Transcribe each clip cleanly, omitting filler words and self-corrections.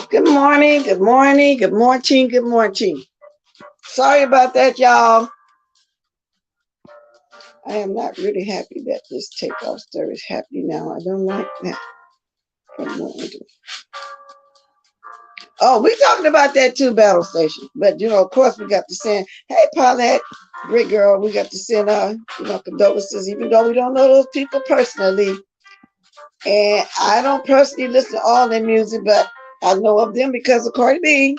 Good morning, good morning, good morning, good morning. Sorry about that, y'all. I am not really happy that this takeoff stir is happening now. I don't like that. Oh, we're talking about that too, Battle Station. But, you know, of course, we got to send, hey, Paulette, great girl, we got to send, condolences, even though we don't know those people personally. And I don't personally listen to all their music, but I know of them because of Cardi B.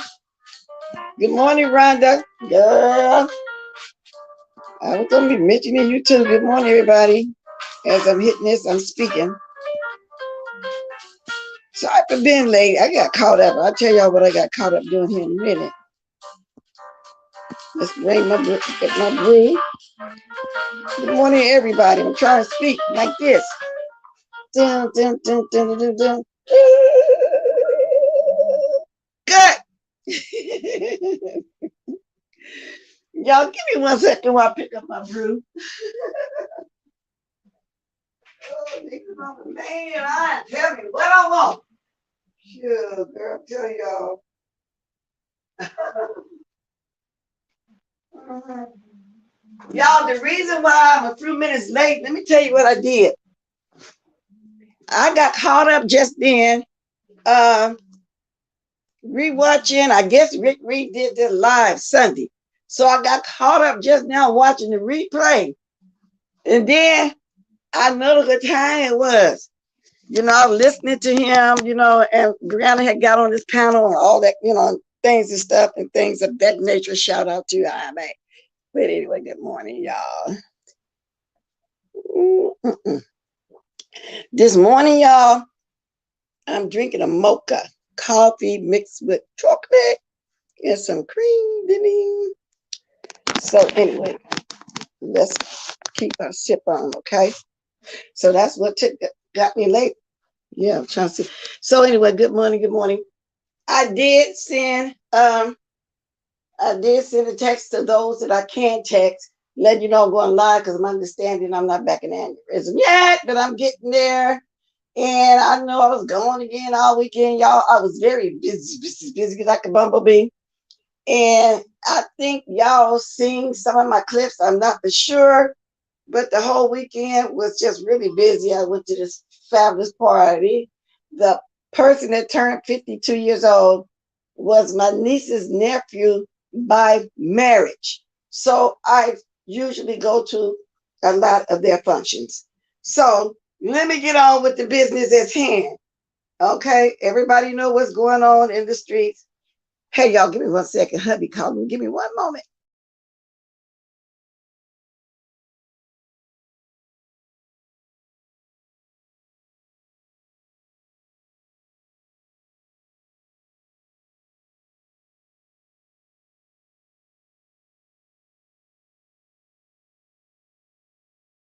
Good morning, Rhonda. Girl. I was going to be mentioning you too. Good morning, everybody. As I'm hitting this, I'm speaking. Sorry for being late. I got caught up. I'll tell y'all what I got caught up doing here in a minute. Let's bring get my brew. Good morning, everybody. I'm trying to speak like this. Dun, dun, dun, dun, dun, dun. Good. Y'all give me 1 second while I pick up my brew. Oh, man, I tell you what I want. Sure, girl, tell y'all. Y'all, the reason why I'm a few minutes late, let me tell you what I did. I got caught up just then, rewatching, I guess Rick Reed did this live Sunday. So I got caught up just now watching the replay. And then I know the time it was. You know, listening to him, you know, and Brianna had got on this panel and all that, you know, things and stuff and things of that nature. Shout out to IMA. But anyway, good morning, y'all. This morning, y'all, I'm drinking a mocha coffee mixed with chocolate and some cream. Ding. So anyway, let's keep our sip on, okay? So that's what got me late. Yeah, I'm trying to see. So anyway, good morning, good morning. I did send a text to those that I can text, let you know I'm going live because I'm understanding I'm not back in aneurysm yet, but I'm getting there. And I know I was going again all weekend, y'all. I was very busy like a bumblebee. And I think y'all seen some of my clips. I'm not for sure, but the whole weekend was just really busy. I went to this fabulous party. The person that turned 52 years old was my niece's nephew by marriage. So I usually go to a lot of their functions. So let me get on with the business at hand. Okay, everybody know what's going on in the streets. Hey, y'all, give me 1 second. Hubby called me. Give me 1 moment.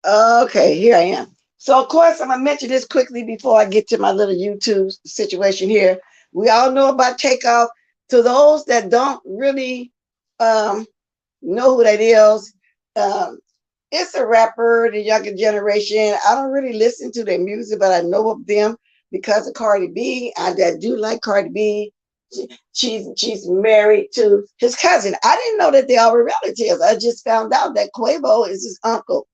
Okay, here I am. So, of course, I'm gonna mention this quickly before I get to my little YouTube situation here. We all know about Takeoff. To those that don't really um, know who that is, um, it's a rapper, the younger generation. I don't really listen to their music, but I know of them because of Cardi B. I do like Cardi B. She's married to his cousin. I didn't know that they all were relatives. I just found out that Quavo is his uncle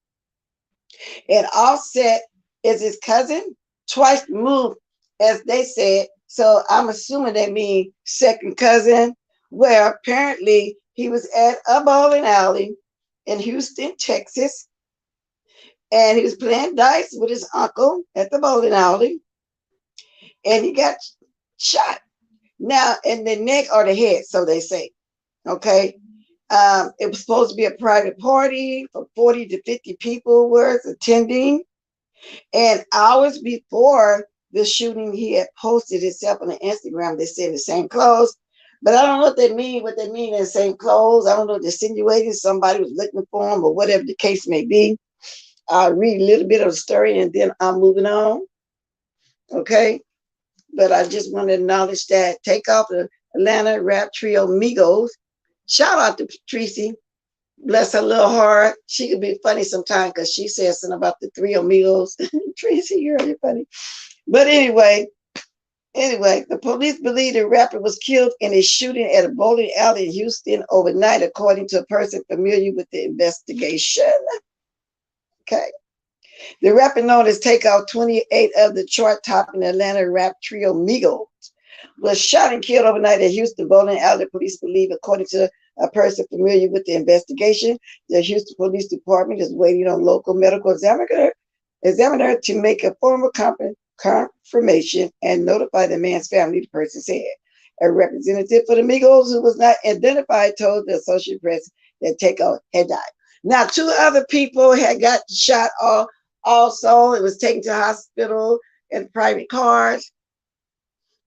and Offset is his cousin, twice removed, as they said. So I'm assuming that means second cousin. Where apparently he was at a bowling alley in Houston, Texas, and he was playing dice with his uncle at the bowling alley, and he got shot. Now in the neck or the head, so they say. Okay. It was supposed to be a private party for 40 to 50 people were attending. And hours before the shooting, he had posted himself on the Instagram. They said the same clothes, but I don't know what they mean. What they mean in the same clothes, I don't know. Insinuating somebody was looking for him or whatever the case may be. I'll read a little bit of the story and then I'm moving on. Okay, but I just want to acknowledge that Takeoff the Atlanta rap trio Migos. Shout out to Tracy. Bless her little heart. She could be funny sometimes because she says something about the three amigos. Tracy, you're really funny. But anyway, the police believe the rapper was killed in a shooting at a bowling alley in Houston overnight, according to a person familiar with the investigation. Okay. The rapper known as Takeoff, 28 of the chart-topping Atlanta rap trio Migos, was shot and killed overnight at Houston bowling alley. Police believe, according to a person familiar with the investigation, the Houston Police Department is waiting on local medical examiner to make a formal confirmation and notify the man's family, the person said. A representative for the Migos, who was not identified, told the Associated Press that Takeoff had died. Now, two other people had got shot also. It was taken to hospital in private cars.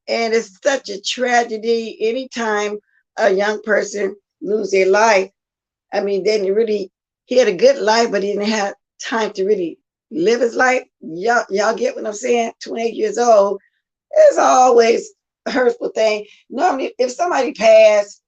And it's such a tragedy anytime a young person lose their life. I mean, they didn't really, he had a good life, but he didn't have time to really live his life. Y'all get what I'm saying? 28 years old. It's always a hurtful thing. Normally, if somebody passed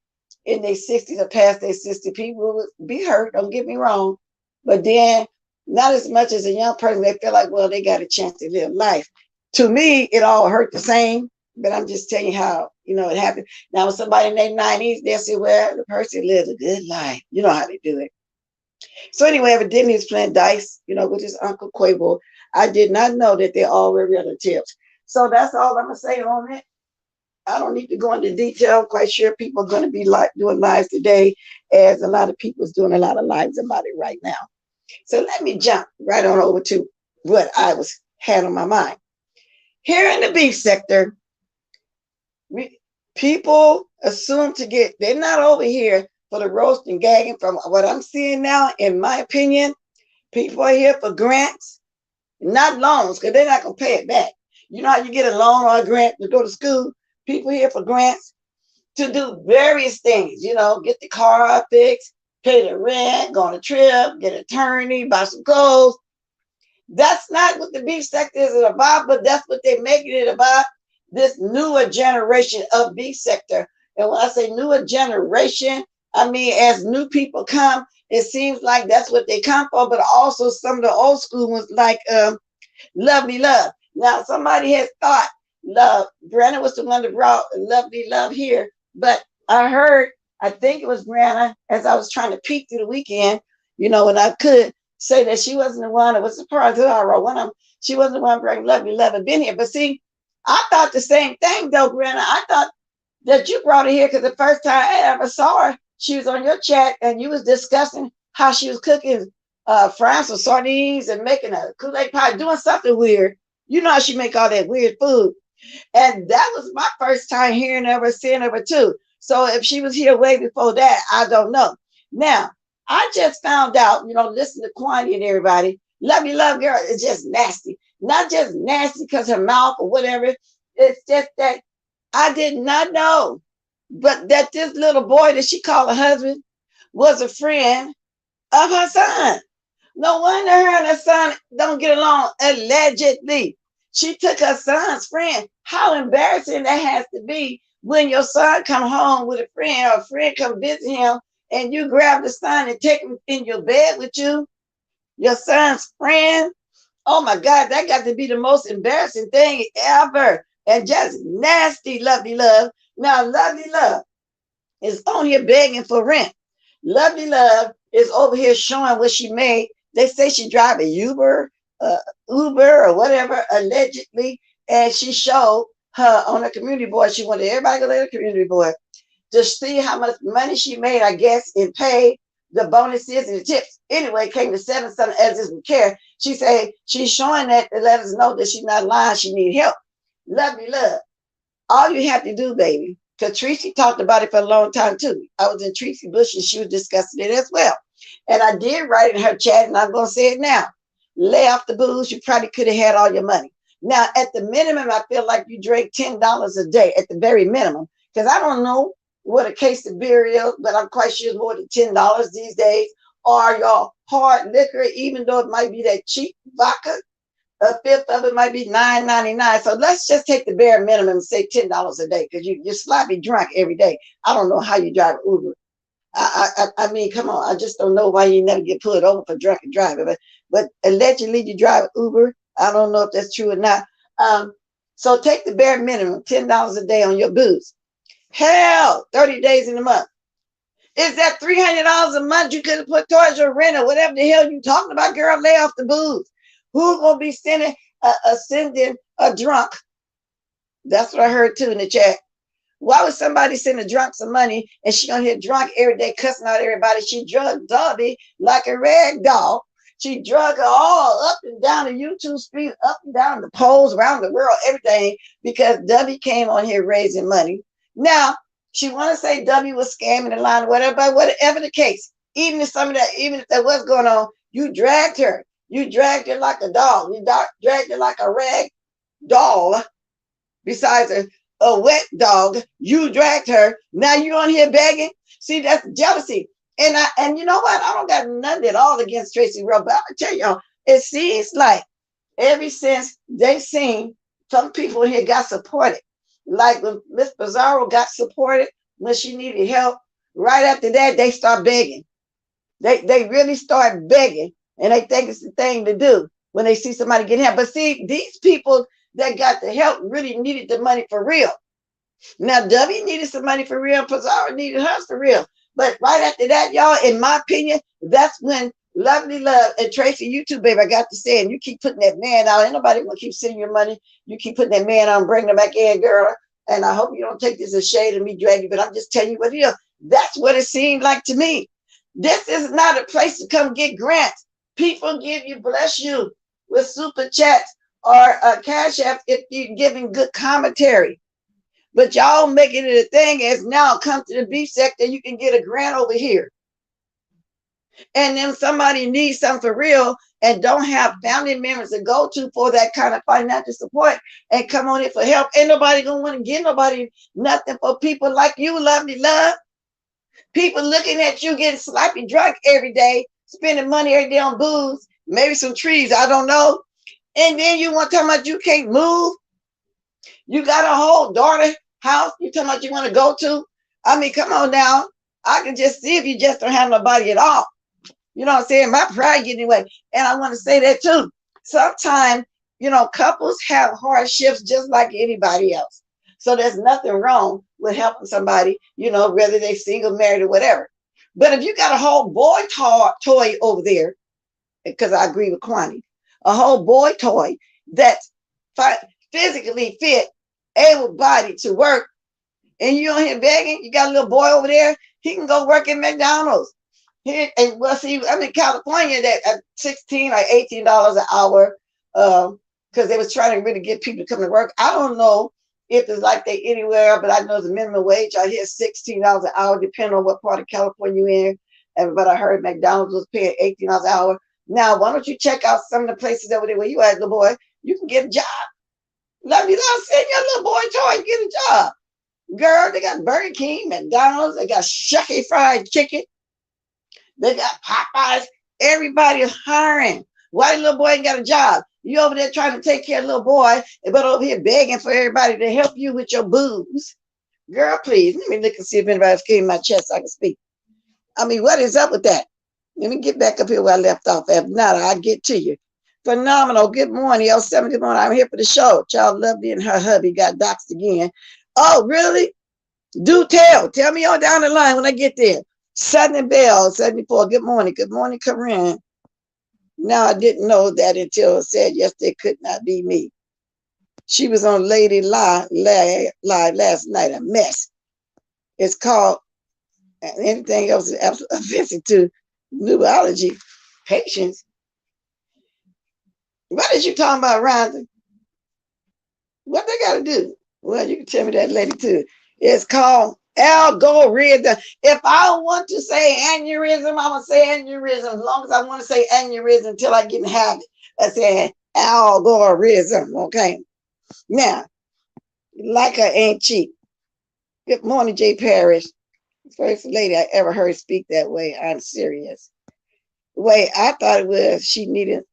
in their 60s or past their 60s, people would be hurt. Don't get me wrong. But then, not as much as a young person, they feel like, well, they got a chance to live life. To me, it all hurt the same. But I'm just telling you how, it happened. Now, when somebody in their 90s, they'll say, well, the person lived a good life. You know how they do it. So anyway, evidently he's playing dice, with his Uncle Quavo. I did not know that they all were relatives. So that's all I'm going to say on it. I don't need to go into detail. I'm quite sure people are going to be doing lives today, as a lot of people is doing a lot of lives about it right now. So let me jump right on over to what I had on my mind. Here in the beef sector, people assume they're not over here for the roast and gagging. From what I'm seeing now, in my opinion, people are here for grants, not loans, because they're not going to pay it back. You know how you get a loan or a grant to go to school? People here for grants to do various things, get the car fixed, pay the rent, go on a trip, get an attorney, buy some clothes. That's not what the beef sector is about, but that's what they're making it about. This newer generation of beef sector. And when I say newer generation, I mean, as new people come, it seems like that's what they come for, but also some of the old school ones like Lovely Love. Now, somebody has thought Brianna was the one that brought Lovely Love here, but I think it was Brianna, as I was trying to peek through the weekend, when I could say that she wasn't the one that was surprised that I wrote she wasn't the one bringing Lovely Love and been here. But see, I thought the same thing though, Brianna. I thought that you brought her here because the first time I ever saw her, she was on your chat and you was discussing how she was cooking frying some sardines and making a Kool-Aid pie, doing something weird. You know how she make all that weird food. And that was my first time hearing of her, seeing of her too. So if she was here way before that, I don't know. Now, I just found out, listen to Kwani and everybody, Lovely Love Girl is just nasty. Not just nasty because her mouth or whatever. It's just that I did not know, but that this little boy that she called her husband was a friend of her son. No wonder her and her son don't get along, allegedly. She took her son's friend. How embarrassing that has to be when your son come home with a friend or a friend come visit him and you grab the son and take him in your bed with you, your son's friend. Oh my God, that got to be the most embarrassing thing ever. And just nasty, Lovely Love. Now, Lovely Love is on here begging for rent. Lovely Love is over here showing what she made. They say she drive a uh, Uber or whatever, allegedly. And she showed her on her community board. She wanted everybody to go to the community board to see how much money she made, I guess, in pay, the bonuses and the tips. Anyway, it came to 7 something as this would care. She said she's showing that to let us know that she's not lying. She need help. Lovely Love. All you have to do, baby, because Tracy talked about it for a long time too. I was in Tracy Bush and she was discussing it as well. And I did write in her chat, and I'm going to say it now. Lay off the booze. You probably could have had all your money. Now, at the minimum, I feel like you drink $10 a day at the very minimum, because I don't know what a case of beer is, but I'm quite sure it's more than $10 these days. Or your hard liquor, even though it might be that cheap vodka, a fifth of it might be $9.99. So let's just take the bare minimum and say $10 a day, because you're sloppy drunk every day. I don't know how you drive Uber. I mean, come on. I just don't know why you never get pulled over for drunken driving. But allegedly you drive Uber. I don't know if that's true or not. So take the bare minimum, $10 a day on your booze. Hell, 30 days in a month. Is that $300 a month you could have put towards your rent or whatever the hell you talking about, girl? Lay off the booze. Who's gonna be sending a drunk? That's what I heard too in the chat. Why would somebody send a drunk some money and she gonna get drunk every day, cussing out everybody? She drugged Dobby like a rag doll. She drug her all up and down the YouTube street, up and down the poles around the world, everything, because Dobby came on here raising money. Now she want to say W was scamming the line, whatever, but whatever the case, even if that was going on, you dragged her. You dragged her like a dog. You dragged her like a rag doll. Besides a wet dog, you dragged her. Now you on here begging. See, that's jealousy. And you know what? I don't got nothing at all against Tracy Rowe, but I'm gonna tell y'all, it seems like ever since they seen some people here got supported. Like when Miss Pizarro got supported when she needed help, right after that, they start begging. They really start begging, and they think it's the thing to do when they see somebody getting help. But see, these people that got the help really needed the money for real. Now, W needed some money for real, Pizarro needed hers for real. But right after that, y'all, in my opinion, that's when Lovely Love and Tracy, you too, baby, I got to say, and you keep putting that man out. Ain't nobody gonna keep sending your money. You keep putting that man out and bringing him back in, girl. And I hope you don't take this as shade of me dragging, but I'm just telling you what it is. That's what it seemed like to me. This is not a place to come get grants. People give you, bless you, with super chats or cash app if you're giving good commentary. But y'all making it a thing as now come to the beef sector, you can get a grant over here. And then somebody needs something for real and don't have family members to go to for that kind of financial support and come on in for help. Ain't nobody gonna want to give nobody nothing for people like you, Lovely Love. People looking at you getting sloppy drunk every day, spending money every day on booze, maybe some trees, I don't know. And then you want to talk about you can't move. You got a whole daughter house you talking about you want to go to. I mean, come on now. I can just see if you just don't have nobody at all. You know what I'm saying? My pride getting away. And I want to say that too. Sometimes, couples have hardships just like anybody else. So there's nothing wrong with helping somebody, whether they're single, married, or whatever. But if you got a whole boy toy over there, because I agree with Kwani, a whole boy toy that's physically fit, able bodied to work, and you on here begging, you got a little boy over there, he can go work at McDonald's. Here, and well, see, I'm in California that at $16 or $18 an hour, because they was trying to really get people to come to work. I don't know if it's like they anywhere, but I know the minimum wage out here is $16 an hour, depending on what part of California you're in. But I heard McDonald's was paying $18 an hour. Now, why don't you check out some of the places over there where you at, little boy? You can get a job. Lovely Love, send your little boy toy and get a job. Girl, they got Burger King, McDonald's, they got Shucky Fried Chicken. They got Popeyes Everybody is hiring. Why the little boy ain't got a job? You over there trying to take care of the little boy, but over here begging for everybody to help you with your boobs. Girl, please, let me look and see if anybody's came in my chest so I can speak. I mean, what is up with that? Let me get back up here where I left off. If not, I'll get to you. Phenomenal. Good morning, L7. Good morning. I'm here for the show. Child Lovely and her hubby got doxxed again. Oh, really? Do tell. Tell me on down the line when I get there. Southern Bell, 74. Good morning. Good morning, Corinne. Now, I didn't know that until it said yesterday could not be me. She was on Lady Live last night. A mess. It's called, anything else is offensive to neurology patients. What is you talking about, Rhonda? What they got to do? Well, you can tell me that later too. It's called algorithm. If I want to say aneurysm, I'm going to say aneurysm. As long as I want to say aneurysm until I get in habit. I say algorithm. Okay. Now, like her ain't cheap. Good morning, Jay Parrish. First lady I ever heard speak that way. I'm serious. Wait, I thought it was she needed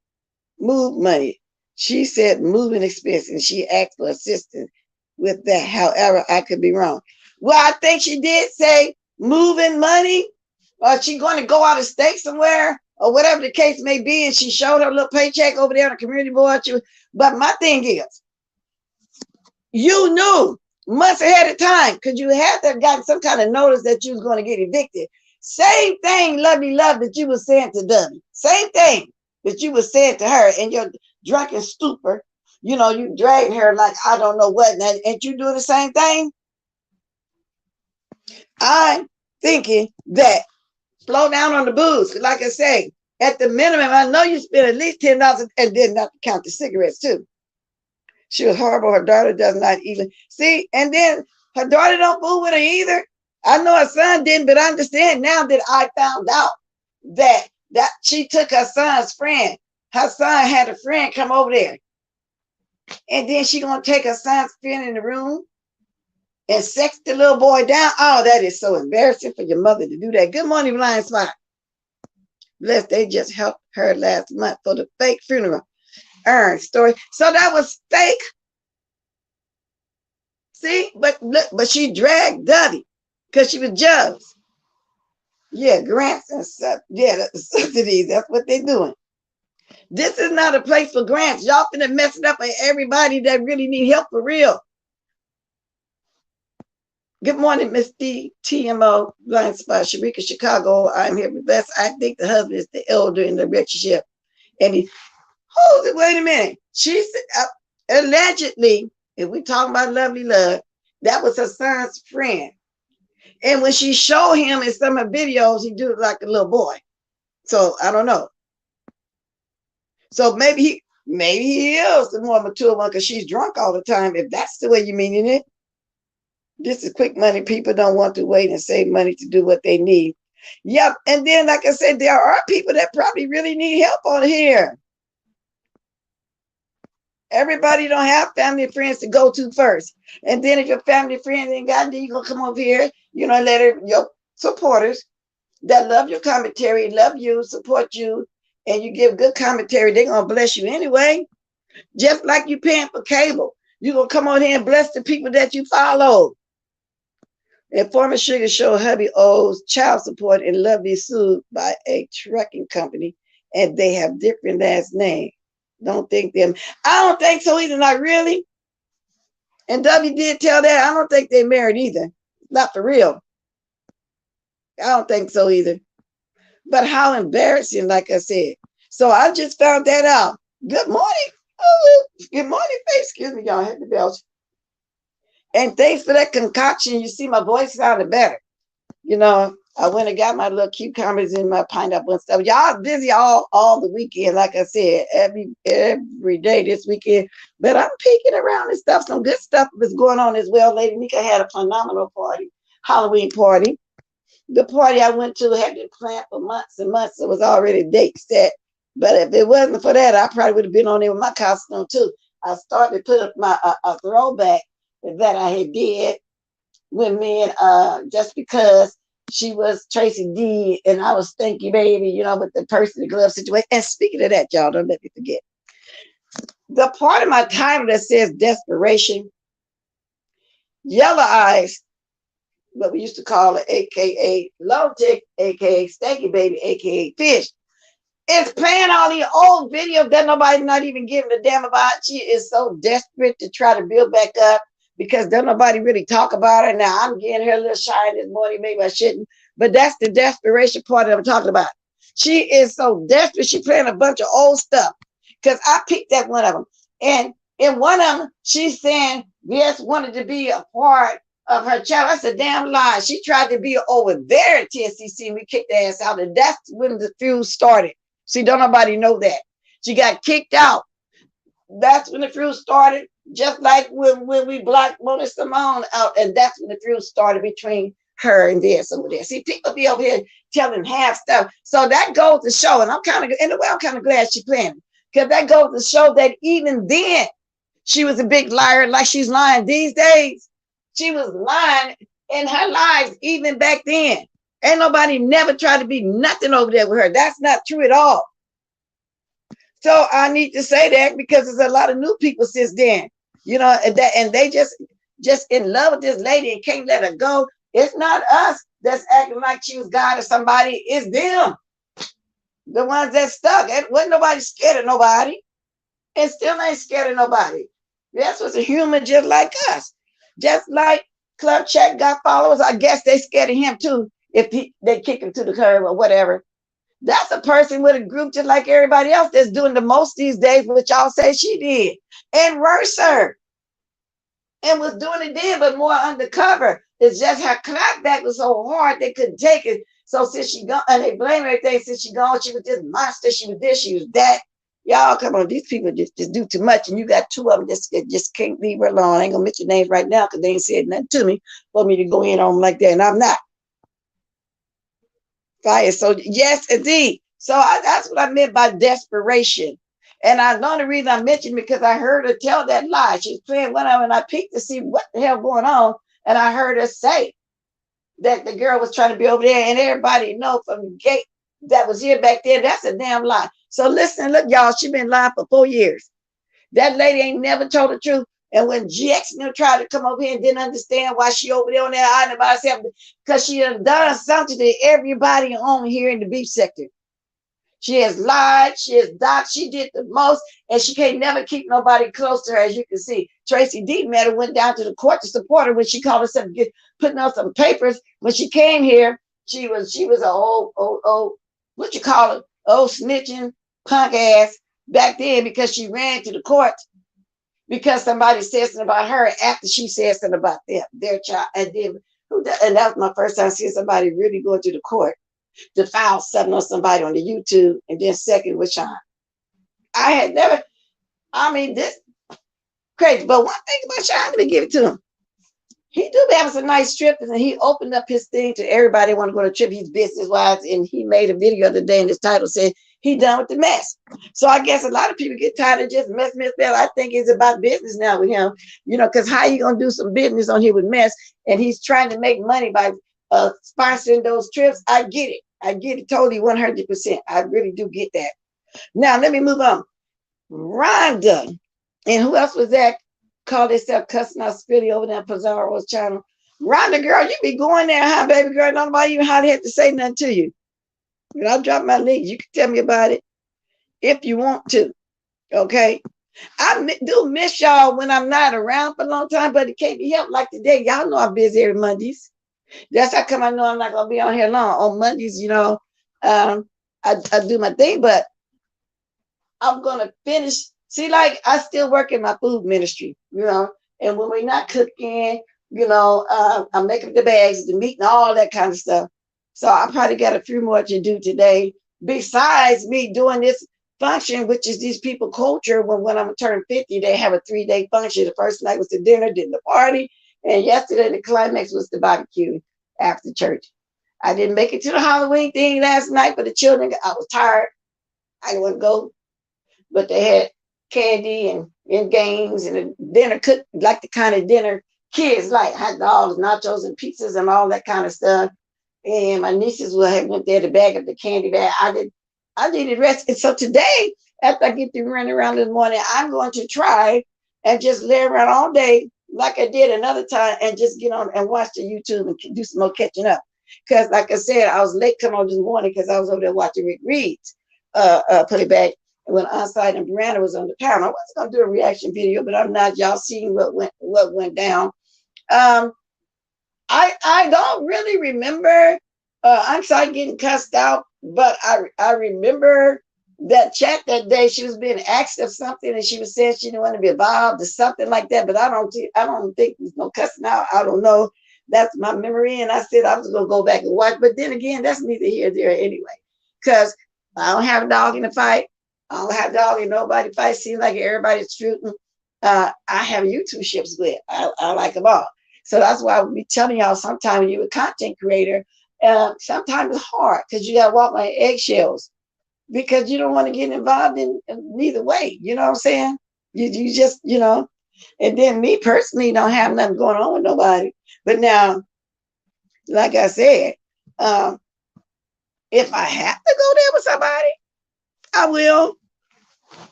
move money. She said moving expense and she asked for assistance with that. However, I could be wrong. Well, I think she did say moving money, or she going to go out of state somewhere, or whatever the case may be, and she showed her little paycheck over there on the community board. But my thing is, you knew months ahead of time because you had to have gotten some kind of notice that you was going to get evicted. Same thing, lovely love, that you were saying to Dummy. Same thing that you were saying to her in your drunken stupor. You know, you dragging her like I don't know what, and you do the same thing. I'm thinking that slow down on the booze. Like I say, at the minimum, I know you spend at least $10 and then not count the cigarettes too. She was horrible. Her daughter does not even see, and then her daughter don't fool with her either. I know her son didn't, but I understand now that I found out that she took her son's friend. Her son had a friend come over there, and then she gonna take her son's friend in the room and sex the little boy down. Oh, that is so embarrassing for your mother to do that. Good morning, Blind Spot. Bless, they just helped her last month for the fake funeral. Story. So that was fake. See, but she dragged Duddy because she was jealous. Yeah, grants and stuff. Yeah, the subsidies. That's what they're doing. This is not a place for grants. Y'all finna mess it up for everybody that really need help for real. Good morning, Miss D, TMO, Blind Spot, Sharika, Chicago. I'm here with Best. I think the husband is the elder in the relationship. And he, hold it, wait a minute. She said, allegedly, if we talking about lovely love, that was her son's friend. And when she showed him in some of the videos, he do it like a little boy. So I don't know. So maybe he is the more mature one because she's drunk all the time. If that's the way you're meaning it. This is quick money. People don't want to wait and save money to do what they need. Yep. And then, like I said, there are people that probably really need help on here. Everybody don't have family and friends to go to first. And then if your family and friends ain't got it, you're going to come over here, your supporters that love your commentary, love you, support you, and you give good commentary, they're going to bless you anyway. Just like you paying for cable. You're going to come on here and bless the people that you follow. And former Sugar Show hubby owes child support and Lovely sued by a trucking company, and they have different last names. Don't think them. I don't think so either, not really. And W did tell that. I don't think they married either. Not for real. I don't think so either. But how embarrassing, like I said. So I just found that out. Good morning. Oh, good morning, face. Excuse me, y'all. I had the belch. And thanks for that concoction. You see, my voice sounded better. I went and got my little cucumbers and my pineapple and stuff. Y'all busy all the weekend, like I said, every day this weekend. But I'm peeking around and stuff. Some good stuff is going on as well. Lady Nika had a phenomenal party, Halloween party. The party I went to had been planned for months and months. It was already date set. But if it wasn't for that, I probably would have been on there with my costume too. I started to put up my throwback that I had did with me, and just because she was Tracy D, and I was Stinky Baby, you know, with the person, the glove situation. And speaking of that, y'all, don't let me forget. The part of my title that says desperation, Yellow Eyes, what we used to call it, aka Low Tick, aka Stinky Baby, aka Fish, is playing all these old videos that nobody's not even giving a damn about. She is so desperate to try to build back up because don't nobody really talk about her. Now I'm getting her a little shine this morning, maybe I shouldn't, but that's the desperation part that I'm talking about. She is so desperate. She playing a bunch of old stuff because I picked that one of them. And in one of them, she's saying, yes, wanted to be a part of her channel. That's a damn lie. She tried to be over there at TSCC and we kicked her ass out. And that's when the feud started. See, don't nobody know that. She got kicked out. That's when the feud started. Just like when we blocked Mona Simone out, and that's when the feud started between her and this over there. See, people be over here telling half stuff. So that goes to show, and I'm kind of, in a way, I'm kind of glad she playing, because that goes to show that even then she was a big liar, like she's lying these days. She was lying in her lives even back then. Ain't nobody never tried to be nothing over there with her. That's not true at all. So I need to say that because there's a lot of new people since then, you know, and they just in love with this lady and can't let her go. It's not us that's acting like she was God or somebody. It's them, the ones that stuck. And wasn't nobody scared of nobody, and still ain't scared of nobody. That's what's a human just like us, just like Club Check got followers. I guess they scared of him too. If they kick him to the curb or whatever. That's a person with a group just like everybody else that's doing the most these days, which y'all say she did. And worse her. And was doing it then, but more undercover. It's just her clapback was so hard they couldn't take it. So since she gone, and they blame everything, since she gone, she was this monster, she was this, she was that. Y'all, come on, these people just do too much. And you got two of them that just can't leave her alone. I ain't gonna mention names right now because they ain't said nothing to me for me to go in on them like that. And I'm not. Fire. So yes, indeed. So that's what I meant by desperation. And I know the reason I mentioned because I heard her tell that lie. She was playing one of them, and I peeked to see what the hell going on. And I heard her say that the girl was trying to be over there, and everybody know from the gate that was here back there. That's a damn lie. So listen, look, y'all, she been lying for 4 years. That lady ain't never told the truth. And when GX tried to come over here and didn't understand why she over there on that island by herself, because she had done something to everybody on here in the beach sector. She has lied, she has docked, she did the most, and she can't never keep nobody close to her, as you can see. Tracy D. Matter went down to the court to support her when she called herself putting on some papers. When she came here, she was an old, what you call it, old snitching punk ass back then because she ran to the court because somebody said something about her after she said something about them, their child. And then, and that was my first time seeing somebody really going to the court to file something on somebody on the YouTube. And then second with Sean. I had never, I mean, this crazy. But one thing about Sean, let me give it to him. He do have some nice trips, and he opened up his thing to everybody want to go to a trip. He's business wise, and he made a video the other day, and his title said he done with the mess. So I guess a lot of people get tired of just mess. I think it's about business now with him, you know, because how you gonna do some business on here with mess? And he's trying to make money by sponsoring those trips. I get it totally 100%. I really do get that. Now let me move on. Rhonda, and who else was that? Called themselves cussing out Spilly over there on Pizarro's channel. Rhonda, girl, you be going there, huh, baby girl? Nobody even hardly had to say nothing to you. But I'll drop my link. You can tell me about it if you want to. Okay. I do miss y'all when I'm not around for a long time, but it can't be helped like today. Y'all know I'm busy every Mondays. That's how come I know I'm not going to be on here long. On Mondays, you know, I do my thing, but I'm going to finish. See, like I still work in my food ministry, you know, and when we're not cooking, you know, I'm making the bags, the meat, and all that kind of stuff. So I probably got a few more to do today, besides me doing this function, which is these people culture. When I'm turning 50, they have a 3-day function. The first night was the dinner, then the party, and yesterday the climax was the barbecue after church. I didn't make it to the Halloween thing last night, but the children, I was tired. I didn't want to go, but they had candy and games and a dinner cooked like the kind of dinner kids like, hot dogs, nachos, and pizzas and all that kind of stuff. and my nieces will have went there to bag up the candy bag. I needed rest. And so today, after I get through running around this morning, I'm going to try and just lay around all day like I did another time and just get on and watch the YouTube and do some more catching up. Because like I said, I was late coming on this morning because I was over there watching Rick Reed's put it back. And when Onside and Brandon was on the panel, I was gonna do a reaction video, but I'm not. Y'all seen what went down. Um, I don't really remember I'm sorry getting cussed out, but I remember that chat that day she was being asked of something and she was saying she didn't want to be involved or something like that. But I don't think there's no cussing out. I don't know. That's my memory. And I said I was gonna go back and watch. But then again, that's neither here nor there anyway. Because I don't have a dog in the fight. I don't have a dog in nobody fight. Seems like everybody's shooting. I have YouTube ships with. I like them all. So that's why I will be telling y'all sometimes when you're a content creator, sometimes it's hard because you got to walk on eggshells because you don't want to get involved in neither way. You know what I'm saying? You just, and then me personally don't have nothing going on with nobody. But now, like I said, if I have to go there with somebody, I will.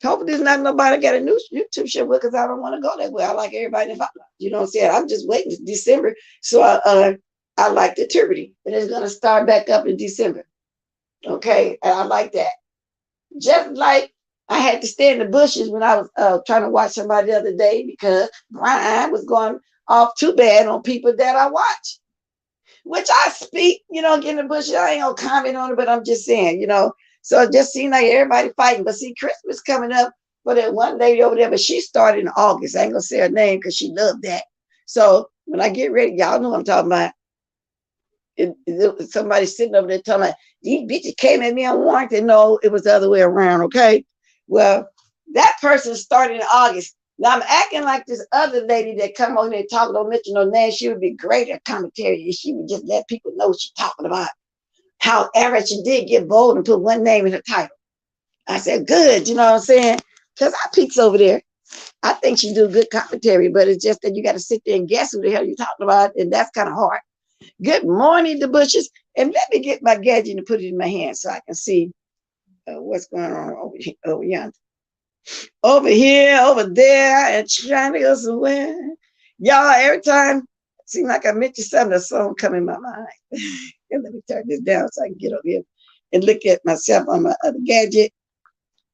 Hopefully there's not nobody got a new YouTube show with because I don't want to go that way. I like everybody involved. You know what I'm saying? I'm just waiting for December. So I like the activity. And it's going to start back up in December. Okay? And I like that. Just like I had to stay in the bushes when I was trying to watch somebody the other day because Brian was going off too bad on people that I watch. Which I speak, get in the bushes. I ain't going to comment on it, but I'm just saying, So it just seemed like everybody fighting. But see, Christmas coming up for that one lady over there, but she started in August. I ain't gonna say her name because she loved that. So when I get ready, y'all know what I'm talking about. Somebody sitting over there telling me, these bitches came at me unwarranted. No, it was the other way around, okay? Well, that person started in August. Now I'm acting like this other lady that come over here and talk, don't mention no name. She would be great at commentary. She would just let people know what she's talking about. However, she did get bold and put one name in her title. I said, good, you know what I'm saying? Because I peeks over there. I think she do good commentary, but it's just that you got to sit there and guess who the hell you're talking about, and that's kind of hard. Good morning, the bushes. And let me get my gadget and put it in my hand so I can see what's going on over here, over yonder. Over here, over there, and trying to go somewhere. Y'all, every time, it seems like I mention something, a song come in my mind. And let me turn this down so I can get over here and look at myself on my other gadget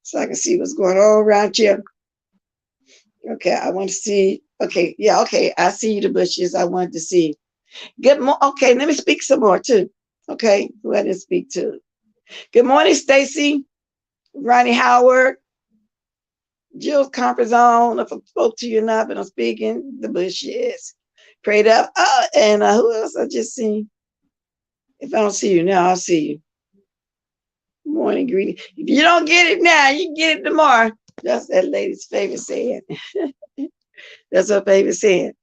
so I can see what's going on around here. Okay, I want to see. Okay, yeah, okay. I see you, the bushes. I wanted to see. Good morning. Okay, let me speak some more too. Okay, who I didn't speak to. Good morning, Stacy, Ronnie Howard, Jill's comfort zone. If I spoke to you enough and I'm speaking, the bushes. Prayed up. Oh, and who else I just seen? If I don't see you now, I'll see you. Morning greeting. If you don't get it now, you get it tomorrow. That's that lady's favorite saying. That's her favorite saying.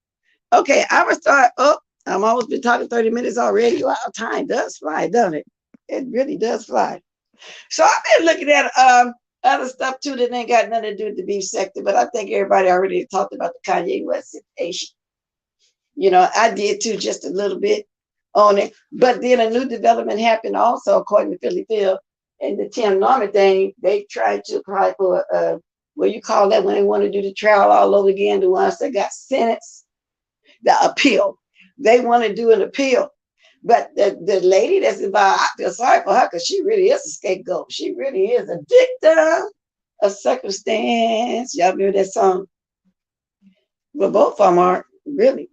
Okay, I will start. Oh, I'm almost been talking 30 minutes already. Wow, time does fly, doesn't it? It really does fly. So I've been looking at other stuff too that ain't got nothing to do with the beef sector, but I think everybody already talked about the Kanye West situation. I did too, just a little bit on it. But then a new development happened also, according to Philly Phil, and the Tim Norman thing. They tried to apply for what you call that when they want to do the trial all over again. The ones that got sentenced, the appeal. They want to do an appeal. But the lady that's involved, I feel sorry for her because she really is a scapegoat. She really is a victim of circumstance. Y'all remember that song? Well, both of them are really,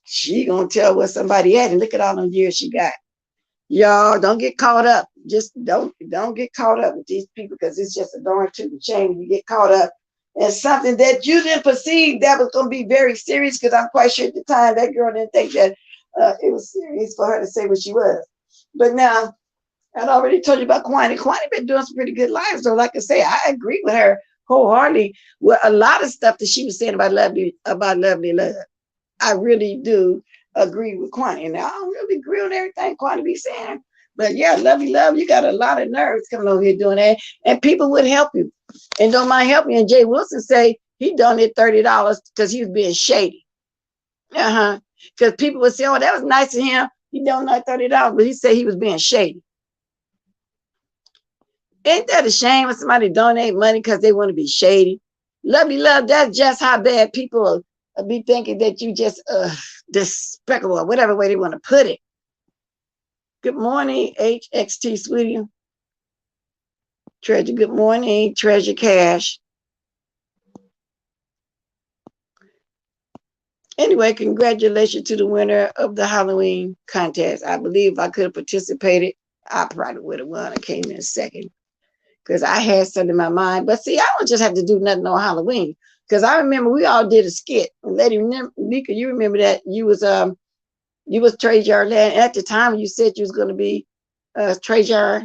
she gonna tell where somebody at and look at all them years she got. Y'all don't get caught up. Just don't get caught up with these people because it's just a darn tootin' shame when you get caught up in something that you didn't perceive that was gonna be very serious. Because I'm quite sure at the time that girl didn't think that it was serious for her to say what she was. But now I'd already told you about Kwani. Kwani been doing some pretty good lives. So like I say, I agree with her wholeheartedly with a lot of stuff that she was saying about lovely love. I really do agree with Kwani. Now I don't really agree on everything Kwani be saying, but yeah, lovely love. You got a lot of nerves coming over here doing that, and people would help you and don't mind helping you. And Jay Wilson say he donated $30 because he was being shady. Because people would say, "Oh, that was nice of him," He donated $30, but he said he was being shady. Ain't that a shame when somebody donate money because they want to be shady? Lovely love, that's just how bad people will be thinking that you just despicable or whatever way they want to put it. Good morning, HXT sweetie. Treasure, good morning, Treasure Cash. Anyway, congratulations to the winner of the Halloween contest. I believe if I could have participated, I probably would have won. I came in second because I had something in my mind. But see, I don't just have to do nothing on Halloween because I remember we all did a skit. And Lady Mika, you remember that you was Treasure Land. At the time, you said you was going to be Treasure,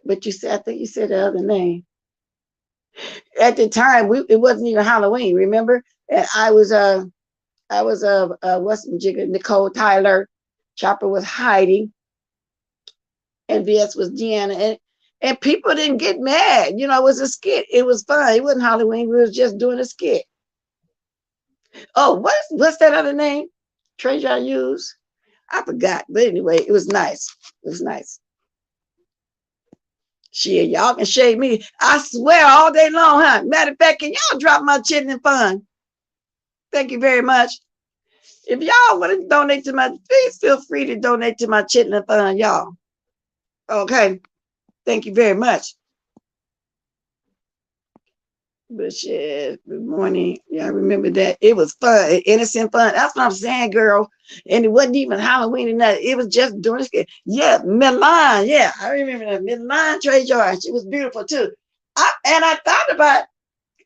but you said, I think you said the other name. At the time, it wasn't even Halloween. Remember? And I was what's the jigger? Nicole Tyler, Chopper was Heidi, and VS was Deanna, and people didn't get mad. You know, it was a skit. It was fun. It wasn't Halloween. We was just doing a skit. Oh, what's that other name? Treasure I used? I forgot. But anyway, it was nice. It was nice. Shit, y'all can shade me. I swear all day long, huh? Matter of fact, can y'all drop my chitlin fun? Thank you very much. If y'all want to donate to my, please feel free to donate to my chitlin fund, y'all. Okay. Thank you very much. But shit, good morning. Yeah, I remember that. It was fun, innocent fun. That's what I'm saying, girl. And it wasn't even Halloween or nothing. It was just doing this. Yeah, Milan. Yeah, I remember that. Milan Treasure. She was beautiful too. I thought about,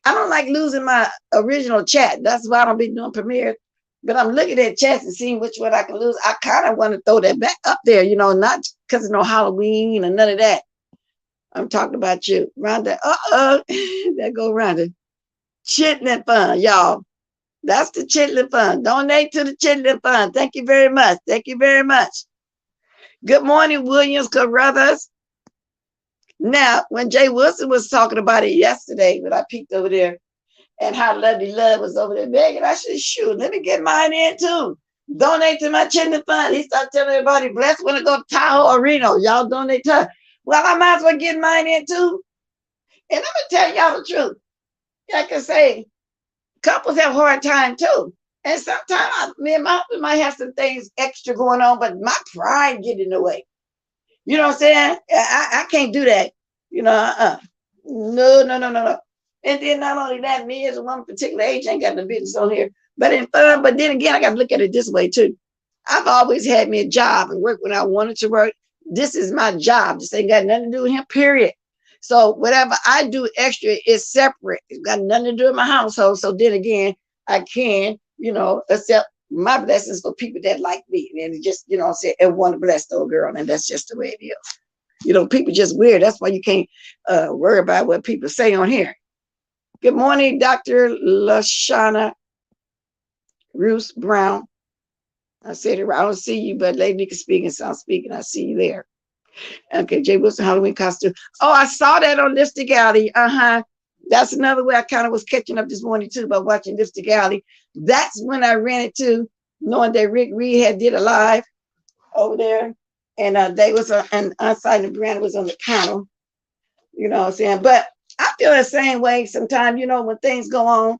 I don't like losing my original chat. That's why I don't be doing premiere. But I'm looking at chats and seeing which one I can lose. I kind of want to throw that back up there, you know, not because it's no Halloween and none of that. I'm talking about you. Rhonda, there go Rhonda. Chitlin Fund, y'all. That's the Chitlin Fund. Donate to the Chitlin Fund. Thank you very much. Thank you very much. Good morning, Williams Carruthers. Now, when Jay Wilson was talking about it yesterday, when I peeked over there, and how Lovely Love was over there begging, I said, shoot, let me get mine in too. Donate to my Chitlin Fund. He started telling everybody, blessed when to go to Tahoe or Reno. Y'all donate to her. Well, I might as well get mine in too. And I'm going to tell y'all the truth. Like I say, couples have a hard time too. And sometimes me and my husband might have some things extra going on, but my pride get in the way. You know what I'm saying? I can't do that. You know, no. And then not only that, me as a one particular age ain't got no business on here. But then again, I got to look at it this way too. I've always had me a job and work when I wanted to work. This is my job. This ain't got nothing to do with him, period. So whatever I do extra is separate. It's got nothing to do with my household. So then again, I can, you know, accept my blessings for people that like me. And just, you know what I'm saying, and want to bless the old girl. And that's just the way it is. You know, people just weird. That's why you can't worry about what people say on here. Good morning, Dr. Lashana Roos Brown. I said it right. I don't see you, but Lady can speak and so I'm speaking. I see you there. Okay, Jay Wilson Halloween costume. Oh, I saw that on Lipstick Alley. That's another way I kind of was catching up this morning too by watching Lipstick Alley. That's when I ran into knowing that Rick Reed had did a live over there, and they was and Unsigned and Brandon was on the panel. You know what I'm saying? But I feel the same way sometimes, you know, when things go on.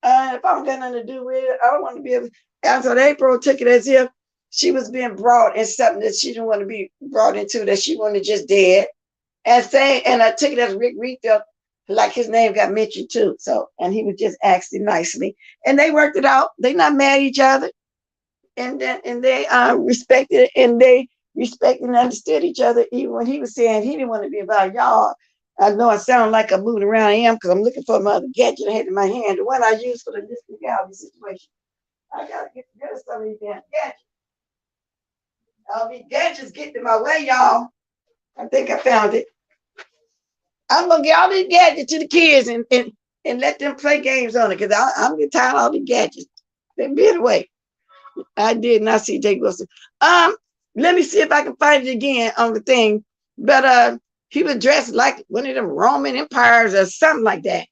If I don't got nothing to do with it, I don't want to be able. After April took it as if she was being brought in something that she didn't want to be brought into, that she wanted just dead. And I took it as Rick Reed felt like his name got mentioned too. So, and he was just asking nicely. And they worked it out. They not mad at each other. And they respected and they respected and understood each other, even when he was saying he didn't want to be about y'all. I know I sound like I'm moving around. I am because I'm looking for my other gadget I had in my hand. The one I used for the listening gallery situation. I gotta get rid of some of these damn gadgets. All these gadgets getting in my way, y'all. I think I found it. I'm gonna get all these gadgets to the kids and let them play games on it because I'm getting tired of all these gadgets. They be away. I did not see Jake Wilson. Let me see if I can find it again on the thing. But he was dressed like one of them Roman empires or something like that.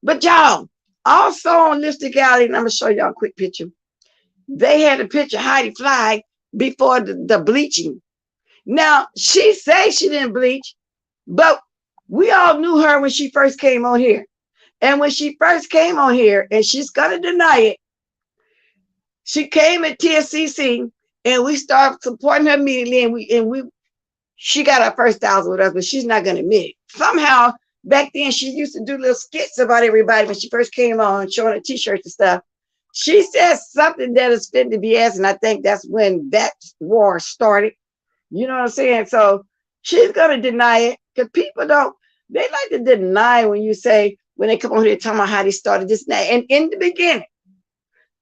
But y'all, also on Lipstick Alley, and I'm gonna show y'all a quick picture. They had a picture of Heidi Fly before the bleaching. Now, she says she didn't bleach, but we all knew her when she first came on here. And when she first came on here, and she's going to deny it, she came at TSCC and we started supporting her immediately. She got her first 1,000 with us, but she's not going to admit it. Somehow, back then, she used to do little skits about everybody when she first came on, showing her t-shirts and stuff. She says something that is fit to be asked, and I think that's when that war started. You know what I'm saying? So she's going to deny it because people don't, they like to deny when you say, when they come on here talking about how they started this and that. And in the beginning,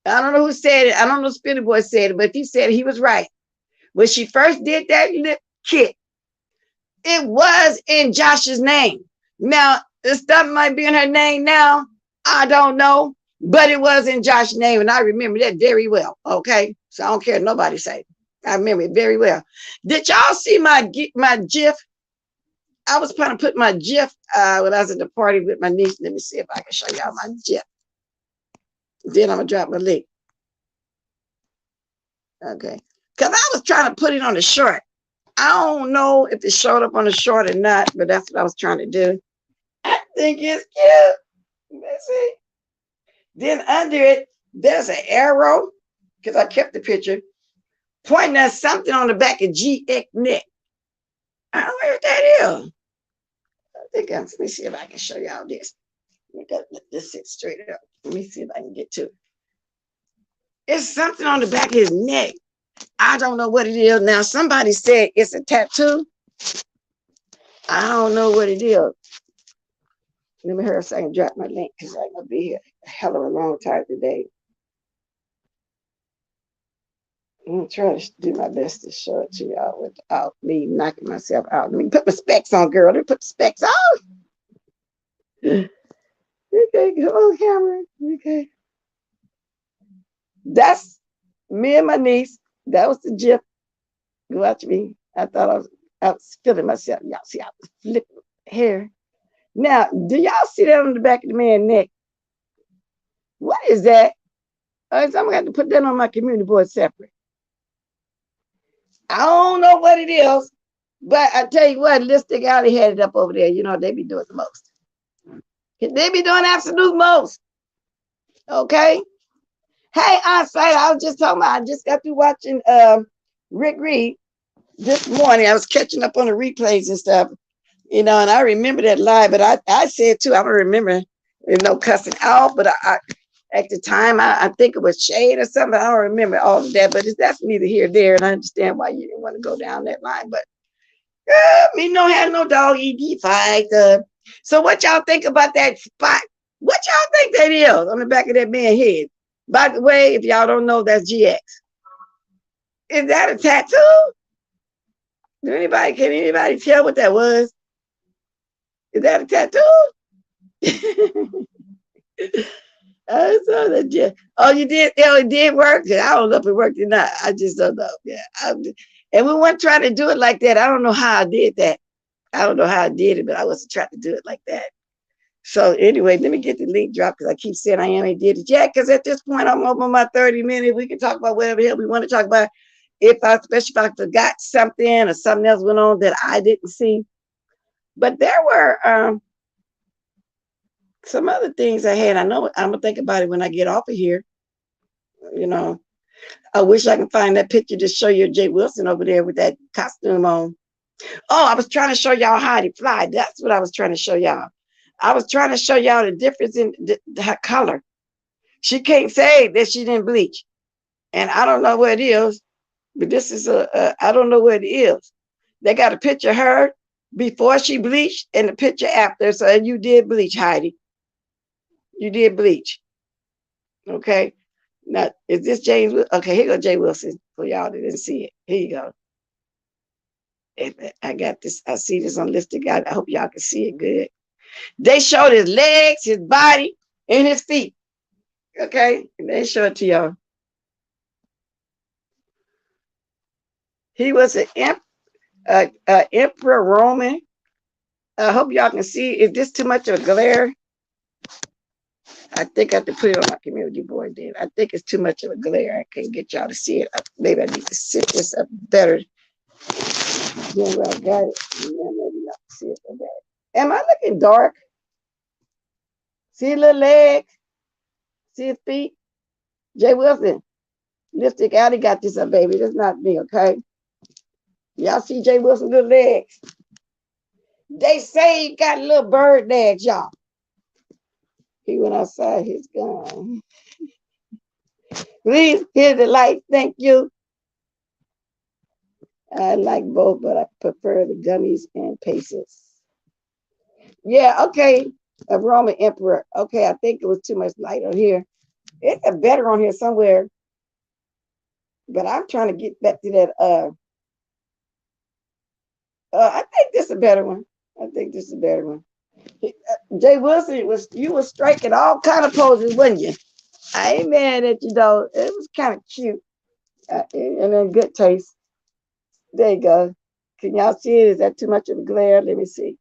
I don't know who said it. I don't know if Spinny Boy said it, but if he said it, he was right. When she first did that lip kit, it was in Josh's name. Now, the stuff might be in her name now. I don't know. But it was in Josh's name, and I remember that very well. Okay, so I don't care what nobody say. I remember it very well. Did y'all see my GIF? I was trying to put my GIF when I was at the party with my niece. Let me see if I can show y'all my GIF. Then I'm gonna drop my link. Okay, because I was trying to put it on the short. I don't know if it showed up on the short or not, but that's what I was trying to do. I think it's cute. Let's see. Then under it, there's an arrow, because I kept the picture, pointing at something on the back of GX neck. I don't know what that is. Let me see if I can show y'all this. Let this sit straight up. Let me see if I can get to it. It's something on the back of his neck. I don't know what it is. Now, somebody said it's a tattoo. I don't know what it is. Let me hurry so I can drop my link because I'm going to be here a hell of a long time today. I'm going to try to do my best to show it to y'all without me knocking myself out. Let me put my specs on, girl. Let me put the specs on. Okay, come on, camera. Okay. That's me and my niece. That was the GIF. Watch me. I thought I was feeling myself. Y'all see, I was flipping hair. Now, do y'all see that on the back of the man's neck? What is that? So I'm going to have to put that on my community board separate. I don't know what it is, but I tell you what, Lipstick Alley had it up over there. You know, they be doing the most. They be doing absolute most. Okay? Hey, Aunt Sight, I was just talking about, I just got through watching Rick Reed this morning. I was catching up on the replays and stuff. You know, and I remember that live, but I said too, I don't remember, cussing out, but I at the time, I think it was shade or something. I don't remember all of that, but that's neither here nor there, and I understand why you didn't want to go down that line, but me no have no dog ED fight. So what y'all think about that spot? What y'all think that is on the back of that man's head? By the way, if y'all don't know, that's GX. Is that a tattoo? Can anybody tell what that was? Is that a tattoo? I saw that, yeah. Oh, you did? It did work? I don't know if it worked or not. I just don't know. Yeah. And we weren't trying to do it like that. I don't know how I did that. I don't know how I did it, but I wasn't trying to do it like that. So anyway, let me get the link dropped because I keep saying I did it. Yeah, because at this point, I'm over my 30 minutes. We can talk about whatever the hell we want to talk about. Especially if I forgot something or something else went on that I didn't see. But there were some other things I had. I know I'm going to think about it when I get off of here. You know, I wish I could find that picture to show you Jay Wilson over there with that costume on. Oh, I was trying to show y'all how to fly. That's what I was trying to show y'all. I was trying to show y'all the difference in her color. She can't say that she didn't bleach. And I don't know what it is, but this is I don't know what it is. They got a picture of her before she bleached and a picture after. So you did bleach, Heidi. You did bleach. Okay. Now, is this James? Okay, here go Jay Wilson for y'all that didn't see it. Here you go. I got this. I see this on Lipstick. I hope y'all can see it good. They showed his legs, his body, and his feet. Okay, and they show it to y'all. He was an emperor Roman. I hope y'all can see. Is this too much of a glare? I think I have to put it on my community board then. I think it's too much of a glare. I can't get y'all to see it. Maybe I need to sit this up better than where I got it. Yeah, maybe y'all can see it better. Am I looking dark? See a little leg? See his feet? Jay Wilson, Lipstick Alley got this up, baby. That's not me, okay? Y'all see Jay Wilson's little legs? They say he got little bird legs, y'all. He went outside his gun. Please hit the light. Thank you. I like both, but I prefer the gummies and paces. Yeah, okay. A Roman emperor. Okay, I think it was too much light on here. It's a better on here somewhere. But I'm trying to get back to that. I think this is a better one. I think this is a better one. Jay Wilson you was striking all kind of poses, wasn't you? I ain't mad at you though. It was kind of cute and in good taste. There you go. Can y'all see it? Is that too much of a glare? Let me see.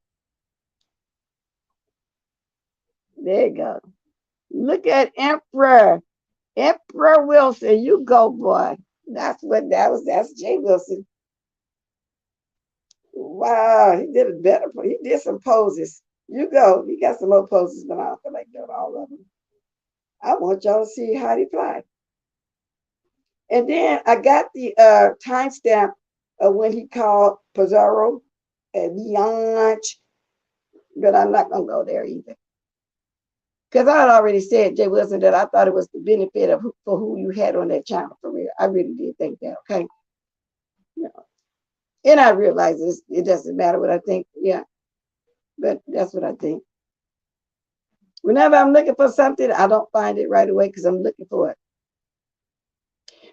There you go. Look at Emperor. Emperor Wilson. You go, boy. That's what that was. That's Jay Wilson. Wow, he did it better. He did some poses. You go. He got some more poses, but I don't feel like doing all of them. I want y'all to see how he fly. And then I got the timestamp of when he called Pizarro and Bianch, but I'm not gonna go there either. Because I had already said, Jay Wilson, that I thought it was the benefit of for who you had on that channel for real. I really did think that, okay? You know. And I realize it doesn't matter what I think, yeah. But that's what I think. Whenever I'm looking for something, I don't find it right away because I'm looking for it.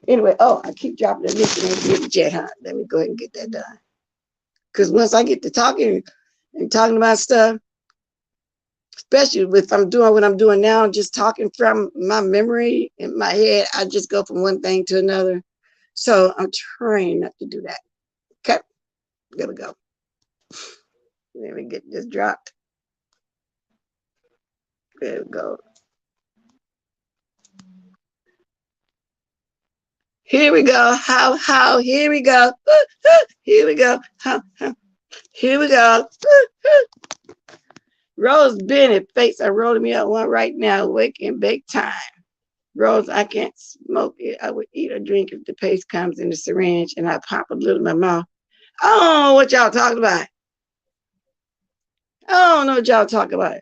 Anyway, I keep dropping the link and ain't getting jet, huh? Let me go ahead and get that done. Because once I get to talking and talking about stuff, especially if I'm doing what I'm doing now, just talking from my memory in my head, I just go from one thing to another. So I'm trying not to do that. Okay, gotta go. Let me get this dropped. There we go. Here we go. How? Here we go. Here we go. How? Here we go. Rose Bennett face. I'm rolling me up one right now. Wake and bake time. Rose, I can't smoke it. I would eat or drink if the paste comes in the syringe and I pop a little in my mouth. I don't know what y'all talking about. I don't know what y'all talking about.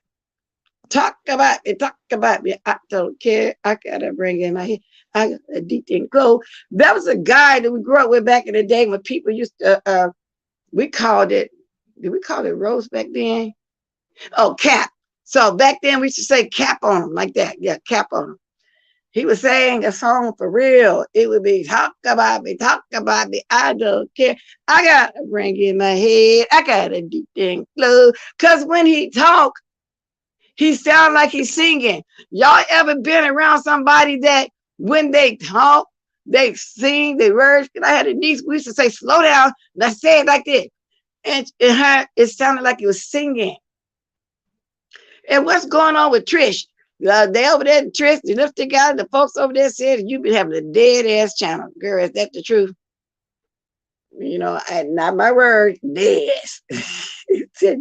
Talk about me. Talk about me. I don't care. I gotta bring in my head. I got a deep thing clothes. That was a guy that we grew up with back in the day when people used to we called it, did we call it Rose back then? Oh, cap. So back then we used to say cap on him like that. Yeah, cap on him. He was saying a song for real. It would be talk about me, I don't care. I got a ring in my head. I got a deep thing clothes. Because when he talk, he sounds like he's singing. Y'all ever been around somebody that when they talk, they sing, they words? I had a niece, we used to say, slow down. Let's say it like this. And it sounded like he was singing. And what's going on with Trish? They over there, Trish, the lipstick guy, the folks over there said you've been having a dead ass channel. Girl, is that the truth? You know, not my word, dead. Said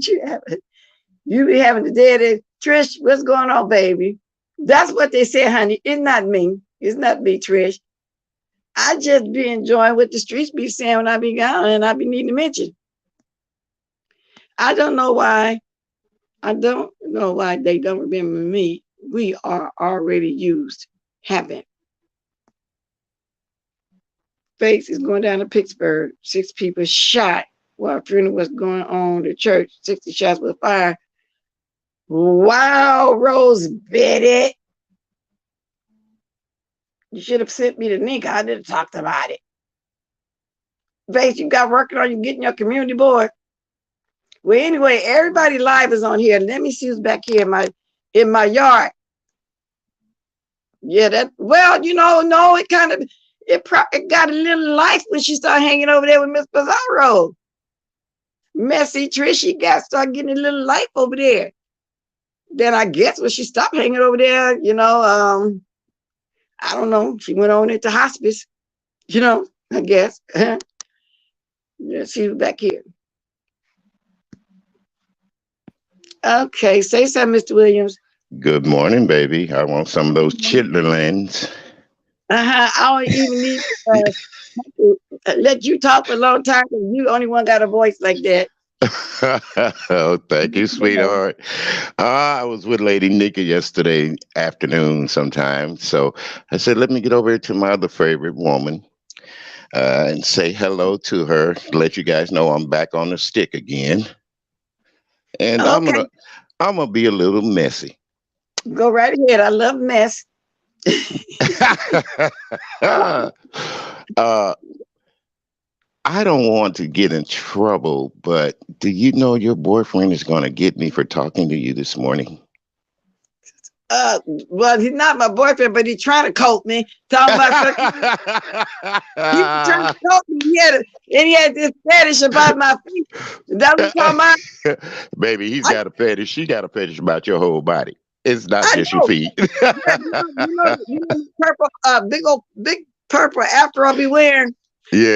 you be having the dead ass. Trish, what's going on, baby? That's what they said, honey. It's not me. It's not me, Trish. I just be enjoying what the streets be saying when I be gone and I be needing to mention. I don't know why. I don't know why they don't remember me. We are already used. Happened. Faith is going down to Pittsburgh. 6 people shot while a funeral was going on at church. 60 shots with fire. Wow, Rose Bennett. You should have sent me the link. I didn't talk about it. Faith, you got working on you getting your community board. Well, anyway, everybody live is on here. Let me see who's back here in my yard. Yeah, that, well, you know, no, it kind of, it got a little life when she started hanging over there with Miss Pizarro. Messy Trishy got started getting a little life over there. then I guess when she stopped hanging over there, I don't know. She went on into hospice, I guess. Yeah, she was back here. Okay, say something, Mr. Williams. Good morning, baby. I want some of those chitlins. I don't even need to let you talk for a long time because you the only one got a voice like that. Oh, thank you, sweetheart. I was with Lady Nikki yesterday afternoon sometime. So I said, let me get over to my other favorite woman and say hello to her, let you guys know I'm back on the stick again. And Okay, I'm gonna be a little messy. go right ahead. I love mess. uh, I don't want to get in trouble, but do you know your boyfriend is going to get me for talking to you this morning? Well, he's not my boyfriend, but he's trying to cope me. Talking about something. He was trying to cope me. He had this fetish about my feet. That was talking about. Baby, he's I, got a fetish. She got a fetish about your whole body. It's not I just your know. feet. Yeah, the purple, big purple after I'll be wearing.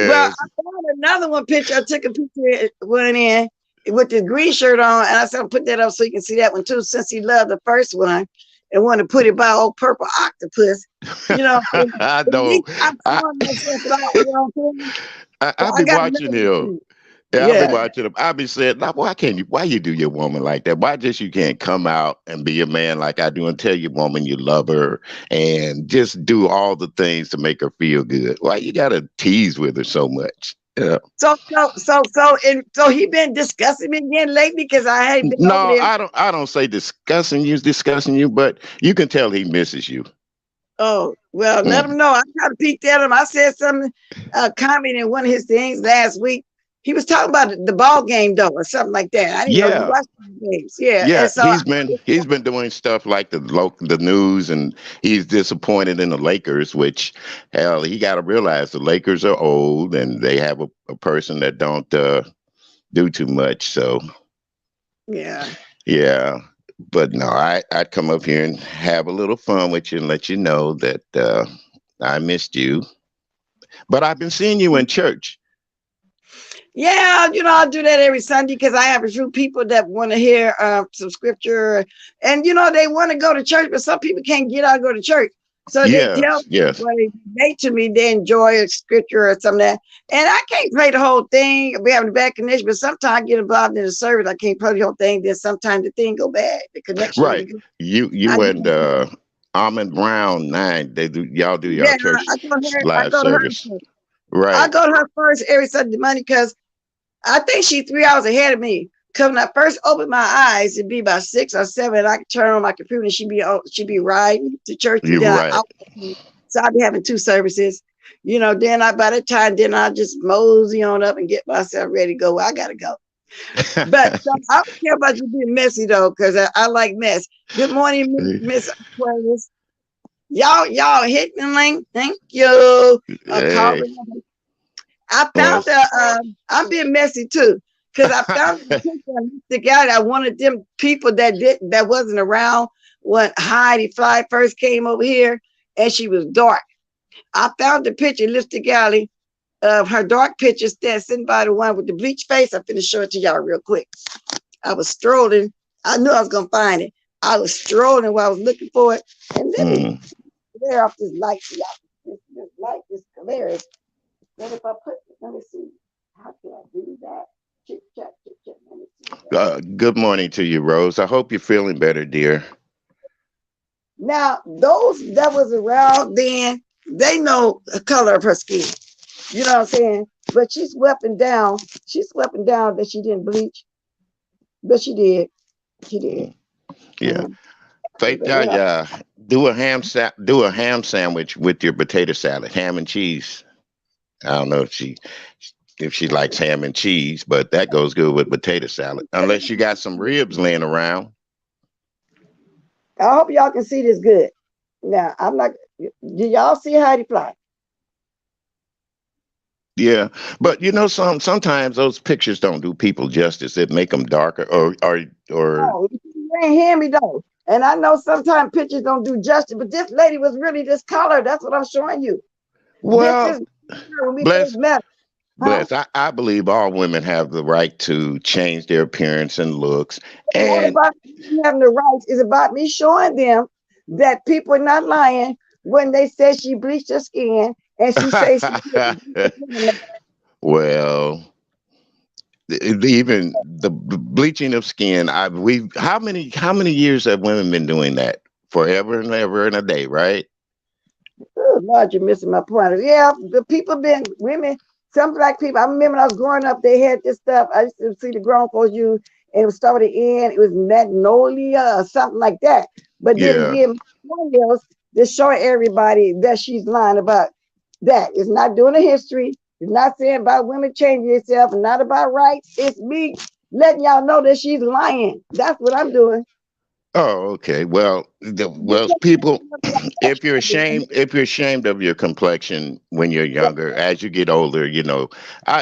Well, Yes. I found another one picture. I took a picture one in with the green shirt on, and I said, I'll put that up so you can see that one too, since he loved the first one and wanted to put it by old purple octopus. I At know. least I'm I, showing myself out, what I'm saying? So I I be got watching another him. one. Yeah, I'll be Yeah. watching him. I'll be saying, "Now, why can't you? Why you do your woman like that? Why just you can't come out and be a man like I do and tell your woman you love her and just do all the things to make her feel good? Why you gotta tease with her so much?" Yeah. So he been discussing me again lately because I had been over No, there. I don't say discussing you, but you can tell he misses you. Oh, well, let Mm. him know. I kind of peeked at him. I said something, comment in one of his things last week. He was talking about the ball game, though, or something like that. I didn't know you Yeah, watched the games. Yeah. yeah. And so, He's been doing stuff like the news, and he's disappointed in the Lakers. Which hell, he got to realize the Lakers are old and they have a person that don't do too much. So yeah. yeah. But no, I'd come up here and have a little fun with you and let you know that I missed you. But I've been seeing you in church. Yeah, I do that every Sunday because I have a few people that want to hear some scripture, and they want to go to church, but some people can't get out and go to church, so they tell Yes, me, yes. well, they relate to me, they enjoy a scripture or something like that, and I can't play the whole thing. We have a bad connection, but sometimes I get involved in the service. I can't play the whole thing. Then sometimes the thing go bad. The connection Right. ain't good. I You and Almond Brown 9, they do y'all do y'all yeah, church I go to her. I live go to service. her. I Right. go to her first every Sunday morning because I think she's 3 hours ahead of me. Cause when I first opened my eyes, it'd be about 6 or 7. I could turn on my computer and she'd be riding to church, and You're right. so I'd be having two services. Then by the time then I just mosey on up and get myself ready to go. I gotta go. But I don't care about you being messy though, because I like mess. Good morning, Miss Aquarius. Y'all hit the link. Thank you. Call Hey. I Well, found I'm being messy too, because I found the picture of the guy that one of them people that wasn't around when Heidi Fly first came over here, and she was dark. I found the picture, Lipstick Alley, of her dark picture sitting by the one with the bleach face. I'm finna show it to y'all real quick. I was strolling. I knew I was gonna find it. I was strolling while I was looking for it, and let me mm, glare off this light. This light is hilarious. Then if I put, let me see, how can I do that? Chit chat, chit chat. Let me see that. good morning to you, Rose. I hope you're feeling better, dear. Now, those that was around then, they know the color of her skin. You know what I'm saying? But she's swept down. She's swept down that she didn't bleach, but she did. She did. Yeah. Uh-huh. Faith, do a ham sandwich with your potato salad, ham and cheese. I don't know if she likes ham and cheese, but that goes good with potato salad. Unless you got some ribs laying around. I hope y'all can see this good. Now, I'm not. Do y'all see Heidi Fly? Yeah, but sometimes those pictures don't do people justice. It make them darker, or Oh, ain't hear me though. And I know sometimes pictures don't do justice, but this lady was really this color. That's what I'm showing you. This Well, is when we first bless, met, huh? bless. I believe all women have the right to change their appearance and looks. It's not And about me having the rights. It's about me showing them that people are not lying when they say she bleached her skin and she says she didn't. well, even the bleaching of skin. We how many years have women been doing that? Forever and ever and a day, right? Oh, Lord, you're missing my point. Yeah, the people been women. Some black people. I remember when I was growing up, they had this stuff. I used to see the grown folks use, and it was started in. It was magnolia or something like that. But then Yeah. again, millennials, they're showing everybody that she's lying about that. It's not doing a history. It's not saying about women changing themselves. Not about rights. It's me letting y'all know that she's lying. That's what I'm doing. Oh, okay. Well, people, if you're ashamed of your complexion when you're younger, as you get older,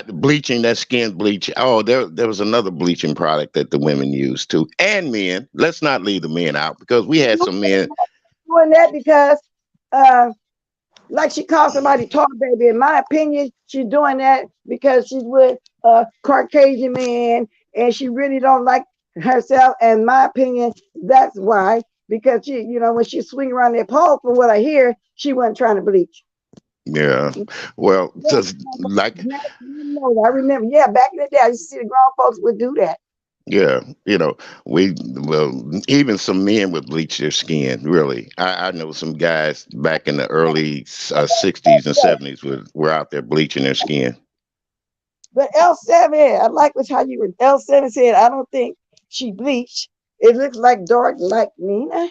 bleaching that skin bleach. Oh, there was another bleaching product that the women used too, and men. Let's not leave the men out because we had some men. Doing that because uh, like she called somebody tall baby. In my opinion, she's doing that because she's with a Caucasian man and she really don't like herself. And my opinion, that's why. Because she, when she swing around that pole, from what I hear, she wasn't trying to bleach. Yeah. Well, Yeah, just like I remember. Yeah, back in the day, I used to see the grown folks would do that. yeah, we well even some men would bleach their skin. Really, I know some guys back in the early '60s and '70s were out there bleaching their skin. But L7, I like what how you were. L7 said, I don't think she bleached. It looks like dark like Nina.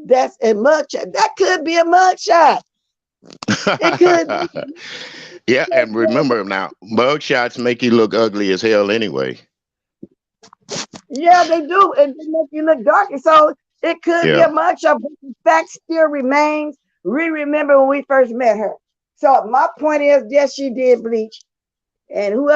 That's a mugshot. That could be a mugshot. It could be. Yeah, and remember now, mug shots make you look ugly as hell anyway. Yeah, they do. And they make you look dark. And so it could be Yeah. a mugshot, but the fact still remains. We remember when we first met her. So my point is, yes, she did bleach. And who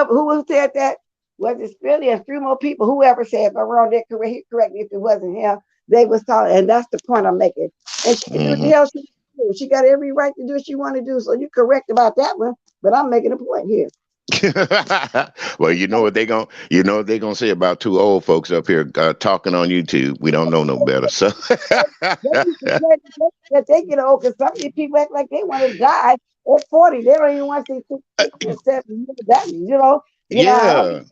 said that? Was it Philly and three more people? Whoever said, if I'm wrong, they correct me if it wasn't him. They was talking, and that's the point I'm making. And she can do what the Hmm. hell she do. She got every right to do what she want to do. So you're correct about that one. But I'm making a point here. Well, you know what they gonna say about two old folks up here talking on YouTube. We don't know no better, so That they get old because some of these people act like they want to die at 40. They don't even want to see 60 and 70 years. That, I hope yeah,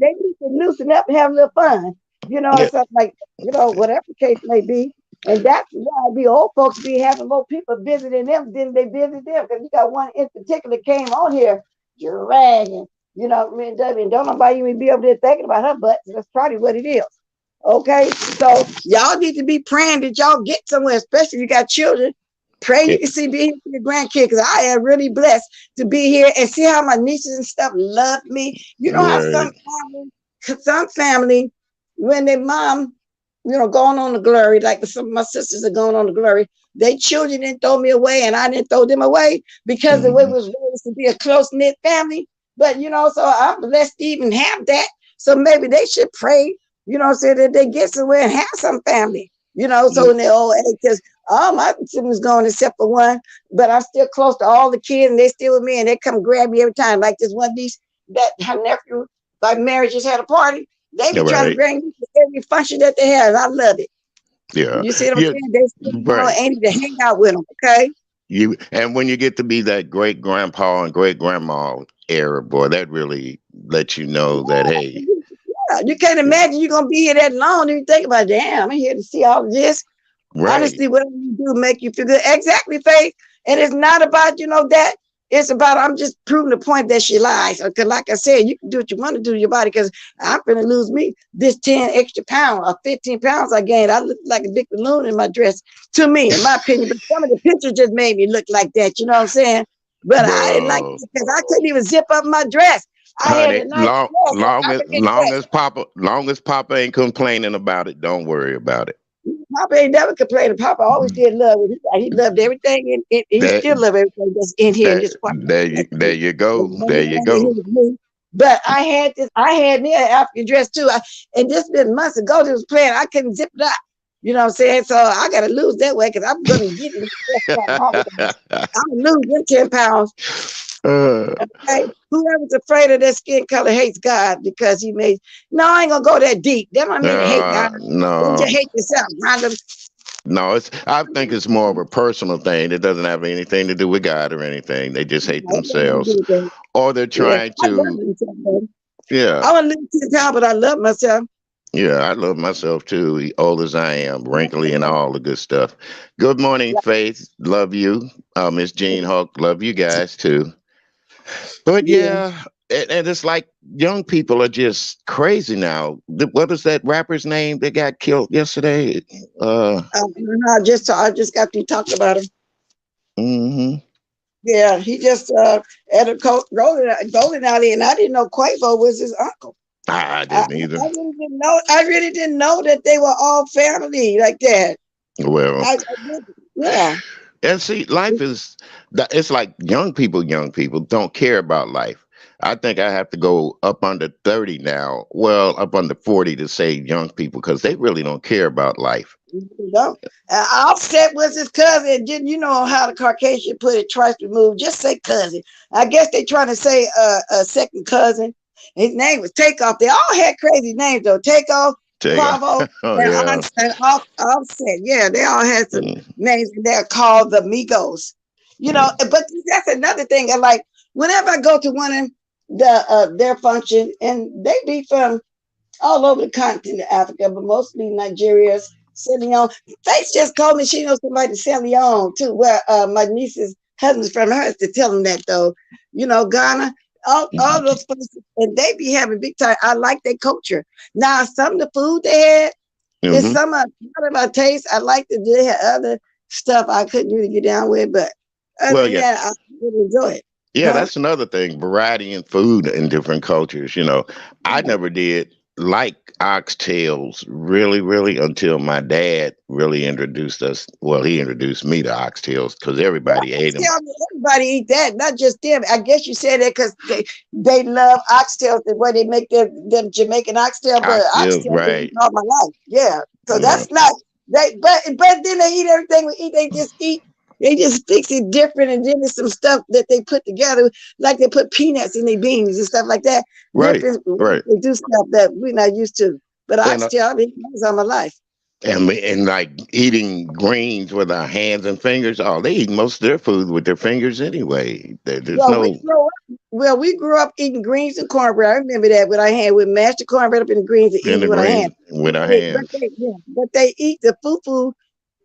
they need to loosen up and have a little fun, and yeah, stuff like, whatever the case may be. And that's why the old folks be having more people visiting them than they visit them. Because you got one in particular came on here dragging, I mean, don't nobody even be over there thinking about her butt. That's probably what it is. Okay, so y'all need to be praying that y'all get somewhere, especially if you got children. Pray yeah, you can see be here for your grandkids because I am really blessed to be here and see how my nieces and stuff love me. You know how right. some family, when their mom, going on the glory, like some of my sisters are going on the glory, they children didn't throw me away and I didn't throw them away because the way it Hmm. was raised to be a close knit family. But so I'm blessed to even have that. So maybe they should pray, so that they get somewhere and have some family, so in their old age, because all my siblings gone except for one, but I'm still close to all the kids and they still with me and they come grab me every time. Like this one niece that her nephew, like marriage just had a party. They be All trying to right. bring me to every function that they have. And I love it. Yeah. You see what I'm Yeah. saying? They still Right. Andy to hang out with them, okay? And when you get to be that great grandpa and great grandma era, boy, that really lets you know that hey, Yeah, you can't imagine you're gonna be here that long. And you think about, damn, I'm here to see all of this. right. Honestly, whatever you do make you feel good. Exactly, Faith. And it's not about, that. It's about I'm just proving the point that she lies. Because like I said, you can do what you want to do to your body because I'm gonna lose me this 10 extra pounds or 15 pounds I gained. I look like a big balloon in my dress, to me, in my opinion. But some of the pictures just made me look like that, you know what I'm saying? But I didn't like Well, it because I couldn't even zip up my dress. I had honey, the nice dress, so I could get dressed. long as Papa ain't complaining about it, don't worry about it. Papa ain't never complained. Papa always did love it. He loved everything, and he That still love everything that's in here in that this part. there you go. One There you thing that he go. was me. But I had me an African dress too. And this been months ago. This was playing. I couldn't zip it up. You know what I'm saying? So I got to lose that way because I'm gonna get it. I'm gonna lose them 10 pounds. uh, Okay? Whoever's afraid of their skin color hates God because he made. No, I ain't gonna go that deep. That don't mean to hate God. They no, just hate themselves. Random. no. I think it's more of a personal thing. It doesn't have anything to do with God or anything. They just hate themselves, or they're Yeah, trying I love to. myself, baby. Yeah, I want to live 10 pounds, but I love myself. yeah. I love myself too, old as I am, wrinkly and all the good stuff. Good morning, Faith. Love you, Miss Jean Hawk. Love you guys too. But Yeah. yeah, and it's like young people are just crazy now. What was that rapper's name that got killed yesterday? Uh, I just got to talk about him. hmm Yeah, he just at a rolling alley, and I didn't know Quavo was his uncle. I I, didn't either. I really didn't know. I really didn't know that they were all family like that. Well, I didn't. Yeah. and see, life is it's like young people don't care about life. I think I have to go up under 30 now. Well, up under 40 to say young people because they really don't care about life. No. Offset was his cousin. Didn't you know how the Caucasian put it twice removed? Just say cousin. I guess they trying to say a second cousin. His name was Takeoff. They all had crazy names though. Takeoff, Take Quavo, oh and yeah. Offset. Yeah, they all had some Mm. names, and they're called the Migos. You know, Mm. but that's another thing. And like whenever I go to one of their function, and they be from all over the continent of Africa, but mostly Nigeria's Sierra Leone. Faith just told me she knows somebody in Sierra Leone too, where my niece's husband's from. Her to tell them that though. You know, Ghana, all those places, and they be having big time. I like their culture. Now, some of the food they had is Hmm. part of my taste. I like that they had other stuff I couldn't really get down with, but other Well, than yeah. that, I really enjoy it. Yeah, Huh? that's another thing. Variety in food in different cultures. I never did like oxtails really until my dad really introduced us. Well, he introduced me to oxtails because Yeah, everybody ate them. oxtail, everybody eat that, not just them. I guess you said that because they love oxtails, the way they make them Jamaican oxtail, but Oxtails, oxtail been right? eating all my life. Yeah, so Uh, that's not they. But then they eat everything we eat. They just eat. They just fix it different, and then there's some stuff that they put together, like they put peanuts in their beans and stuff like that. right, Different, right. they do stuff that we're not used to. But And oxtail, I've been eating those all my life. and like eating greens with our hands and fingers. Oh, they eat most of their food with their fingers anyway. There's Well, no we grew up eating greens and cornbread. I remember that with our hand. We mashed the cornbread up in the greens and eat in it the with our greens hand. with our hands. But they eat the fufu.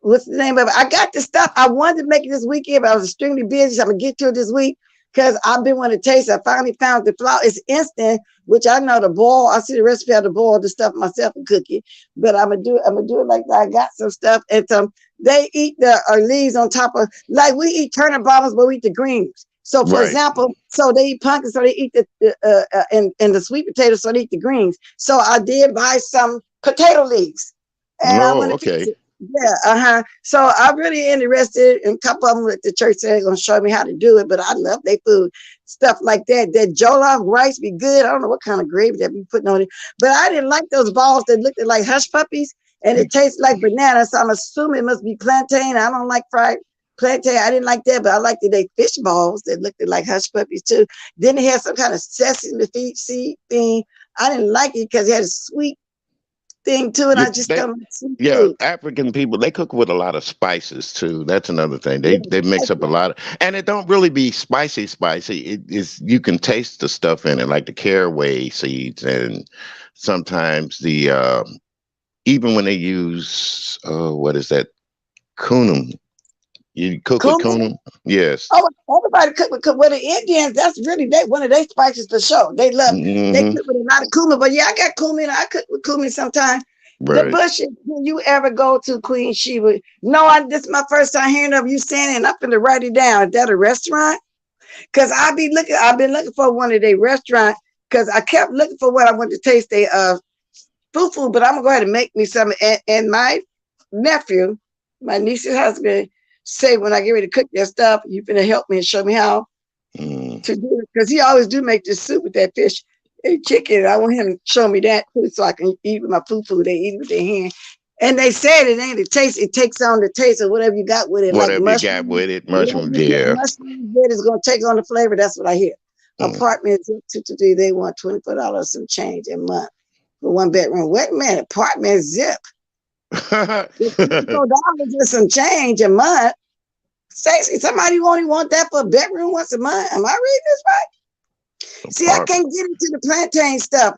What's the name of it? I got the stuff. I wanted to make it this weekend, but I was extremely busy. So I'm gonna get to it this week because I've been wanting to taste it. I finally found the flour. It's instant, which I know to boil. I see the recipe how to boil the stuff myself and cook it. But I'm gonna do it. I'm gonna do it like that. I got some stuff, and they eat the leaves on top of like we eat turnip bombs, but we eat the greens. So, for Right. example, so they eat pumpkins, so they eat and the sweet potatoes, so they eat the greens. So I did buy some potato leaves, and I Oh, want to taste okay. it. Yeah, uh-huh. So I'm really interested in a couple of them at the church said they're gonna show me how to do it, but I love their food. Stuff like that. That jollof rice be good. I don't know what kind of gravy that be putting on it. But I didn't like those balls that looked like hush puppies and it tastes like banana. So I'm assuming it must be plantain. I don't like fried plantain. I didn't like that, but I liked the they fish balls that looked like hush puppies too. Then it had some kind of sesame seed thing. I didn't like it because it had a sweet thing too, and Yeah, I just don't like sweet yeah, food. African people they cook with a lot of spices too. That's another thing. They Yeah, they mix up a lot and it don't really be spicy. It is you can taste the stuff in it, like the caraway seeds and sometimes the even when they use what is that kunum? You cook with cumin. kunum? Yes. Oh, everybody cook with well, the Indians. That's really one of their spices for sure. They Hmm. cook with a lot of cumin. But yeah, I got cumin. I cook with cumin sometimes. The Right. bushes. Do you ever go to Queen Sheba? No, this is my first time hearing of you saying it. And I'm gonna write it down. Is that a restaurant? Because I've been looking for one of their restaurants because I kept looking for what I wanted to taste. They fufu, but I'm gonna go ahead and make me some. And my nephew, my niece's husband, say when I get ready to cook that stuff, you finna help me and show me how Mm. to do it because he always do make this soup with that fish. chicken. I want him to show me that food so I can eat with my food. They eat with their hand. And they said it ain't the taste. It takes on the taste of whatever you got with it, like Whatever you got mushroom. with it, Whatever mushroom, you put yeah. mushroom with is gonna take on the flavor. That's what I hear. Mm. Apartments 223. They want $24 some change a month for one bedroom. Wait a minute, apartment zip. It's $24 and some change a month. Stacey, somebody only want that for a bedroom once a month. Am I reading this right? See, I Apartment. can't get into the plantain stuff,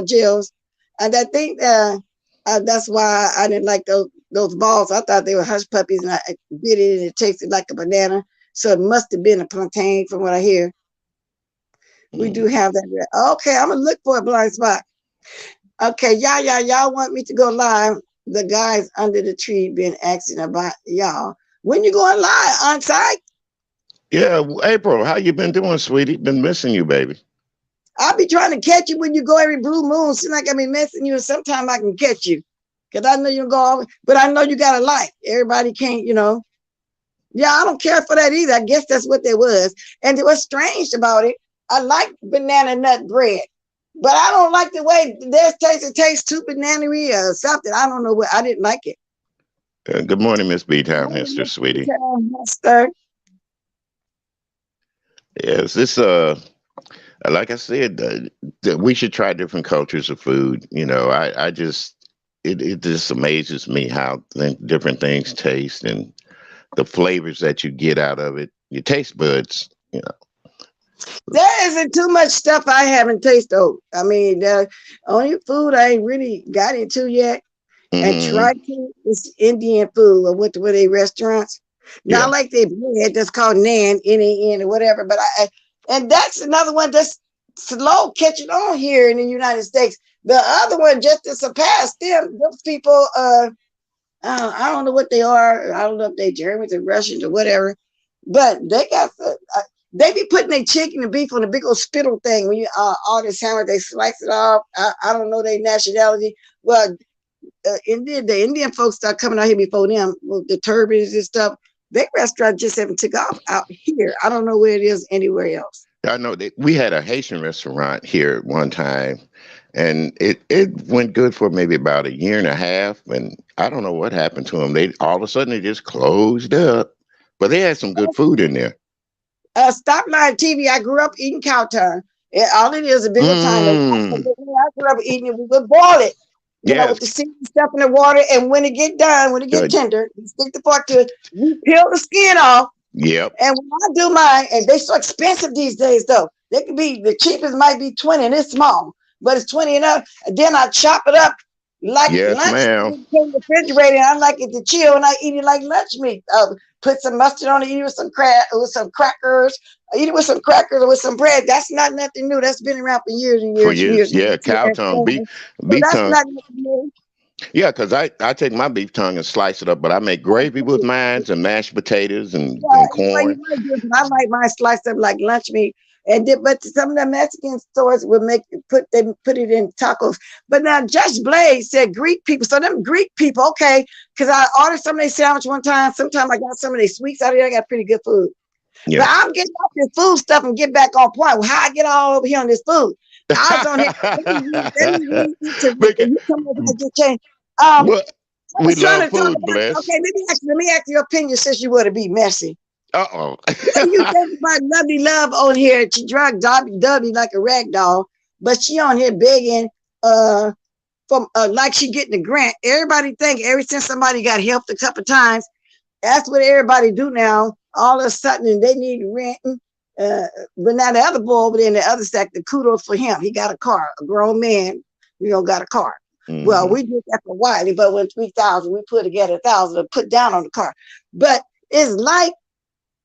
Jills. And I think that's why I didn't like those balls. I thought they were hush puppies, and I bit it, and it tasted like a banana. So it must have been a plantain, from what I hear. We do Mm. have that. Okay, I'm gonna look for a blind spot. Okay, y'all want me to go live? The guys under the tree been asking about y'all. When you going live on site? Yeah, April, how you been doing, sweetie? Been missing you, baby. I'll be trying to catch you when you go every blue moon. Seems like I be missing you, and sometime I can catch you. Cause I know you go, but I know you got a light. Everybody can't. Yeah, I don't care for that either. I guess that's what there was. And what's strange about it, I like banana nut bread, but I don't like the way theirs tastes. It tastes too banana-y or something. I don't know what. I didn't like it. Good morning, Miss B Town Hester, sweetie. Yes, this like I said, we should try different cultures of food. I just it just amazes me how different things taste and the flavors that you get out of it. Your taste buds, There isn't too much stuff I haven't tasted. I mean, the only food I ain't really got into yet and hmm tried to is Indian food. I went to one of their restaurants. yeah, Not like they bread that's called naan, N-A-N or whatever, but and that's another one that's slow catching on here in the United States. The other one just to surpass them, those people, I don't know what they are. I don't know if they Germans or Russians or whatever, but they be putting their chicken and beef on a big old spittle thing. When you order sandwich, they slice it off. I don't know their nationality. Well, the Indian folks start coming out here before them with the turbans and stuff. Their restaurant just haven't took off out here. I don't know where it is anywhere else. I know that we had a Haitian restaurant here at one time, and it went good for maybe about a year and a half, and I don't know what happened to them. They all of a sudden they just closed up, but they had some good food in there. Stop line TV. I grew up eating cow tongue. All it is a bigger time. I Mm, grew up eating it. We would boil it, with yes, the seed stuff in the water. And when it get done, when it get good. tender, you stick the fork to it. We peel the skin off. Yep, And when I do mine, and they so expensive these days, though. They could be the cheapest might be 20, and it's small, but it's 20 and up. And then I chop it up like yes, lunch ma'am. meat in the refrigerator. And I like it to chill, and I eat it like lunch meat. Put some mustard on it, eat it with some crackers. I eat it with some crackers or with some bread. That's not nothing new. That's been around for years and For years and years, years. yeah, cow tongue, So beef that's tongue. not nothing new. Yeah, because I take my beef tongue and slice it up, but I make gravy with mine and mashed potatoes and Well, you corn. might do it, but I like mine sliced up like lunch meat. But some of the Mexican stores would they put it in tacos. But now Judge Blade said Greek people. So them Greek people, okay, because I ordered some of their sandwich one time. Sometime I got some of their sweets out of there. I got pretty good food. But Yeah. I'm getting off this food stuff and get back on point. Well, how I get all over here on this food? I was on here. Let me Because, you come over and get changed. Um, well, I we was trying love to talk food, about. bless. Okay, let me ask your opinion since you want to be messy. Uh-oh. What do you think about Lovely Love on here? She drug Dobby like a rag doll, but she on here begging from like she getting a grant. Everybody think ever since somebody got helped a couple times, that's what everybody do now. All of a sudden, and they need renting. But now the other boy over there in the other sector, kudos for him. He got a car, a grown man, got a car. Well, hmm we did that for Wiley, but when 3,000, we put together 1,000 to put down on the car. But it's like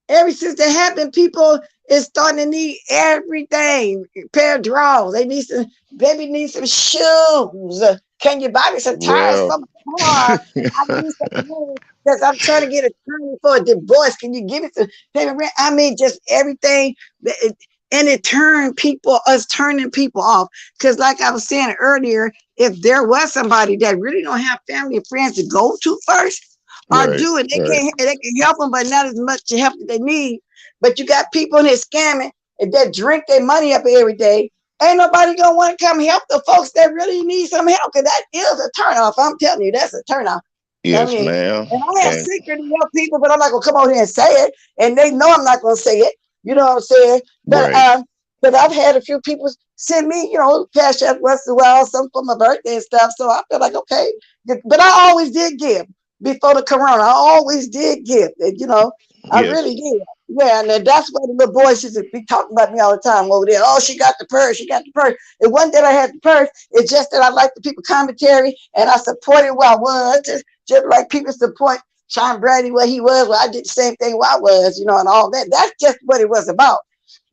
ever since that happened, people is starting to need everything. A pair of drawers. They need some, baby needs some shoes. Can you buy me some tires Well, for my car? I need some money because I'm trying to get a attorney for a divorce. Can you give me some payment rent? I mean, just everything. And it turned us turning people off. Because like I was saying earlier, if there was somebody that really don't have family and friends to go to first, or right, do it. right. They can help them, but not as much help that they need. But you got people in here scamming and that drink their money up every day. ain't nobody gonna want to come help the folks that really need some help. Cause that is a turnoff. I'm telling you, that's a turnoff. I Yes, mean, ma'am. and I have And secretly help people, but I'm not gonna come out here and say it, and they know I'm not gonna say it. You know what I'm saying? right. But I've had a few people send me, cash out once in a while, some for my birthday and stuff. So I feel like okay, but I always did give before the corona. I always did give, and I Yes. really did. Yeah, and then that's why the little boys used to be talking about me all the time over there. Oh, she got the purse. She got the purse. It wasn't that I had the purse. It's just that I like the people commentary and I supported where I was. Just like people support Sean Brady where he was. Well, I did the same thing where I was, and all that. That's just what it was about.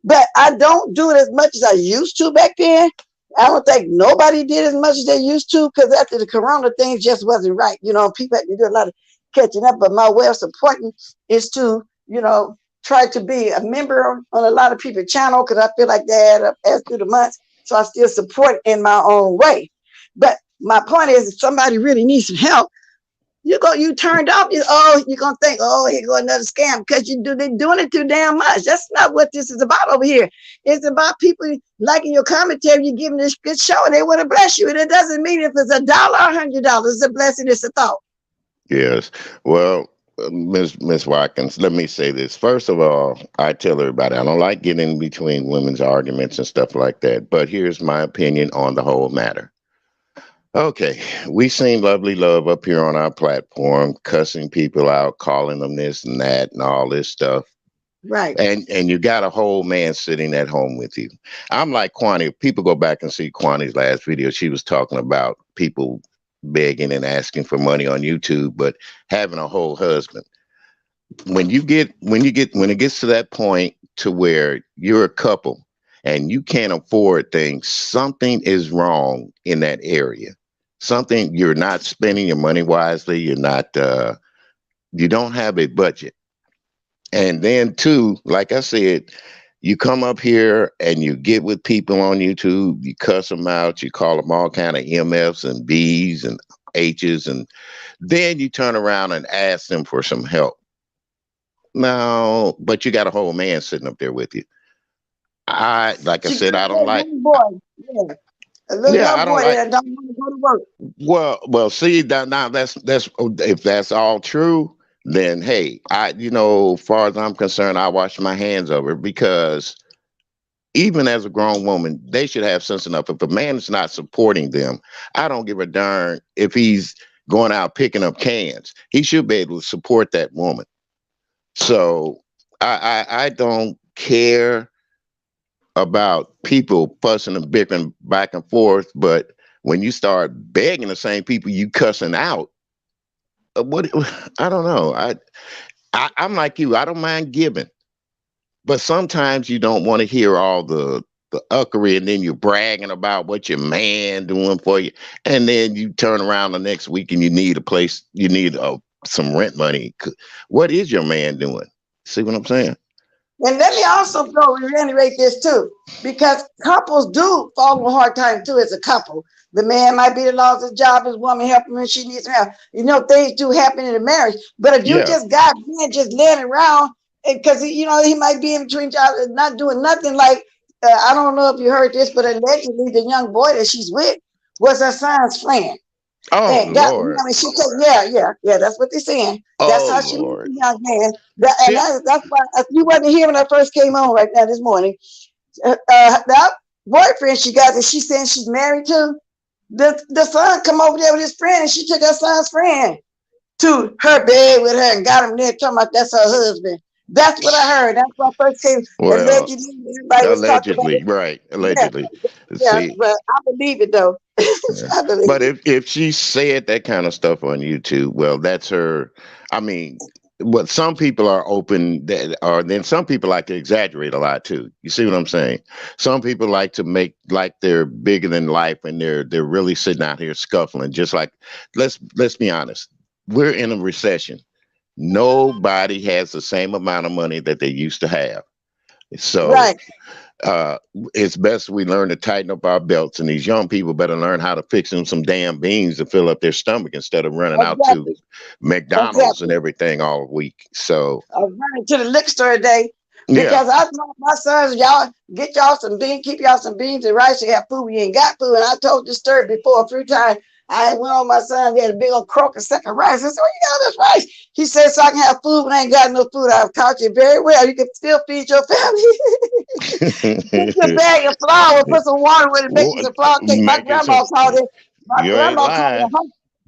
But I don't do it as much as I used to back then. I don't think nobody did as much as they used to because after the corona thing just wasn't right. People had to do a lot of catching up. But my way of supporting is to, try to be a member on a lot of people's channel because I feel like they add up as through the months. So I still support in my own way. But my point is, if somebody really needs some help, you turned off. You're gonna think, oh, here go another scam because they're doing it too damn much. That's not what this is about over here. It's about people liking your commentary. You're giving this good show, and they want to bless you. And it doesn't mean if it's $1 or $100, it's a blessing. It's a thought. Yes. Well, Miss Watkins, let me say this. First of all, I tell everybody I don't like getting in between women's arguments and stuff like that. But here's my opinion on the whole matter. Okay, we seen lovely love up here on our platform, cussing people out, calling them this and that, and all this stuff. Right. And you got a whole man sitting at home with you. I'm like Kwani. If people go back and see Kwani's last video, she was talking about people begging and asking for money on YouTube, but having a whole husband. When it gets to that point to where you're a couple and you can't afford things, something is wrong in that area. Something you're not spending your money wisely. You don't have a budget. And then too, like I said, you come up here and you get with people on YouTube, you cuss them out, you call them all kind of MFs and Bs and H's, and then you turn around and ask them for some help. No, but you got a whole man sitting up there with you. Like I She got said, I don't that like. young boy. Yeah. A little Yeah, young I don't boy like. that don't want to go to work. Well. See, now that's if that's all true, then hey, as far as I'm concerned, I wash my hands of it because even as a grown woman, they should have sense enough. If a man is not supporting them, I don't give a darn if he's going out picking up cans. He should be able to support that woman. So I don't care about people fussing and bickering back and forth, but when you start begging the same people you cussing out, what I don't know. I'm like you. I don't mind giving, but sometimes you don't want to hear all the uckery, and then you're bragging about what your man doing for you, and then you turn around the next week and you need a place, you need some rent money. What is your man doing? See what I'm saying? And let me also reiterate this too, because couples do fall on a hard time too as a couple. The man might be the lost his job, his woman helping him, she needs some help. Things do happen in a marriage. But if you Yeah. just got man just laying around, because he might be in between jobs and not doing nothing. Like I don't know if you heard this, but allegedly the young boy that she's with was her son's friend. Oh And that, Lord. I mean, she took, yeah, that's what they're saying. That's Oh how she met Lord. the young man. And See, that's why you wasn't here when I first came on right now this morning. That boyfriend she got that she saying she's married to, the son come over there with his friend, and she took her son's friend to her bed with her and got him there talking about that's her husband. That's what I heard. That's why I first came. well, Allegedly, everybody was talking about allegedly, it. right? Yeah, Allegedly. yeah, See, but I believe it though. yeah. I believe But it. if she said that kind of stuff on YouTube, well, that's her. I mean, what some people are open that are then some people like to exaggerate a lot too. You see what I'm saying? Some people like to make like they're bigger than life and they're really sitting out here scuffling. Just like let's be honest, we're in a recession. Nobody has the same amount of money that they used to have. So Right. uh, it's best we learn to tighten up our belts, and these young people better learn how to fix them some damn beans to fill up their stomach instead of running out to Exactly. McDonald's and Exactly. everything all week. So I was running to the liquor store today. Yeah. Because I told my sons, y'all get y'all some beans, keep y'all some beans and rice. You have food, we ain't got food. And I told this story before a few times. I went on my son, he had a big old crock of second rice. I said, "Well, you got this rice?" He said, "So I can have food when I ain't got no food." I've taught you very well. You can still feed your family. Get your bag of flour, put some water with it, make you What? some flour cake. My Making some. grandma called it. My You ain't grandma called it. lying.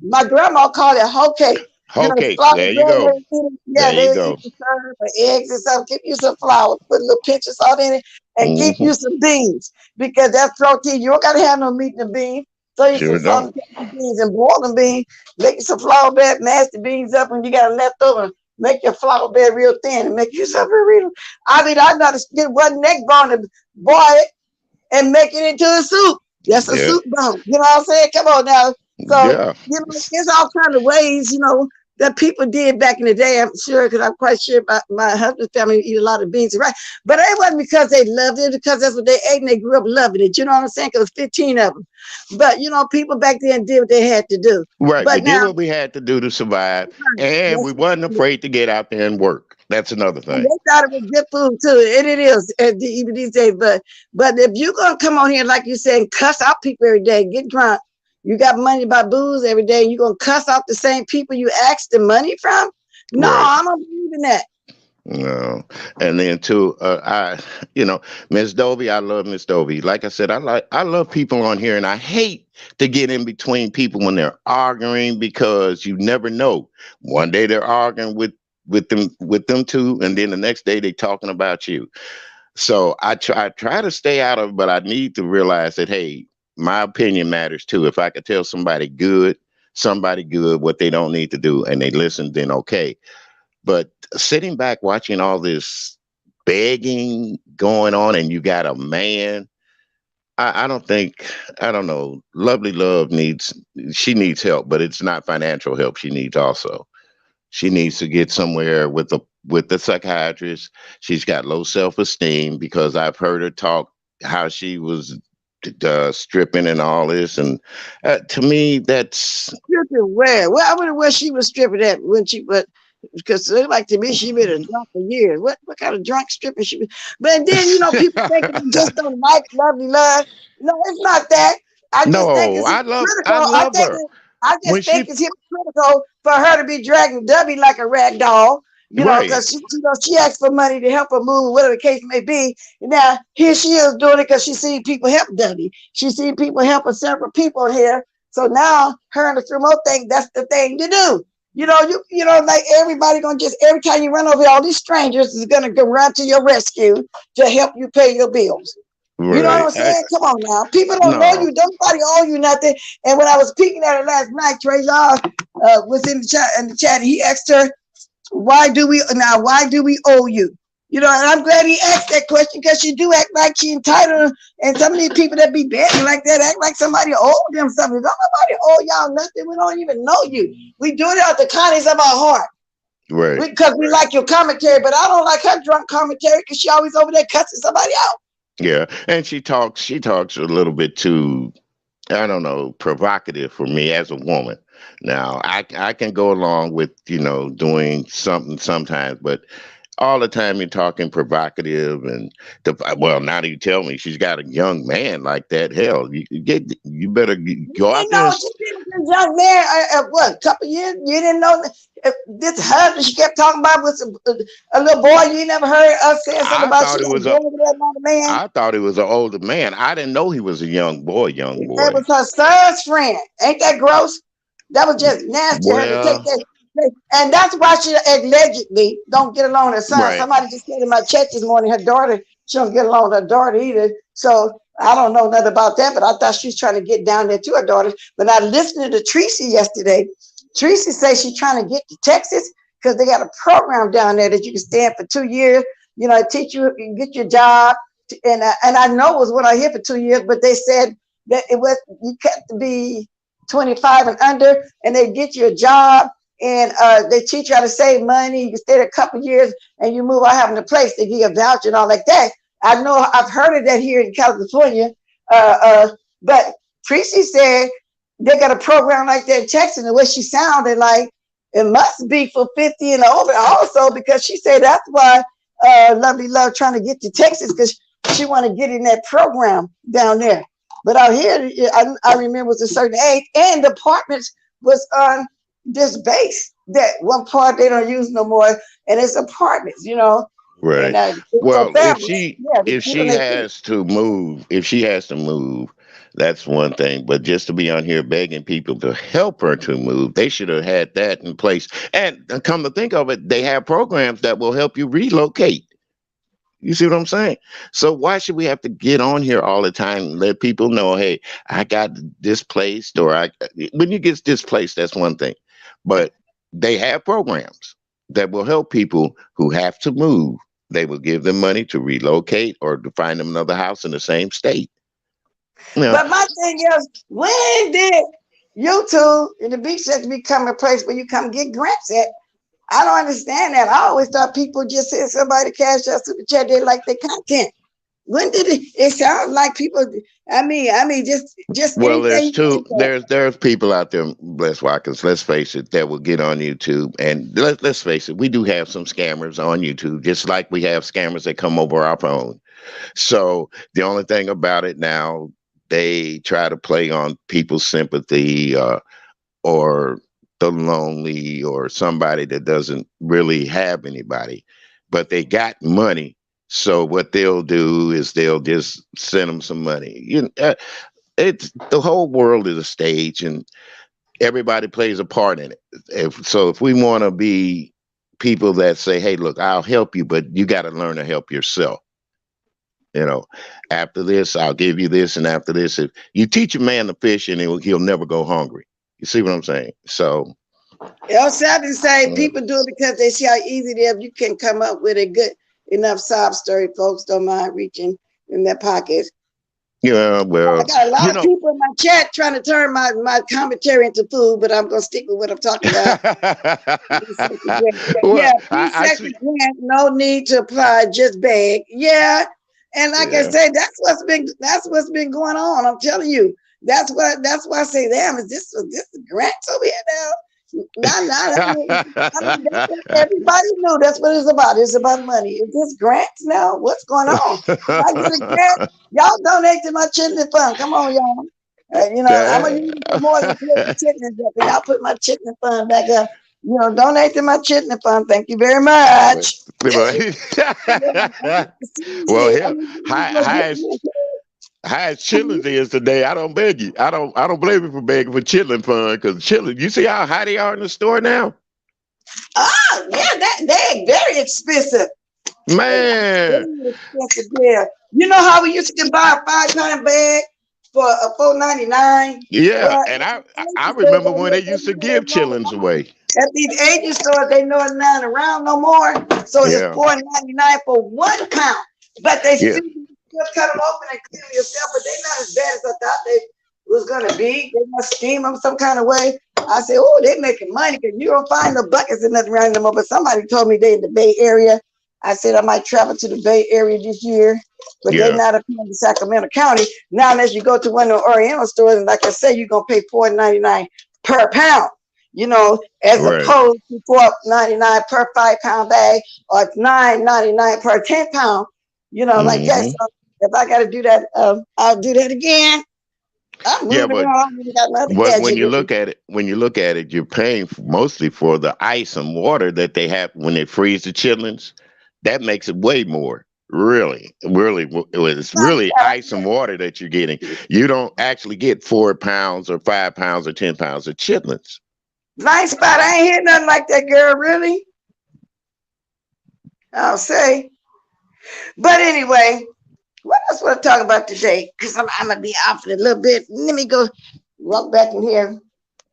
My grandma called it hoe cake. You Whole know, cakes. flour There you bread. go. Yeah, There they you eat go. the syrup or eggs and stuff. Give you some flour, put a little pinch of salt in it, and keep Hmm. you some beans because that's protein. You don't gotta have no meat in the beans. Throw you some Sure salt don't. and pepper beans and boil them beans. Make you some flour bread, mash the beans up, and you got a leftover. Make your flour bread real thin and make you some burrito. I mean, I know to get one neck bone and boil it and make it into a soup. That's a Yeah. soup bone. You know what I'm saying? Come on now. So, Yeah. there's all kind of ways, that people did back in the day. I'm sure, because I'm quite sure my husband's family eat a lot of beans, right? But it wasn't because they loved it, because that's what they ate and they grew up loving it. You know what I'm saying? Because 15 of them. But, people back then did what they had to do. Right. We But did now, what we had to do to survive, and we that's wasn't afraid to get out there and work. That's another and thing. they thought it was good food too, and it is even these days. But if you're gonna come on here like you said and cuss out people every day, get drunk, you got money to buy booze every day, and you're gonna cuss out the same people you asked the money from? No, Right. I don't believe in that. No. And then too, you know, Miss Dovey, I love Miss Dovey. Like I said, I love people on here, and I hate to get in between people when they're arguing because you never know. One day they're arguing with them two, and then the next day they talking about you. So I try to stay out of it, but I need to realize that hey, my opinion matters too. If I could tell somebody good what they don't need to do, and they listen, then okay. But sitting back watching all this begging going on, and you got a man, I don't think, I don't know. Lovely Love she needs help, but it's not financial help. She needs also. She needs to get somewhere with the psychiatrist. She's got low self esteem because I've heard her talk how she was stripping and all this, and to me, that's Stripping where? Well, I wonder where she was stripping at when she but because it looked like to me she been a drunk for years. What kind of drunk stripping she was? But then people think you just don't like lovely love. No, it's not that. I just think no. it's I hypocritical. love her I when just think she it's hypocritical for her to be dragging Debbie like a rag doll. right. Because she asked for money to help her move, whatever the case may be. Now here she is doing it because she seen people help Debbie. She seen people helping several people here. So now her and the Sumo think that's the thing to do. Like everybody gonna just every time you run over all these strangers is gonna go run to your rescue to help you pay your bills. You know what Right. I'm saying? Come on now. People don't know No. you. Nobody owe you nothing. And when I was peeking at her last night, Trey Law was in the chat, and he asked her, why do we owe you? And I'm glad he asked that question because she do act like she entitled. And some of these people that be begging like that act like somebody owe them something. Don't nobody owe y'all nothing. We don't even know you. We do it out the kindness of our heart. Right. Because we like your commentary, but I don't like her drunk commentary because she always over there cussing somebody out. Yeah. And she talks a little bit too, I don't know, provocative for me as a woman. Now, I can go along with, doing something sometimes, but all the time you're talking provocative and well, now that you tell me she's got a young man like that, hell, you better You go out didn't there. know she been with this young man what, a couple years? You didn't know this husband she kept talking about was a little boy. You never heard us saying something I about she thought it got a was a boy with another man. I thought it was an older man. I didn't know he was a young boy, young That boy. was her son's friend. Ain't that gross? That was just nasty of her to take Well, that. And that's why she allegedly don't get along with her son. right. Somebody just said in my chat this morning, her daughter, she don't get along with her daughter either. So I don't know nothing about that, but I thought she was trying to get down there to her daughter. But I listened to Tracy yesterday. Tracy says she's trying to get to Texas because they got a program down there that you can stay in for 2 years. Teach you, you can get your job. And I know it was when I here for 2 years, but they said that it was you got to be 25 and under, and they get you a job, and they teach you how to save money. You stay there a couple of years, and you move out having a place. They give you a voucher and all like that. I know I've heard of that here in California, uh, uh, but Tracy said they got a program like that in Texas, and what she sounded like it must be for 50 and over also because she said that's why Lovely Love trying to get to Texas because she want to get in that program down there. But out here, I remember it was a certain age, and the apartments was on this base that one part they don't use no more, and it's apartments, and Right. so Well, families, yeah, the if people she they think. has to move, if she has to move, that's one thing. But just to be on here begging people to help her to move, they should have had that in place. And come to think of it, they have programs that will help you relocate. You see what I'm saying? So why should we have to get on here all the time and let people know, hey, I got displaced, or I when you get displaced, that's one thing. But they have programs that will help people who have to move. They will give them money to relocate or to find them another house in the same state. You know, But my thing is, when did YouTube and the beach section become a place where you come get grants at? I don't understand that. I always thought people just said somebody cash us to the chat. They like their content. When did it? It sounds like people. I mean, just well, there's anything. two. There's people out there, bless Watkins. Let's face it, that will get on YouTube, and let's face it, we do have some scammers on YouTube, just like we have scammers that come over our phone. So the only thing about it now, they try to play on people's sympathy, or the lonely, or somebody that doesn't really have anybody, but they got money. So what they'll do is they'll just send them some money. It's the whole world is a stage, and everybody plays a part in it. If we want to be people that say, "Hey, look, I'll help you, but you got to learn to help yourself." You know, after this, I'll give you this, and after this, if you teach a man to fish, and he'll never go hungry. You see what I'm saying? So, Else I can say uh, people do it because they see how easy it is. You can come up with a good enough sob story. Folks don't mind reaching in their pockets. yeah, I well, got a lot you of know. people in my chat trying to turn my commentary into food, but I'm gonna stick with what I'm talking about. Yeah, Well, I pre-second see. grant, no need to apply, just beg. Yeah, and like I Yeah. said, that's what's been going on. I'm telling you, that's why I say, damn, is this grants over here now? Not. I mean, everybody knew that's what it's about. It's about money. Is this grants now? What's going on? If I get a grant, y'all donate to my chitlin fund. Come on, y'all. I'm gonna use it for more than put the chitlins up. Y'all put my chitlin fund back up. Donate to my chitlin fund. Thank you very much. Well, Shit, I hell, mean, high, high as high as chitlins is today, I don't beg you. I don't blame you for begging for chitlin fun, because chitlin. You see how high they are in the store now, yeah, they're very expensive. man. Very expensive, yeah. You know how we used to buy a 5 pound bag for a $4.99? Yeah, Well, and I Asian stores remember don't when know they they used to know give it's not chitlins around. away. At these Asian stores, they know it's not around no more. So it's Yeah, $4.99 for 1 pound. But they yeah, still cut them open and clean them yourself. But they're not as bad as I thought they was gonna be. They must steam them some kind of way. I said, oh, they making money because you don't find the buckets and nothing around no more. But somebody told me they in the Bay Area. I said I might travel to the Bay Area this year, but they're yeah, not up here in Sacramento County. Now, unless you go to one of the Oriental stores, and like I say, you're gonna pay $4.99 per pound. As right. opposed to $4.99 per 5 pound bag or $9.99 per 10 pound. Like that. Hmm. So if I got to do that, I'll do that again. I'm Yeah, moving around. I don't really got another when gadget you with me. look at it, you're paying mostly for the ice and water that they have when they freeze the chitlins. That makes it way more. Really, really, it's really ice and water that you're getting. You don't actually get 4 pounds or 5 pounds or 10 pounds of chitlins. Nice spot. I ain't hear nothing like that, girl. Really? I'll say. But anyway, what else want to talk about today? Because I'm going to be off in a little bit. Let me go walk back in here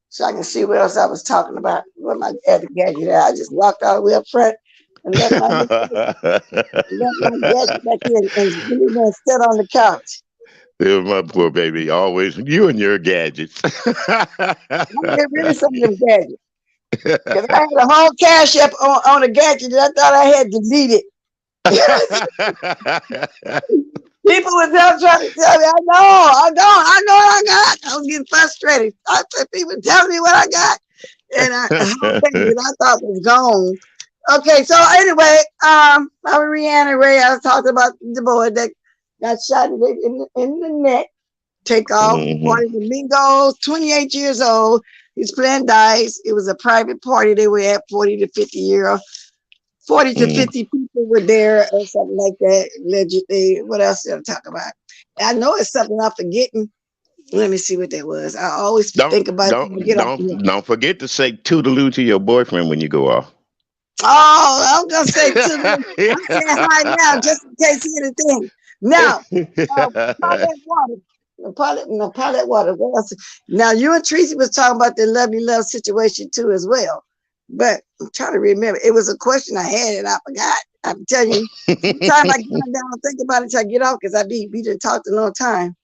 so I can see what else I was talking about. What my other gadget? I just walked all the way up front and left my gadget back here and sit on the couch. It was my poor baby. Always you and your gadgets. I'm get rid of some of them gadgets. Because I had a whole cash app on a gadget that I thought I had deleted. People were trying to tell me, I know what I got. I was getting frustrated. I said, people telling me what I got. And a whole thing that I thought was gone. Okay, so anyway, I Rihanna Ray. I was talking about the boy that got shot in the neck. Take off, Hmm. party with Migos, 28 years old. He's playing dice. It was a private party. They were at 40 to Mm. 50 people were there or something like that. Allegedly. What else did I talk about? I know it's something I'm forgetting. Let me see what that was. I always Don't think about it when I don't get off don't here. don't forget to say toodaloo to your boyfriend when you go off. Oh, I'm gonna say to them, I'm saying hi now just in case anything. Now, Paulette Water. Paulette Water. What else? Now, you and Tracy was talking about the lovely love situation too, as well. But I'm trying to remember. It was a question I had and I forgot. I'm telling you, sometimes I get down and think about it until I get off because we didn't talk a long time.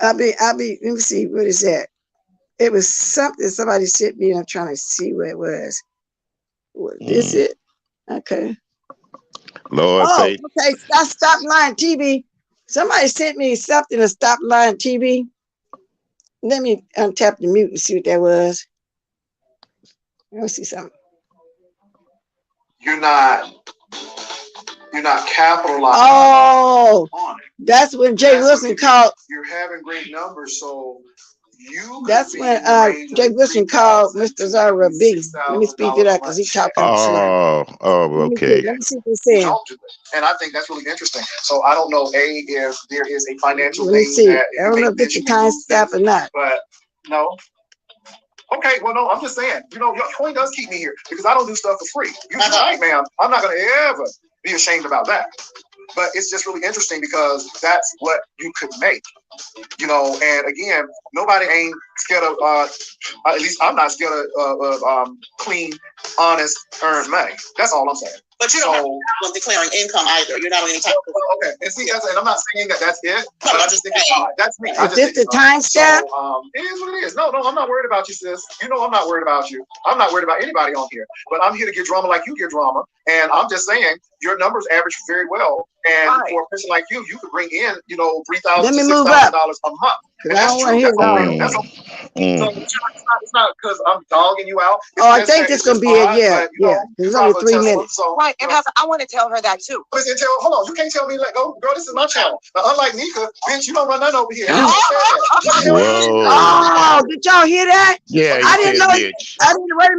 Let me see, what is that? It was something somebody sent me and I'm trying to see what it was. Was this Mm. it? Okay. Lord Oh, faith. okay. Stop Line TV. Somebody sent me something to Stop Line TV. Let me untap the mute and see what that was. Let me see something. You're not capitalizing. Oh, on it. That's when Jay Wilson called. You're having great numbers, so that's when Jay Wilson called Mr. Zara B. Let me speed it up because he talking kind of slow. Okay. Let me see what they're saying. And I think that's really interesting. So I don't know, if there is a financial thing that I don't know if it's a time step or not. But no. Okay, well, no, I'm just saying, your coin does keep me here because I don't do stuff for free. You're right, ma'am. I'm not going to ever be ashamed about that. But it's just really interesting because that's what you could make, and again, nobody ain't scared of, at least I'm not scared of clean, honest, earned money. That's all I'm saying. But you don't have a problem declaring income either. You're not on any type of. Okay, and see, and I'm not saying that that's it. No, I'm just thinking that's me. Is this the time step? So, it is what it is. No, I'm not worried about you, sis. I'm not worried about you. I'm not worried about anybody on here. But I'm here to get drama like you get drama. And I'm just saying your numbers average very well. And for a person like you could bring in, $3,000 to $6,000 a month. And that's true. That's real. That's so it's not because I'm dogging you out. It's I think this is gonna be it. Yeah, yeah. It's only 3 minutes. So, right, and Pastor, I want to tell her that too. Listen, hold on. You can't tell me let go, girl. This is my channel. Now, unlike Nika, bitch, you don't run nothing over here. Whoa. Oh, did y'all hear that? Yeah, I didn't know. bitch. I didn't. Wait a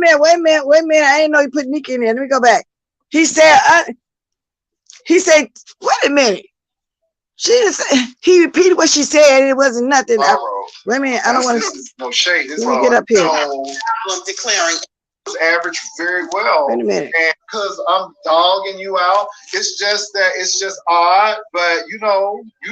minute. I didn't know you put Nika in there. Let me go back. He said. Wait a minute. He repeated what she said. It wasn't nothing. Wait a minute. I don't want to. No shade. Let me get up here. I'm declaring average very well. Wait a minute. And because I'm dogging you out, it's just odd. But you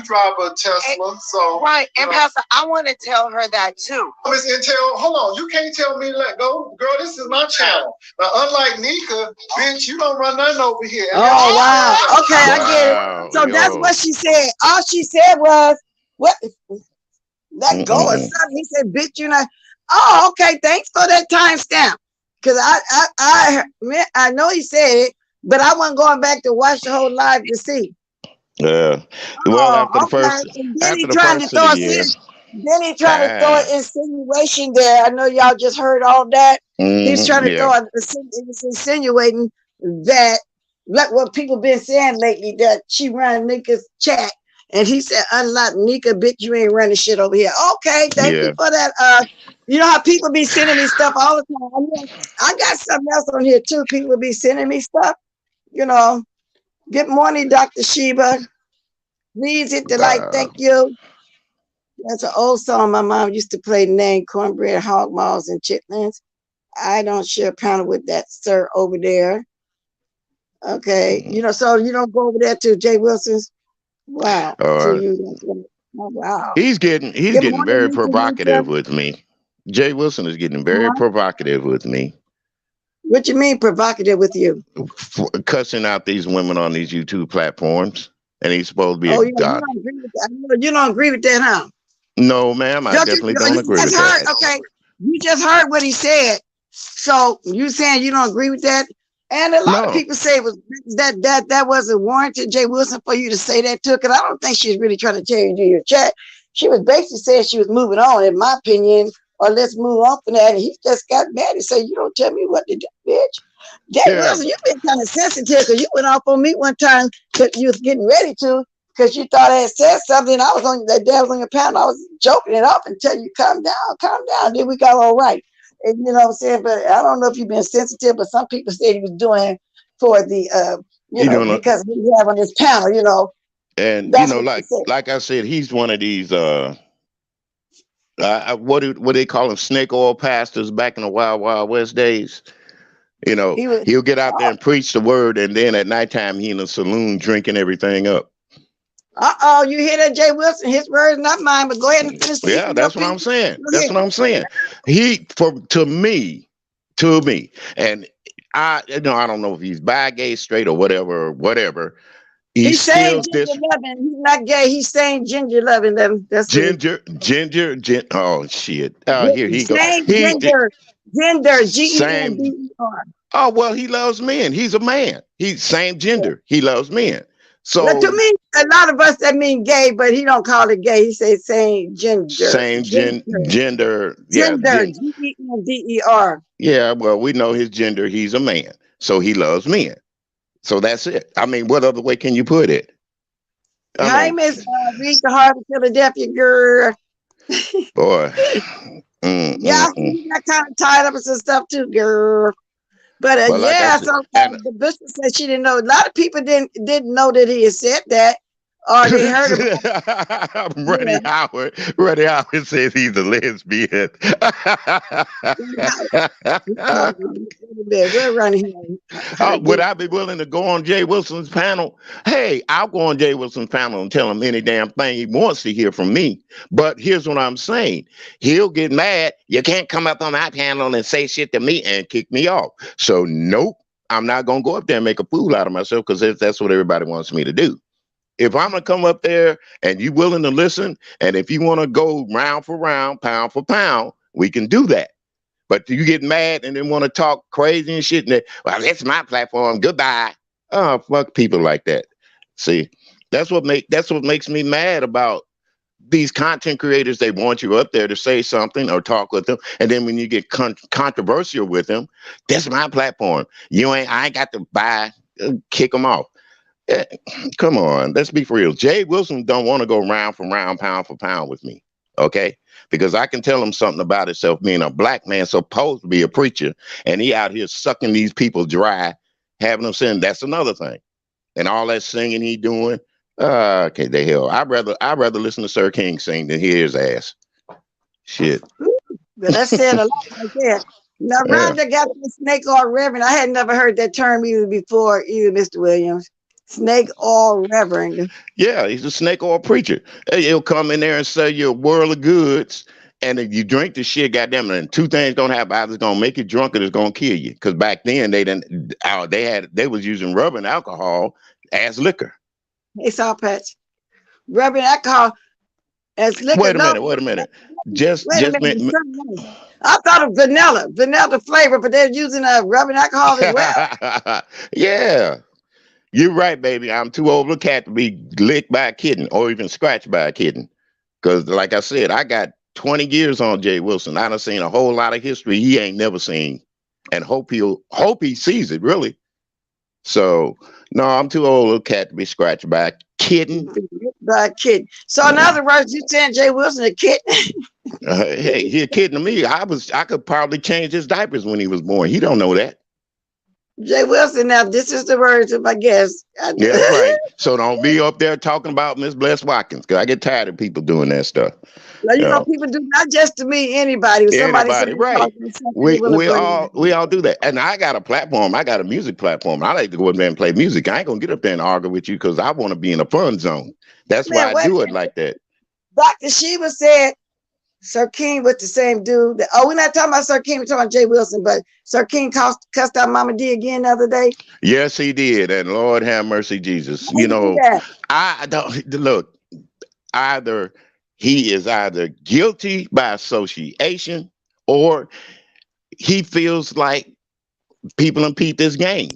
drive a Tesla, so right. And Pastor, I want to tell her that too. Miss Intel, hold on. You can't tell me let go, girl. This is my channel. Now, unlike Nika, bitch, you don't run nothing over here. Oh wow. Okay, I get it. So that's what she said. All she said was, "What? Let go or something." He said, "Bitch, you know." Oh, okay. Thanks for that timestamp. Because I know he said it, but I wasn't going back to watch the whole live to see. Yeah. Well, after the first of the year. Then he trying to throw an insinuation there. I know y'all just heard all that. He's trying to throw it was insinuating that, like what people been saying lately, that she ran Nika's chat. And he said, unlike Nika, bitch, you ain't running shit over here. Okay, thank you for that. You know how people be sending me stuff all the time. I got something else on here too. People be sending me stuff. Good morning, Dr. Sheba. Please hit the like. Thank you. That's an old song my mom used to play, name cornbread, hog maws, and chitlins. I don't share a pound with that sir over there. Okay, so you don't go over there to Jay Wilson's. Wow. Wow. He's getting very provocative with me. Jay Wilson is getting very provocative with me. What you mean provocative with you? Cussing out these women on these YouTube platforms, and he's supposed to be a god. You don't agree with that, huh? No, ma'am, I definitely don't agree with that. Okay, you just heard what he said. So you saying you don't agree with that? And a lot of people say it was that wasn't warranted, Jay Wilson, for you to say that too. Because I don't think she's really trying to tell you to do your chat. She was basically saying she was moving on, in my opinion, or let's move on from that. And he just got mad and said, "You don't tell me what to do, bitch." Jay Yeah, Wilson, you've been kind of sensitive because you went off on me one time because you was getting ready to because you thought I had said something. I was on that day I was on your panel. I was joking it off and tell you calm down. Then we got all right. And you know what I'm saying? But I don't know if you've been sensitive, but some people said he was doing for the you know, because we have on this panel, and that's what they said. like I said, he's one of these what they call them, snake oil pastors back in the wild wild west days. He was He'll get out there oh, and preach the word, and then at nighttime he in a saloon drinking everything up. you hear that, Jay Wilson? His words, not mine, but go ahead and finish Yeah, speaking your that's what piece. I'm saying. Go That's ahead. what I'm saying. He for to me, and I don't know if he's bi, gay, straight, or whatever. He He's saying steals ginger this loving. He's not gay. He's saying ginger loving them. That's what oh shit. Here he's he go. saying. He Gender, same. Gender. Oh well, he loves men. He's a man. He's same gender. He loves men. Well, to So me, a lot of us that mean gay, but he don't call it gay. He says saying gender, same gender, gender. Yeah, gender, Gender. yeah. Well, we know his gender. He's a man. So he loves men. So that's it. I mean, what other way can you put it? I Hi, mean, Miss Reed, the Heart of Philadelphia girl. boy. Yeah, I see Mm. you got kind of tied up with some stuff too, girl. But But like I yeah, said, so and the bishop said she didn't know. A lot of people didn't know that he had said that, or they heard about. Yeah, Reddy Howard says he's a lesbian. we're running here. Her Would deep. I be willing to go on Jay Wilson's panel? Hey, I'll go on Jay Wilson's panel and tell him any damn thing he wants to hear from me. But here's what I'm saying. He'll get mad. You can't come up on my panel and say shit to me and kick me off. So nope, I'm not gonna go up there and make a fool out of myself because that's what everybody wants me to do. If I'm gonna come up there and you willing to listen, and if you want to go round for round, pound for pound, we can do that. But you get mad and then want to talk crazy and shit, and well, that's my platform. Goodbye. Oh, fuck people like that. See, that's what makes me mad about these content creators. They want you up there to say something or talk with them, and then when you get controversial with them, that's my platform. I ain't got to buy. Kick them off. Eh, Come on, let's be for real. Jay Wilson don't want to go round for round, pound for pound with me. Okay. Because I can tell him something about himself being a black man supposed to be a preacher, and he out here sucking these people dry, having them sin. That's another thing. And all that singing he doing. Okay, the hell. I'd rather listen to Sir King sing than hear his ass. Shit. But that said a lot right there. Now, Yeah. Rhonda got the snake oil reverend. I had never heard that term either before, either, Mr. Williams. Snake oil reverend. Yeah, he's a snake oil preacher. He'll come in there and sell you a world of goods. And if you drink the shit, goddamn it, and two things gonna happen: either it's gonna make you drunk or it's gonna kill you. Because back then they didn't, they was using rubber and alcohol as liquor. Hey, Saw Patch. Reverend alcohol as liquor. Wait a No, minute, wait a minute. Just wait a just minute. I thought of vanilla flavor, but they're using rubbing alcohol as well. yeah, you're right, baby. I'm too old a cat to be licked by a kitten or even scratched by a kitten. Because, like I said, I got 20 years on Jay Wilson. I done seen a whole lot of history he ain't never seen, and hope he sees it really. So, no, I'm too old a cat to be scratched by a kitten. By a kid. So in Yeah. other words, you saying Jay Wilson a kid? Hey, he a kid to me. I could probably change his diapers when he was born. He don't know that. Jay Wilson. Now this is the words of my guest. Yeah, that's right. So don't be up there talking about Miss Bless Watkins, because I get tired of people doing that stuff. Now, You know, people do not just to me, anybody. If somebody says anybody, right? something, they We want to we bring all it. we all do that. And I got a platform. I got a music platform. I like to go up there and play music. I ain't gonna get up there and argue with you because I want to be in a fun zone. That's why Man, I wait a do it minute. like that. Dr. Sheba said Sir King was the same dude. We're not talking about Sir King, we're talking about Jay Wilson, but Sir King cussed out Mama D again the other day. Yes, he did. And Lord have mercy, Jesus. How you do that? I don't look. Either he is either guilty by association or he feels like people impede this game.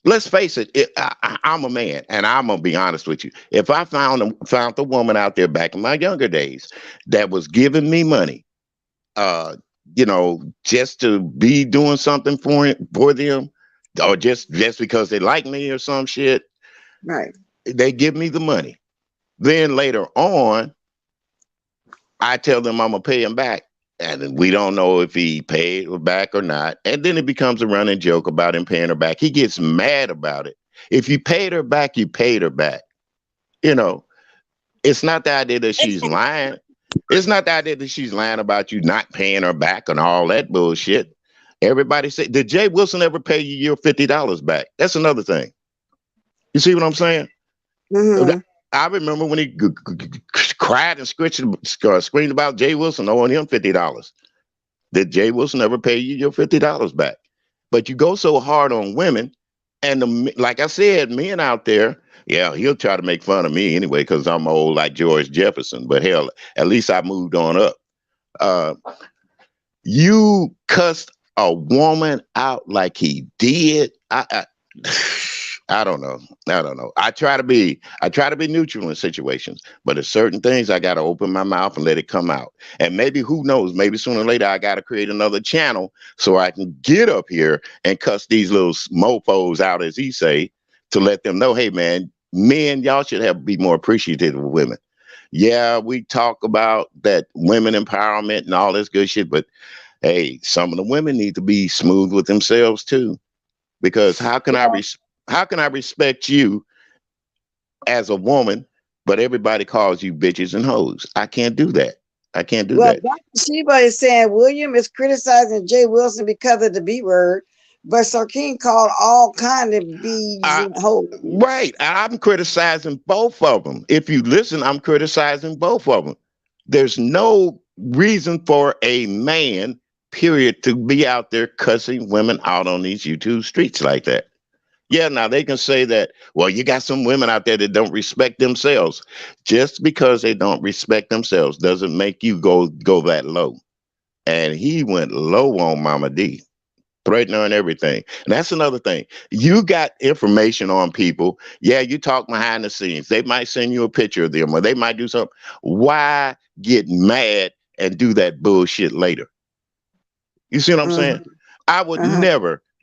Let's face it, I'm a man, and I'm gonna be honest with you. If I found the woman out there back in my younger days that was giving me money, uh, just to be doing something for them, or just because they like me or some shit, Right. they give me the money. Then later on, I tell them I'm gonna pay him back. And then we don't know if he paid her back or not. And then it becomes a running joke about him paying her back. He gets mad about it. If you paid her back, you paid her back. You know, it's not the idea that she's lying. It's not the idea that she's lying about you not paying her back and all that bullshit. Everybody say, did Jay Wilson ever pay you your $50 back? That's another thing. You see what I'm saying? Mm-hmm. I remember when he cried and screamed about Jay Wilson owing him $50. Did Jay Wilson ever pay you your $50 back? But you go so hard on women, and like I said, men out there, yeah, he'll try to make fun of me anyway because I'm old like George Jefferson. But hell, at least I moved on up. Uh, you cussed a woman out like he did. I don't know. I don't know. I try to be neutral in situations, but there's certain things I got to open my mouth and let it come out. And maybe who knows, maybe sooner or later I got to create another channel so I can get up here and cuss these little mofos out, as he say, to let them know, hey man, men, y'all should have be more appreciative of women. Yeah, we talk about that women empowerment and all this good shit, but hey, some of the women need to be smooth with themselves too. Because how can I respect you as a woman, but everybody calls you bitches and hoes? I can't do that. I can't do Well, that. Dr. Sheba is saying William is criticizing Jay Wilson because of the B word, but Sir King called all kind of bees I, and hoes. right. I'm criticizing both of them. If you listen, I'm criticizing both of them. There's no reason for a man, period, to be out there cussing women out on these YouTube streets like that. Yeah, now they can say that, well, you got some women out there that don't respect themselves. Just because they don't respect themselves doesn't make you go that low. And he went low on Mama D, threatening her and everything. And that's another thing. You got information on people. Yeah, you talk behind the scenes. They might send you a picture of them or they might do something. Why get mad and do that bullshit later? You see what I'm saying? Mm-hmm. I would Uh-huh.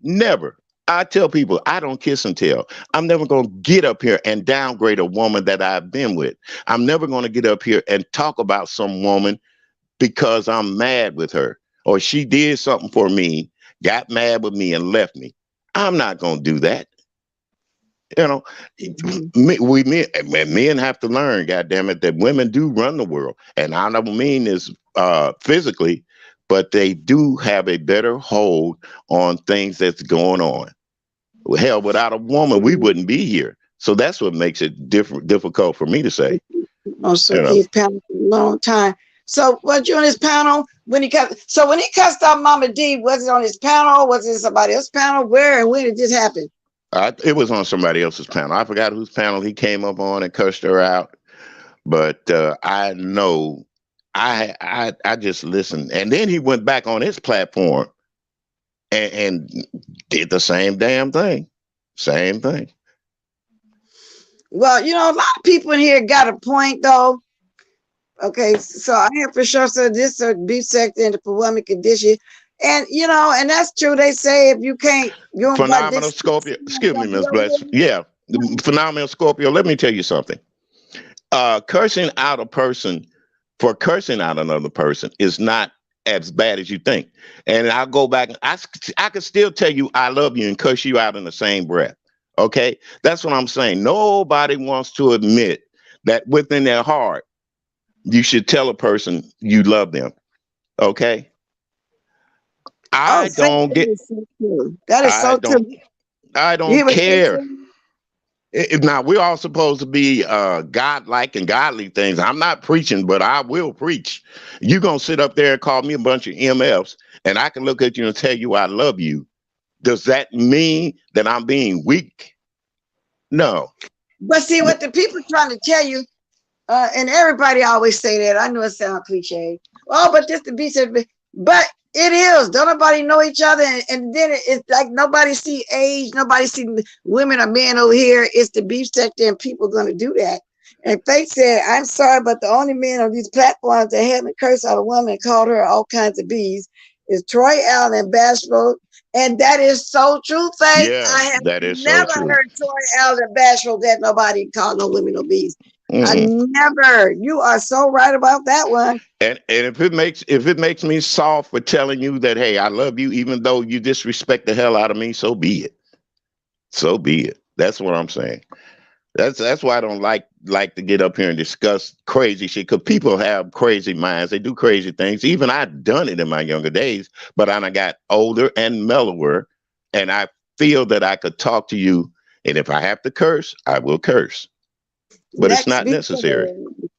never. I tell people I don't kiss and tell. I'm never going to get up here and downgrade a woman that I've been with. I'm never going to get up here and talk about some woman because I'm mad with her or she did something for me, got mad with me and left me. I'm not going to do that. You know, Mm-hmm. men have to learn, goddamn it, that women do run the world, and I don't mean this physically, but they do have a better hold on things that's going on. Hell, without a woman, we Mm-hmm. wouldn't be here. So that's what makes it difficult for me to say. On Sir You know, King's panel for a long time. So was you on his panel when he cut? So when he cussed out Mama D, was it on his panel? Was it somebody else's panel? Where and when did this happen? it was on somebody else's panel. I forgot whose panel he came up on and cussed her out. But I know I just listened, and then he went back on his platform and did the same damn thing. Same thing. Well, a lot of people in here got a point though. Okay, so I have for sure said this or be sex in the woman condition. And and that's true. They say if you can't, you don't got Phenomenal this. Scorpio. Excuse me, Miss Bless. Yeah, phenomenal Scorpio. Let me tell you something. Cursing out a person for cursing out another person is not as bad as you think. And I'll go back. I can still tell you I love you and curse you out in the same breath. Okay, that's what I'm saying. Nobody wants to admit that within their heart you should tell a person you love them. Okay, Oh, I thank don't get. you. So true. That is I so don't. true. I You hear don't what they care. say? Now we're all supposed to be godlike and godly things. I'm not preaching, but I will preach. You gonna sit up there and call me a bunch of MFs, and I can look at you and tell you I love you. Does that mean that I'm being weak? No. But see what the people trying to tell you, and everybody always say that. I know it sounds cliche. Oh, but this the beach, but it is. Don't nobody know each other, and then it's like nobody see age, nobody see women or men over here. It's the beef sector, and people gonna do that. And Faith said, "I'm sorry, but the only men on these platforms that haven't cursed out a woman and called her all kinds of bees is Troy Allen and Bashful And that is so true, Faith. Yeah, I have that is so never true. heard Tori Allen Bashful that nobody called no women obese. I Mm-mm. never. You are so right about that one. And if it makes me soft for telling you that, hey, I love you, even though you disrespect the hell out of me, so be it. So be it. That's what I'm saying. That's why I don't like to get up here and discuss crazy shit, because people have crazy minds. They do crazy things. Even I've done it in my younger days, but I done got older and mellower, and I feel that I could talk to you, and if I have to curse, I will curse. But it's Next not week, necessary.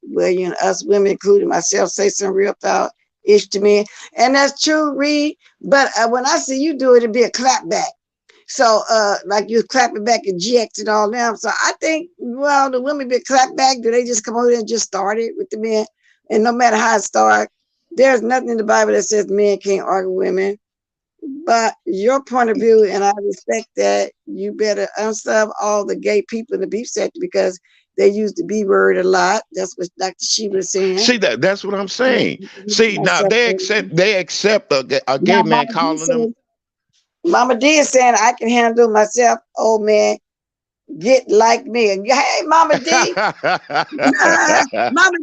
well, us women, including myself, say some real thought ish to me. And that's true, Reed. But when I see you do it, it'd be a clap back. So, like you clapping back at GX and all them. So I think, well, the women be clap back. Do they just come over there and just start it with the men? And no matter how it starts, there's nothing in the Bible that says men can't argue with women. But your point of view, and I respect that, you better unsub all the gay people in the beef sector because they use the B word a lot. That's what Dr. Sheba was saying. See, that's what I'm saying. See, now Myself, they accept a now, gay man calling them. Mama D is saying I can handle myself. Old man, get like me. And hey, Mama D, Mama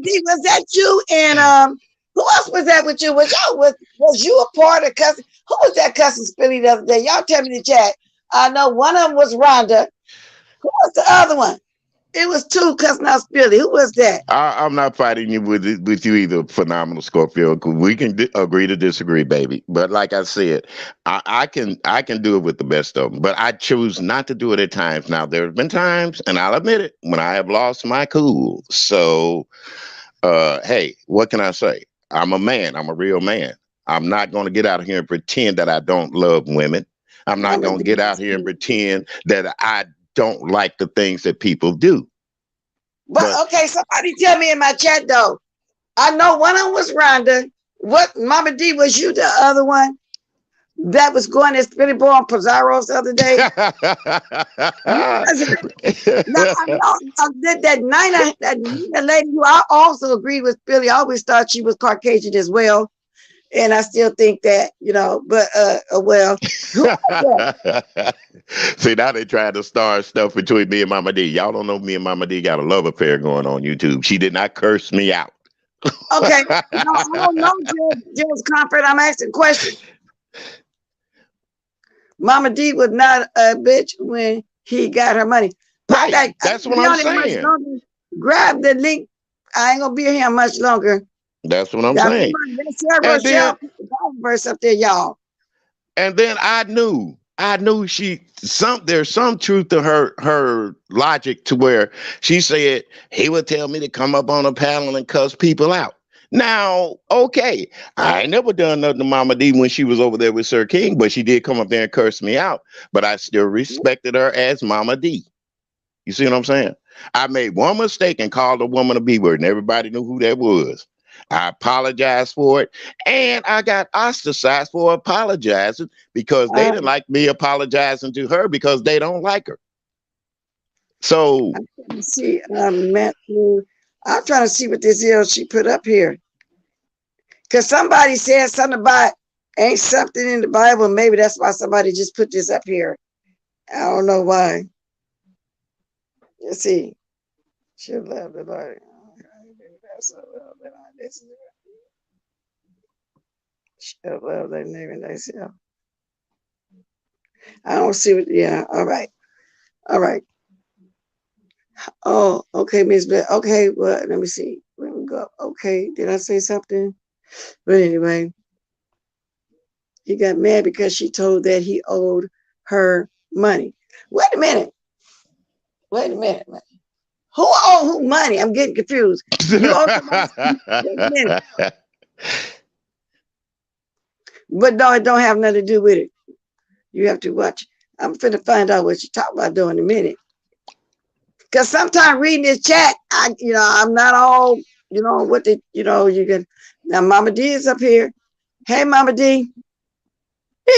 D, was that you? And who else was that with you? Was you a part of cousin? Who was that cousin Spilly the other day? Y'all tell me in the chat. I know one of them was Rhonda. Who was the other one? It was two cousin out Spilly. Who was that? I'm not fighting you with you either, phenomenal Scorpio. 'Cause we can agree to disagree, baby. But like I said, I can do it with the best of them. But I choose not to do it at times. Now there have been times, and I'll admit it, when I have lost my cool. So, hey, what can I say? I'm a man. I'm a real man. I'm not going to get out here and pretend that I don't love women. I'm not Mama going to D. get out here and pretend that I don't like the things that people do. But But okay, somebody tell me in my chat though. I know one of them was Rhonda. What Mama D was you the other one that was going to Spilly Boy on Pizarro's the other day? You wasn't it? Now I know that Nina lady who I also agreed with Billy. I always thought she was Caucasian as well. And I still think that, but well, who was See, now they trying to start stuff between me and Mama D. Y'all don't know me and Mama D got a love affair going on YouTube. She did not curse me out. that? Okay. No, I don't know, Jill's Comfort. I'm asking questions. Mama D was not a bitch when he got her money. Pop Right. that. I That's ain't what be I'm on there much saying. longer. Grab the link. I ain't gonna be here much longer. That's what I'm That's saying. And then Rochelle. Put the Bible verse up there, y'all. I knew there's some truth to her logic, to where she said he would tell me to come up on a panel and cuss people out. Now, okay, I ain't never done nothing to Mama D when she was over there with Sir King, but she did come up there and curse me out. But I still respected her as Mama D. You see what I'm saying? I made one mistake and called a woman a B word, and everybody knew who that was. I apologized for it, and I got ostracized for apologizing because they Uh, didn't like me apologizing to her because they don't like her. So, Let me see, Matthew. I'm trying to see what this is she put up here. Because somebody said something about ain't something in the Bible. Maybe that's why somebody just put this up here. I don't know why. Let's see. Should love the Lord. Should love their neighbor and thyself. I don't see what, yeah, all right. All right. Oh, okay, Miss Bell. Okay, well, let me see. Let me go. Okay, did I say something? But anyway, he got mad because she told that he owed her money. Wait a minute. Wait a minute. Who owed who money? I'm getting confused. You owe somebody. Wait a minute. But no, it don't have nothing to do with it. You have to watch. I'm finna find out what you talk about doing in a minute. Because sometimes reading this chat, I'm not all, what the, you can. Now, Mama D is up here. Hey, Mama D.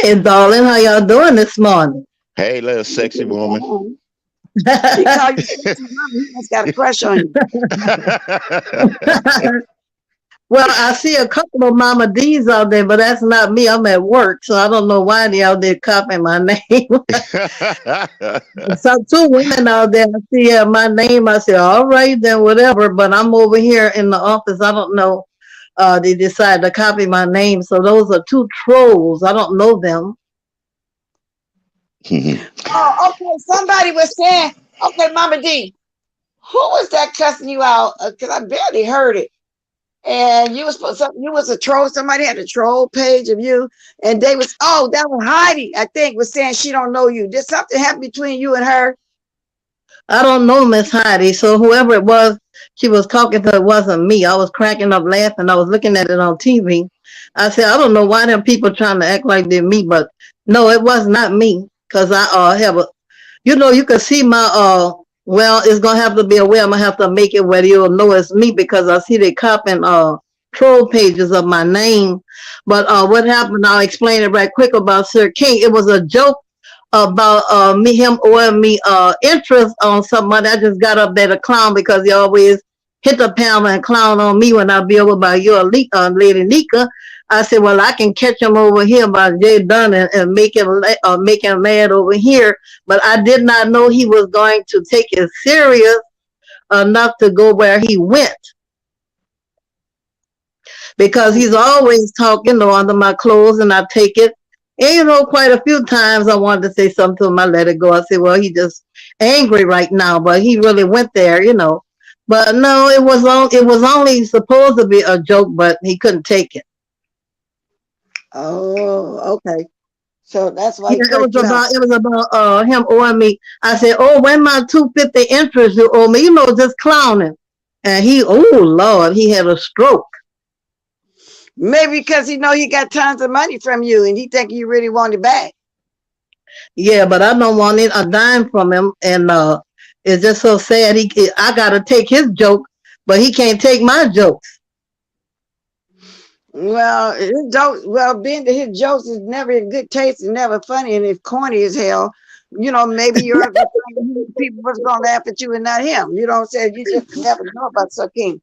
Hey, darling, how y'all doing this morning? hey, little sexy woman. He called you sexy mama. He must got a crush on you. Well, I see a couple of Mama D's out there, but that's not me. I'm at work, so I don't know why they out there copying my name. So two women out there, I see my name. I say, all right, then whatever. But I'm over here in the office. I don't know. They decided to copy my name. So those are two trolls. I don't know them. Oh, okay. Somebody was saying, okay, Mama D, who was that cussing you out? Because I barely heard it. And you was a troll. Somebody had a troll page of you, and they was that was Heidi. I think was saying she don't know you. Did something happen between you and her? I don't know Miss Heidi. So whoever it was, she was talking to, it wasn't me. I was cracking up laughing. I was looking at it on TV. I said, I don't know why them people trying to act like they're me, but no, it was not me. Cause I have a, you can see my well, it's gonna have to be a way I'm gonna have to make it where you'll know it's me because I see they copying troll pages of my name. But what happened, I'll explain it right quick about Sir King. It was a joke about him owing me interest on somebody. I just got up there to clown because he always hit the Pamela and clown on me when I be over by your lady Nika. I said, well, I can catch him over here by Jay Dunn and make him mad over here. But I did not know he was going to take it serious enough to go where he went because he's always talking under my clothes and I take it. And quite a few times I wanted to say something to him. I let it go. I said, well, he just angry right now, but he really went there. But no, it was only supposed to be a joke, but he couldn't take it. Oh, okay. So that's why he Yeah, cut you out. it was about him owing me. I said, oh, when my 250 interest you owe me, just clowning. And oh Lord, he had a stroke. Maybe because he know he got tons of money from you, and he think you really want it back. Yeah, but I don't want a dime from him, and it's just so sad. I gotta take his joke, but he can't take my jokes. Well, his jokes, being that his jokes is never in good taste and never funny and it's corny as hell. Maybe you're the kind of people was gonna laugh at you and not him. You know what I'm saying? You just never know about Sucking.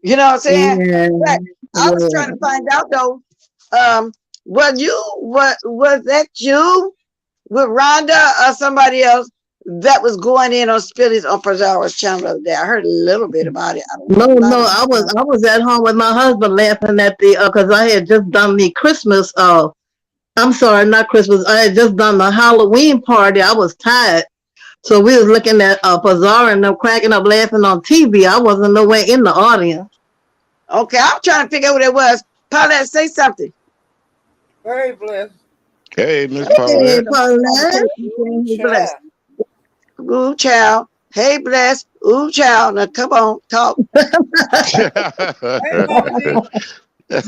You know what I'm saying? Yeah, But I was trying yeah. to find out though. What was that you with Rhonda or somebody else that was going in on Spilly's on Pajara's channel the other day? I heard a little bit about it. I don't know No, a lot no, about it. I was at home with my husband laughing at the because I had just done the Christmas. I'm sorry, not Christmas. I had just done the Halloween party. I was tired. So we was looking at Pazara and them cracking up laughing on TV. I wasn't nowhere in the audience. Okay, I'm trying to figure out what it was. Paulette, say something. Very blessed. Hey, Miss Hey, Paulette. Paulette. Ooh, Hey, bless. child. Ooh, child. Hey, bless. Ooh, child. Now, come on, talk. Hey, Mama D.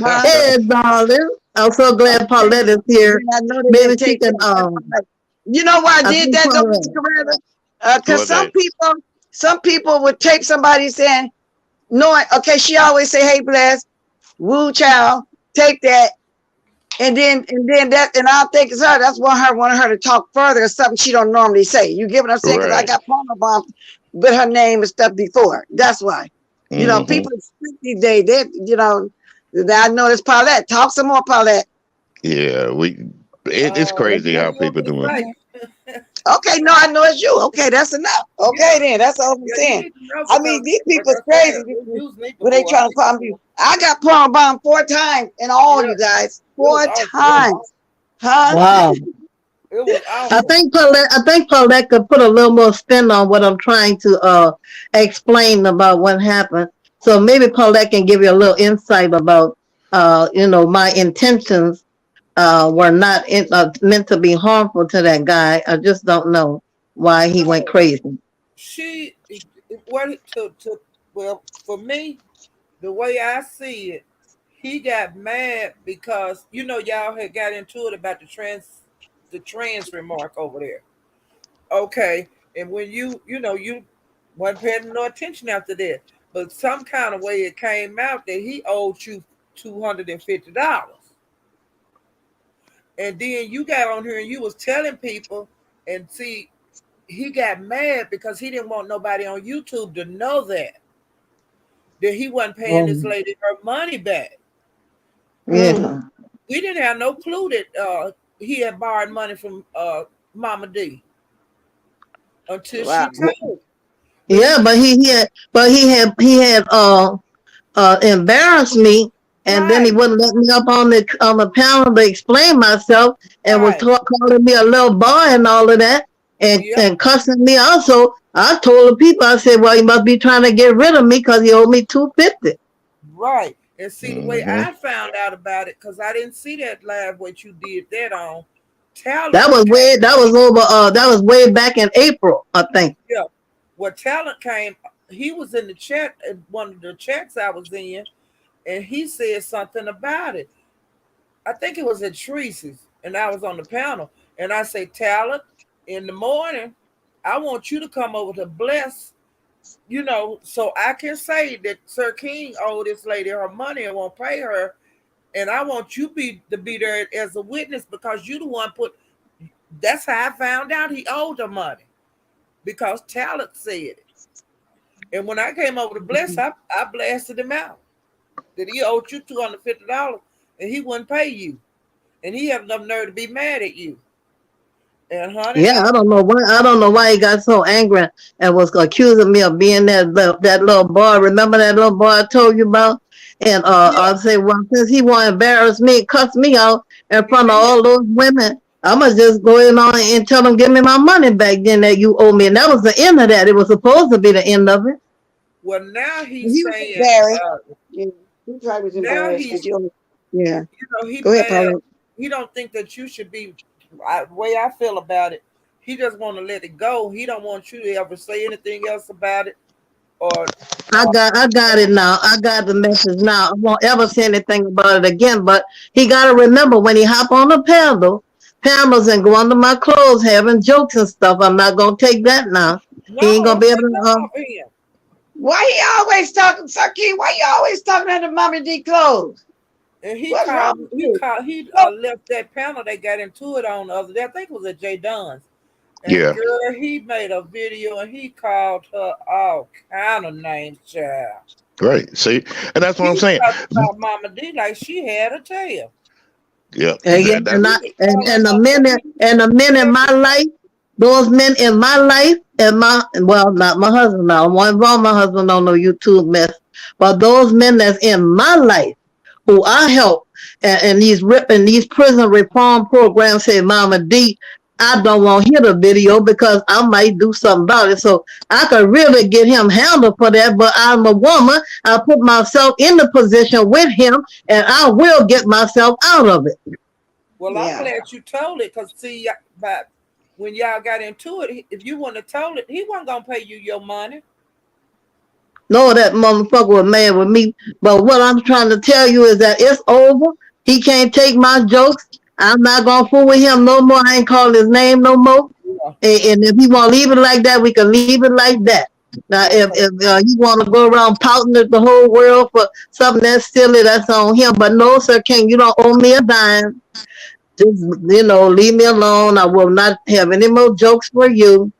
Huh? Hey, darling. I'm so glad Okay. Paulette is here. And I know they Maybe didn't she take can. that. You know why I I did think that though, Paulette. Mr. Coretta? Because What that? some people would tape somebody saying, knowing, okay, she always say, hey, bless, woo, child, take that. And I think it's her. That's why I wanted her to talk further. It's something she don't normally say. You get what I'm saying? Because I Right. got porno bombed with her name and stuff before. That's why. Hmm. People these days, I know it's Paulette. Talk some more, Paulette. Yeah, it's What crazy how you want people me to doing. say? Okay, no, I know it's you. Okay, that's enough. Okay, Yeah. then that's all I'm Yeah, you saying. need to know I because, mean, these like people's I said, crazy it used me when they before. trying to call me. I got porno bombed 4 times in all, Yeah, you guys. it was Four awful. times, huh? Wow. It was awful. I think Paulette could put a little more spin on what I'm trying to explain about what happened. So maybe Paulette can give you a little insight about my intentions were not meant to be harmful to that guy. I just don't know why he went No, crazy. she, what to, well, for me, the way I see it, he got mad because y'all had got into it about the trans remark over there. Okay, and when you wasn't paying no attention after that, but some kind of way it came out that he owed you $250, and then you got on here and you was telling people, and see, he got mad because he didn't want nobody on YouTube to know that he wasn't paying this Um, lady her money back. Mm. yeah. We didn't have no clue that he had borrowed money from Mama D until Wow. she told. But Yeah, he but he had embarrassed me, and then he right, wouldn't let me up on the panel to explain myself, and was right, calling me a little boy and all of that, yep, and cussing me out. So I told the people, I said, well, he must be trying to get rid of me because he owed me $250. right. And see the way Hmm. I found out about it, because I didn't see that live what you did that on. Talent came, That was way back in April, I think. yeah. What Talent came, he was in the chat, one of the chats I was in, and he said something about it. I think it was at Teresa's, and I was on the panel, and I say, Talent, in the morning, I want you to come over to Bless, so I can say that Sir King owed this lady her money and won't pay her, and I want you to be there as a witness because you the one put. That's how I found out he owed her money because Talent said it. And when I came over to Bless, I blasted him out that he owed you $250 and he wouldn't pay you, and he had enough nerve to be mad at you. And honey, Yeah, I don't know why. I don't know why he got so angry and was accusing me of being that little boy. Remember that little boy I told you about? And yeah, I say, well, since he want to embarrass me, cuss me out in he front of did. all those women, I'ma just go in on and tell them, give me my money back. Then that you owe me, and that was the end of that. It was supposed to be the end of it. Well, now he's He was saying, embarrassed. Yeah. He probably was now embarrassed because he's, you. Yeah. he Go ahead, mad. Paula. He don't think that you should be. The way I feel about it, he just want to let it go. He don't want you to ever say anything else about it or talk. I got it now. I got the message now. I won't ever say anything about it again. But he got to remember when he hop on the panels and go under my clothes having jokes and stuff. I'm not gonna take that now. He ain't No, gonna don't be able take to. nothing off of him. Why you always talking, Saki? Why you always talking under Mommy D clothes? And he What's wrong called. with He you? called. He Oh, left that panel. They got into it on the other day. I think it was at Jay Dunn's. And Yeah, girl, he made a video and he called her all kind of names, child. great. See, and that's what I'm He saying. talked about Mama D like she had a tail. Yeah, And yeah, that's He was and calling the her men every and the men in my everything. life, those men in my life, and not my husband now. I won't involve my husband on no YouTube mess, but those men that's in my life who I help and these prison reform programs say, Mama D, I don't want to hear the video because I might do something about it. So I could really get him handled for that, but I'm a woman. I put myself in the position with him and I will get myself out of it. Well, I'm yeah. glad you told it because see, but when y'all got into it, if you wouldn't have told it, he wasn't gonna pay you your money. No, that motherfucker was mad with me. But what I'm trying to tell you is that it's over. He can't take my jokes. I'm not gonna fool with him no more. I ain't calling his name no more. Yeah. And if he want to leave it like that, we can leave it like that. Now, Okay. if you want to go around pouting at the whole world for something that's silly, that's on him. But no, Sir King, you don't owe me a dime. Just leave me alone. I will not have any more jokes for you,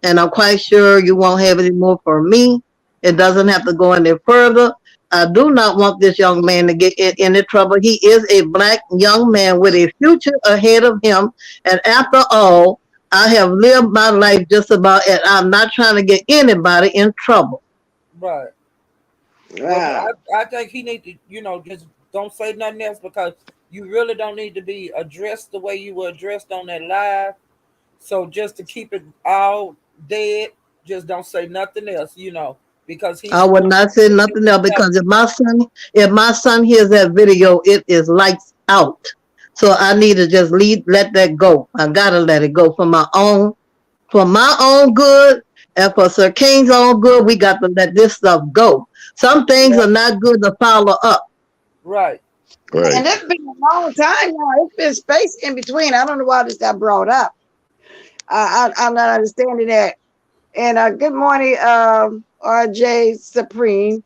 and I'm quite sure you won't have any more for me. It doesn't have to go any further. I do not want this young man to get in any trouble. He is a black young man with a future ahead of him. And after all, I have lived my life just about, and I'm not trying to get anybody in trouble. Right. Well, Wow. I think he need to, just don't say nothing else because you really don't need to be addressed the way you were addressed on that live. So just to keep it all dead, just don't say nothing else, because he's I the would one not say nothing else because if my son hears that video, it is lights out. So I need to just let that go. I gotta let it go for my own good and for Sir King's own good. We got to let this stuff go. Some things yeah, are not good to follow up. right. And right. it's been a long time now. It's been space in between. I don't know why this got brought up. I'm not understanding that. And good morning, RJ Supreme.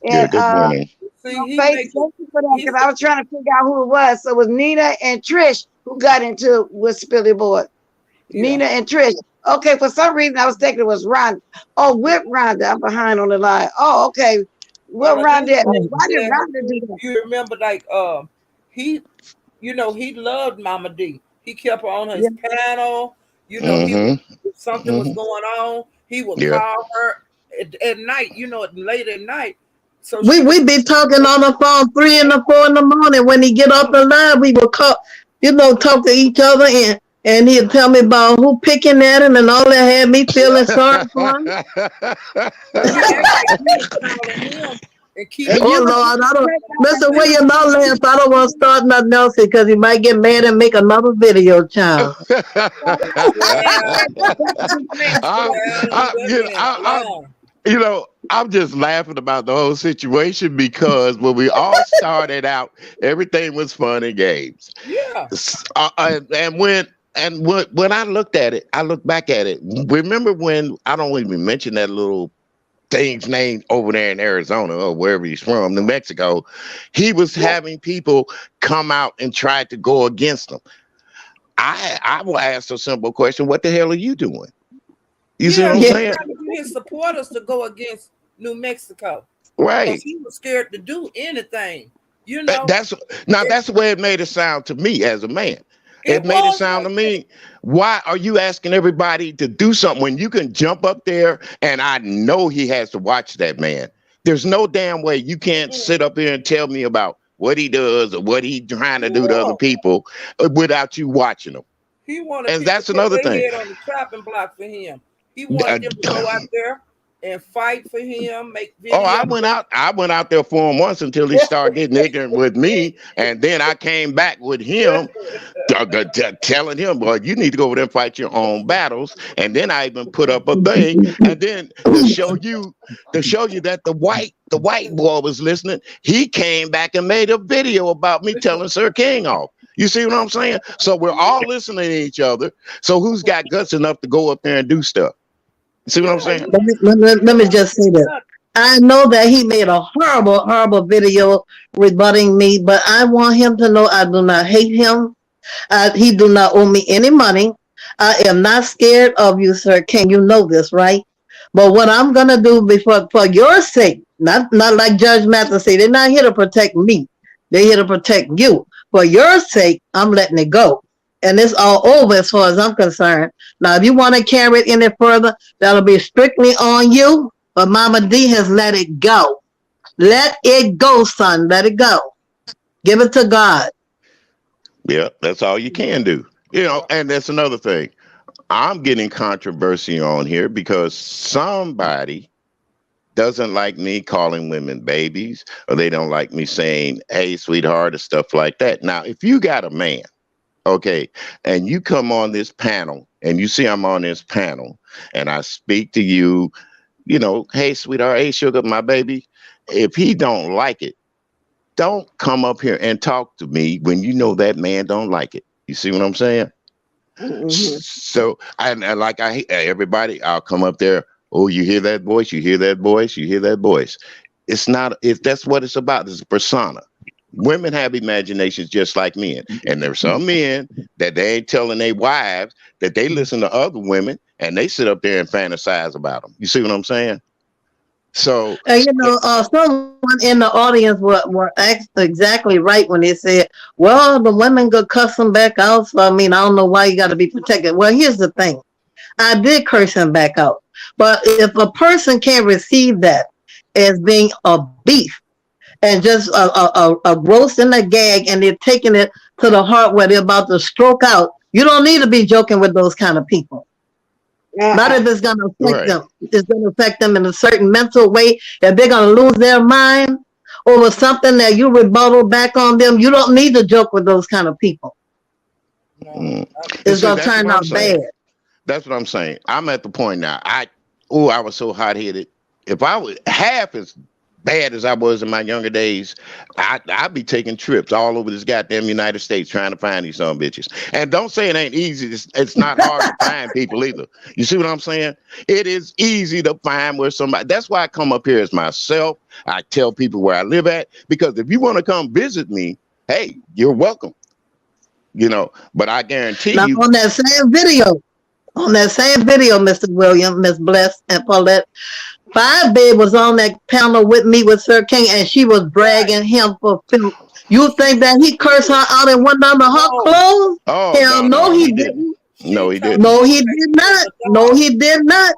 Yeah, And good morning. See, on he Facebook, makes it. thank you for that He's because I was trying to figure out who it was. So it was Nina and Trish who got into it with Spilly Boy. yeah. Nina and Trish. Okay, for some reason I was thinking it was Rhonda. Oh, with Rhonda. I'm behind on the line. Oh, okay. Well, This Rhonda, lady why did said, Rhonda do that? you remember, like, he, he loved Mama D. He kept her on his Yeah. panel. He would, Mm-hmm. if something was Mm-hmm. going on, he would Yeah. call her at night. Late at night, so We she would. we be talking on the phone 3 and 4 in the morning. When he get off the line, we will call, talk to each other, and he'll tell me about who picking at him and all that. Had me feeling sorry for him. But he act like you was calling him and And keeping Oh you him. would Lord, I don't take out the listen where phone your mouth and laughs. I don't want to start nothing else because he might get mad and make another video, child. Well, I, well, leave I, that you know, man alone. I'm just laughing about the whole situation because when we all started out, everything was fun and games. Yeah, And when I looked at it, I looked back at it. Remember when I don't even mention that little thing's name over there in Arizona or wherever he's from, New Mexico? He was having people come out and try to go against him. I will ask a simple question: what the hell are you doing? You see what yeah. I'm He Yeah, was saying? trying to get his supporters to go against New Mexico because Right. he was scared to do anything. You know, That's now it, that's the way it made it sound to me as a man. it It made it was sound to like that. me, why are you asking everybody to do something when you can jump up there and I know he has to watch that man? There's no damn way you can't sit Mm, up here and tell me about what he does or what he's trying to do to other yeah. people without you watching him. He wanted And people that's to put another their thing. head on the chopping block for him. He wanted them to go out there and fight for him, make Oh, I videos. went out. I went out there for him once until he started getting ignorant with me, and then I came back with him, telling him, "Boy, you need to go over there and fight your own battles." And then I even put up a thing, and then to show you that the white boy was listening. He came back and made a video about me telling Sir King off. You see what I'm saying? So we're all listening to each other. So who's got guts enough to go up there and do stuff? You see what I'm Yeah, saying? let me wanted just to say do this. nothing. I know that he made a horrible, horrible video rebutting me, but I want him to know I do not hate him. He do not owe me any money. I am not scared of you, sir. Can you know this, right? But what I'm gonna do before for your sake, not like Judge Mathis say, they're not here to protect me. They're here to protect you. For your sake, I'm letting it go. And it's all over as far as I'm concerned. Now, if you want to carry it any further, that'll be strictly on you. But Mama D has let it go. Let it go, son. Let it go. Give it to God. Yeah, that's all you can do. Yeah. And that's another thing. I'm getting controversy on here because somebody doesn't like me calling women babies, or they don't like me saying, "Hey, sweetheart," or stuff like that. Now, if you got a man, okay, and you come on this panel and you see I'm on this panel and I speak to you, "Hey, sweetheart, hey, sugar, my baby," if he don't like it, don't come up here and talk to me when you know that man don't like it. You see what I'm saying? Mhm. So, and like everybody, I'll come up there. Oh, you hear that voice? You hear that voice? You hear that voice? It's not. If that's what it's about. It's a persona. Women have imaginations just like men, and there's some men that they ain't telling their wives that they listen to other women and they sit up there and fantasize about them. You see what I'm saying? So, And someone in the audience were exactly right when they said, "Well, the women could cuss him back out." So I mean, I don't know why you got to be protected. Well, here's the thing: I did curse him back out, but if a person can't receive that as being a beef and just a roast and a gag, and they're taking it to the heart where they're about to stroke out, you don't need to be joking with those kind of people. Not Uh-uh. if it's going to affect right. them. It's going to affect them in a certain mental way. If they're going to lose their mind over something that you rebuttal back on them, you don't need to joke with those kind of people. No. Mm. And It's see, going to that's what turn I'm out bad. saying. That's what I'm saying. I'm at the point now. I was so hot headed. If I was half as bad as I was in my younger days, I'd be taking trips all over this goddamn United States trying to find these some bitches. And don't say it ain't easy. It's not hard to find people either. You see what I'm saying? It is easy to find where somebody. That's why I come up here as myself. I tell people where I live at, because if you want to come visit me, hey, you're welcome. But I guarantee Now, you. on that same video, On that same video, Mr. William, Miss Bless, and Paulette, Five Babe was on that panel with me with Sir King, and she was Right. bragging him for filth. You think that he cursed her out and went under her No, clothes? Oh Hell no, no, no, he he didn't. didn't. No, she he told didn't. No, him he that did he was not. a No, dog. he did not.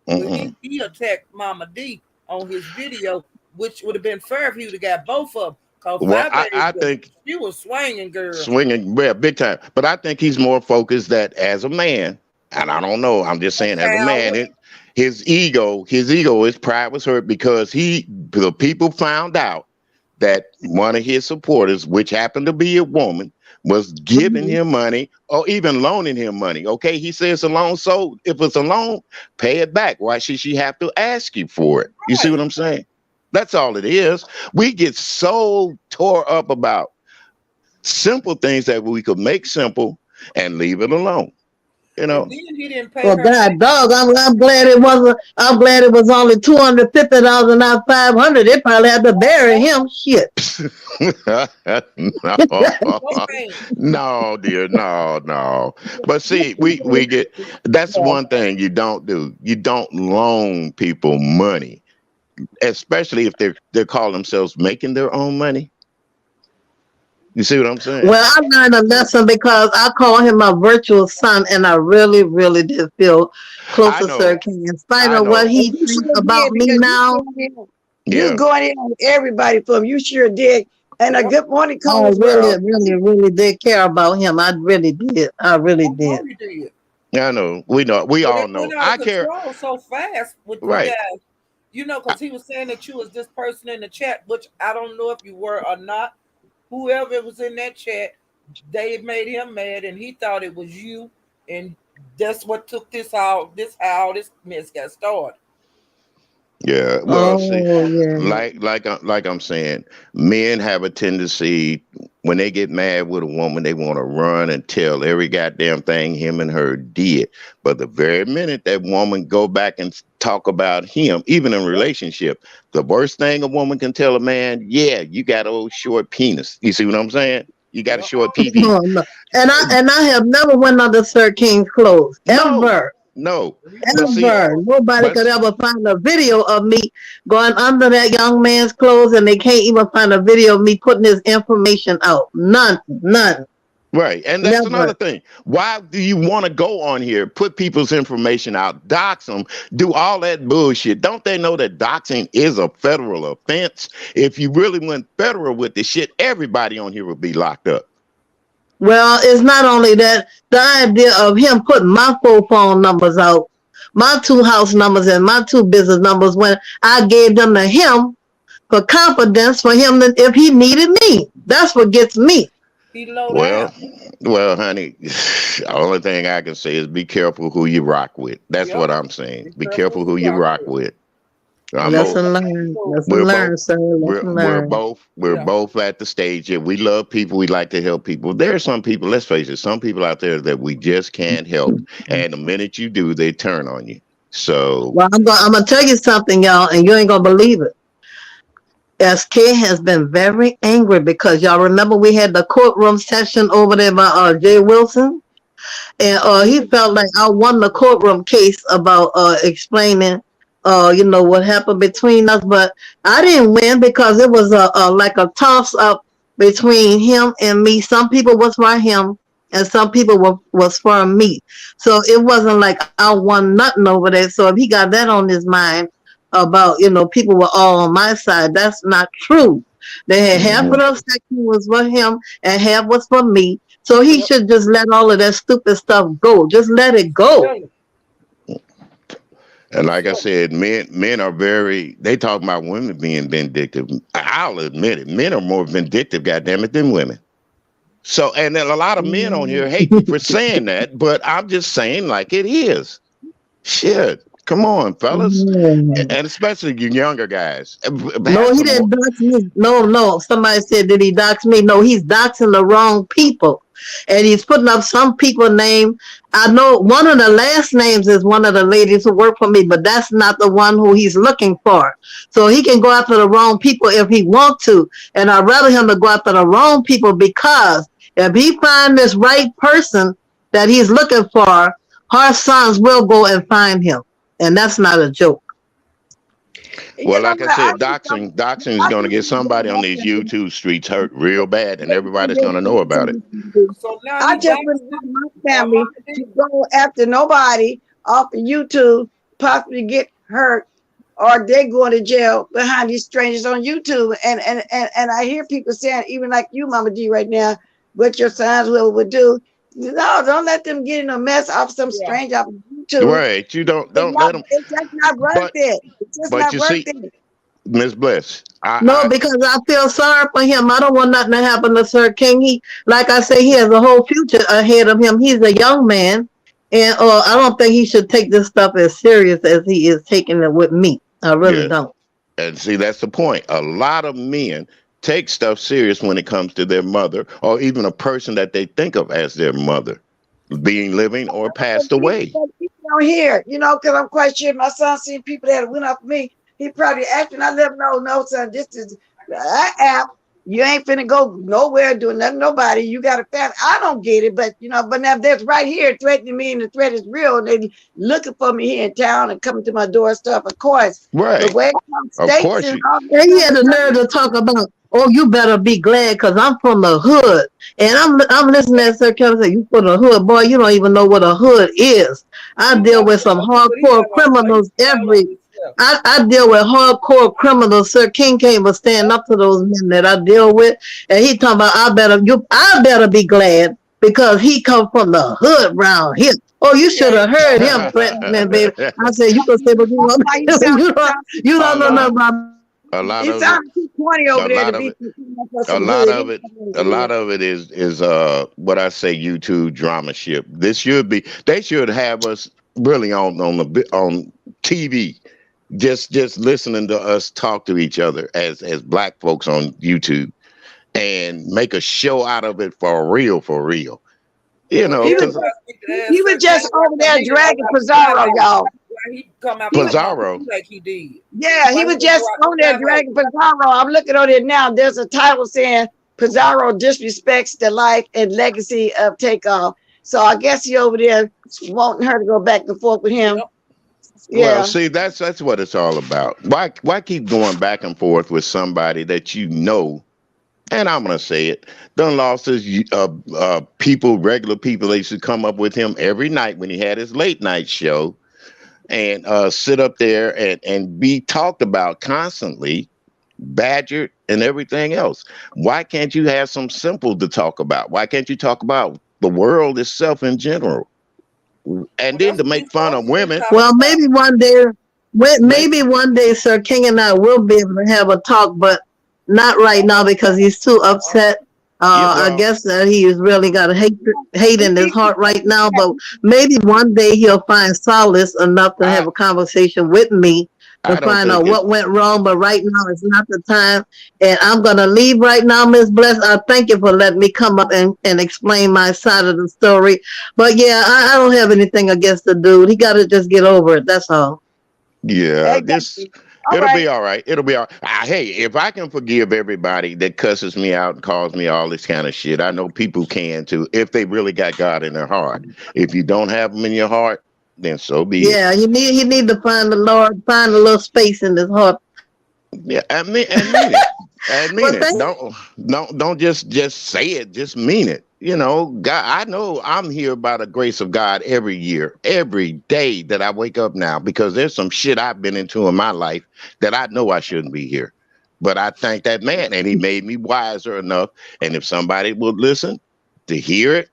Well, Mm-mm. he attacked Mama D on his video, which would have been fair if he would have got both of them. Cause Well, Five Baby I was think she was swinging, girl. swinging, yeah, big time. But I think he's more focused that as a man, and I don't know. I'm just A saying, as a man, coward. his ego, his pride was hurt because the people found out that one of his supporters, which happened to be a woman, was giving Mhm. him money or even loaning him money. Okay, he says a loan. So if it's a loan, pay it back. Why should she have to ask you for it? You see what Right. I'm saying? That's all it is. We get so tore up about simple things that we could make simple and leave it alone. You And know, then he didn't pay Well, her back. God, dog, I'm glad it wasn't. I'm glad it was only $250 and not 500. They probably had to bury him. Shit. no, No pain. no, dear, no, no. But see, we get that's one thing you don't do. You don't loan people money, especially if they call themselves making their own money. You see what I'm saying? Well, I learned a lesson because I call him my virtual son, and I really, really did feel close I to Sir know, King. In spite I of what know. And he you thinks sure about did me because now, you was Yeah, going in on everybody for him. You sure did. And a Yep. good morning I call as really, well. really, really did care about him. I really did. I really I know did. you did. I know. We know. We But all it know. went out of I care. control so fast with you Right. guys. You know, because he was saying that you was this person in the chat, which I don't know if you were or not. Whoever was in that chat, they made him mad, and he thought it was you, and that's what took this how this mess got started. Yeah. Well, see, Oh yeah. like I'm saying, men have a tendency when they get mad with a woman, they want to run and tell every goddamn thing him and her did. But the very minute that woman go back and talk about him, even in Yep, relationship, the worst thing a woman can tell a man, yeah, you got a old short penis. You see what I'm saying? You got a yep. short PP. Oh, no. And I have never went under Sir King's clothes No, ever. no. He But told me see, Ever. so. Nobody but could ever find a video of me going under that young man's clothes, and they can't even find a video of me putting his information out. None. None. right. And that's Never. another thing. Why do you want to go on here, put people's information out, dox them, do all that bullshit? Don't they know that doxing is a federal offense? If you really went federal with this shit, everybody on here would be locked up. Well, it's not only that, the idea of him putting my 4 phone numbers out, my 2 house numbers, and my 2 business numbers when I gave them to him for confidence for him that if he needed me. That's what gets me. He low Well, down. well, honey, the only thing I can say is be careful who you rock with. That's Yep. what I'm saying. Be Be careful careful who who you you rock rock with. with. I'm Because o- Lesson some learned. people, Lesson we're learned, both sir. Lesson learned. we're yeah, both at the stage that we love people. We like to help people. There are some people. Let's face it. Some people out there that we just can't help, and the minute you do, they turn on you. So Well, I'm gonna tell you something, y'all, and you ain't gonna believe it. SK has been very angry because y'all remember we had the courtroom session over there by Jay Wilson, and he mhm, felt like I won the courtroom case about explaining, what happened between us, but I didn't win because it was like a toss up between him and me. Some people was for him, and some people was for me. So it wasn't like I won nothing over there. So if he got that on his mind about people were all on my side, that's not true. They had half of mhm. the section was for him and half was for me. So he yep, should just let all of that stupid stuff go. Just let it go. really, And most like I certainly. said, men are very. They talk about women being vindictive. I'll admit it. Men are more vindictive, goddamn it, than women. So, and then a lot of men on here hate me for saying that, but I'm just saying like it is. Shit. Come on, fellas. Mm. And especially you younger guys. No, Have he some more. didn't dox me. No, no. Somebody said, did he dox me? No, he's doxing the wrong people. And he's putting up some people name. I know one of the last names is one of the ladies who work for me, but that's not the one who he's looking for. So he can go after the wrong people if he want to. And I'd rather him to go after the wrong people because if he find this right person that he's looking for, her sons will go and find him, and that's not a joke. Well, You know like I what? I said, just don't. doxing is I going to think get somebody on these YouTube streets hurt real bad, and everybody's going to know about it. So now I he just doxed wouldn't him, want my family Mama D. to go after nobody off of YouTube, possibly get hurt, or they going to jail behind these strangers on YouTube. And I hear people saying, even like you, Mama D, right now, what your sons will would do. No, don't let them get in a mess off some Yeah. stranger off of YouTube. Right? You It's don't not. let them. It's just not worth But it. It's just but not you worth see, it. Miss Bliss, No, because I feel sorry for him. I don't want nothing to happen to Sir King. He, like I say, he has a whole future ahead of him. He's a young man, and I don't think he should take this stuff as serious as he is taking it with me. I really yes, don't. and see that's the point. A lot of men take stuff serious when it comes to their mother, or even a person that they think of as their mother, being living or But passed away. people don't hear, because I'm quite sure my son seen people that went up me. He probably acting. I let him know, no, son, this is that app. You ain't finna go nowhere doing nothing, nobody. You got a family. I don't get it, but now that's right here threatening me, and the threat is real. And they looking for me here in town and coming to my door stuff, of course. But Right. where it comes Of states course and you. all And this he stuff, had the it's nerve to talk about, oh, you better be glad because I'm from the hood. And I'm listening to Sir Kelly say, you from the hood. Boy, you don't even know what a hood is. I He deal know with some what he hardcore got on. He's criminals all on every himself. I deal with hardcore criminals. Sir King can't even stand up to those men that I deal with. And he talking about I better be glad because he come from the hood round here. Oh, you He should ain't have heard from him the hood. threatening, baby. I said, you can say what you that's want. why he sound you he don't sound you a don't know lot nothing of about a lot he of it sound too corny a over there to lot of be it for a some lot hood. He of it know what a it lot is. of it is what I say YouTube drama ship. This should be they should have us really on TV, just listening to us talk to each other as black folks on YouTube, and make a show out of it for real. You Well, know, He was because everybody just, need to ask he was Sir just Kane why over the there nigga don't dragging got a Pizarro, timeout. y'all. Why he come out He was my mama Pizarro. like he did. Yeah, he Why was he didn't just go out on the there timeout? dragging Pizarro. I'm looking on it now. There's a title saying Pizarro disrespects the life and legacy of Takeoff. So I guess he over there wanting her to go back and forth with him. Yep. Well, Yeah. see, that's what it's all about. Why keep going back and forth with somebody that you know? And I'm gonna say it. Done lost his people, regular people. They used to come up with him every night when he had his late night show and sit up there and be talked about constantly, badgered and everything else. Why can't you have some simple to talk about? Why can't you talk about the world itself in general? And Well, then that's to what make he's fun supposed of to be women, talking well, about. make maybe one day Sir King and I will be able to have a talk, but not right now because he's too upset. yeah, I well, guess that he's really got hate He in his needs to heart right change now, that. but maybe one day he'll find solace enough to have I a conversation with me to I don't find think out it's what went wrong. But right now it's not the time. And I'm going to leave right now, Miss Bless. I thank you for letting me come up and explain my side of the story. But yeah, I don't have anything against the dude. He got to just get over it. That's all. yeah, this Exactly. All it'll right. be all right. It'll be all. Hey, if I can forgive everybody that cusses me out and calls me all this kind of shit, I know people can too if they really got God in their heart. If you don't have Him in your heart, then so be it. Yeah, he need to find the Lord, find a little space in his heart. Yeah, and mean it. And Well, mean it. thank Don't just say it. Just mean it. You know, God. I know I'm here by the grace of God every year, every day that I wake up now, because there's some shit I've been into in my life that I know I shouldn't be here. But I thank that man, and he made me wiser enough. And if somebody would listen to hear it,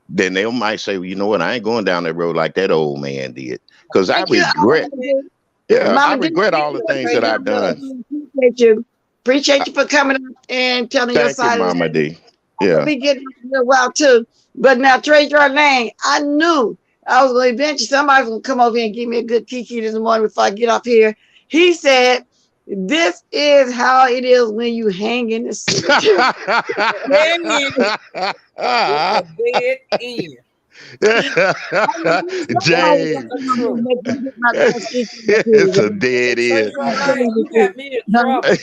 then they might say, well, you know what, I ain't going down that road like that old man did. Because I Thank you, regret, Amen. yeah, I Mama D. regret He all the just things say that his I've done. best. Appreciate you. Appreciate you for coming up and telling your Thank you, side of the Mama story. D. I'm gonna Yeah. be getting up in a while too. But now Trey Lane, I knew I was gonna eventually somebody's gonna come over here and give me a good kiki this morning before I get off here. He said, this is how it is when you hang in the cemetery. Yeah, it's a dead end. I mean, he's so That always is Jay, the coming over here and truth. make me get my last kiki it's a And dead end. Treasure Lane, you got me in trouble.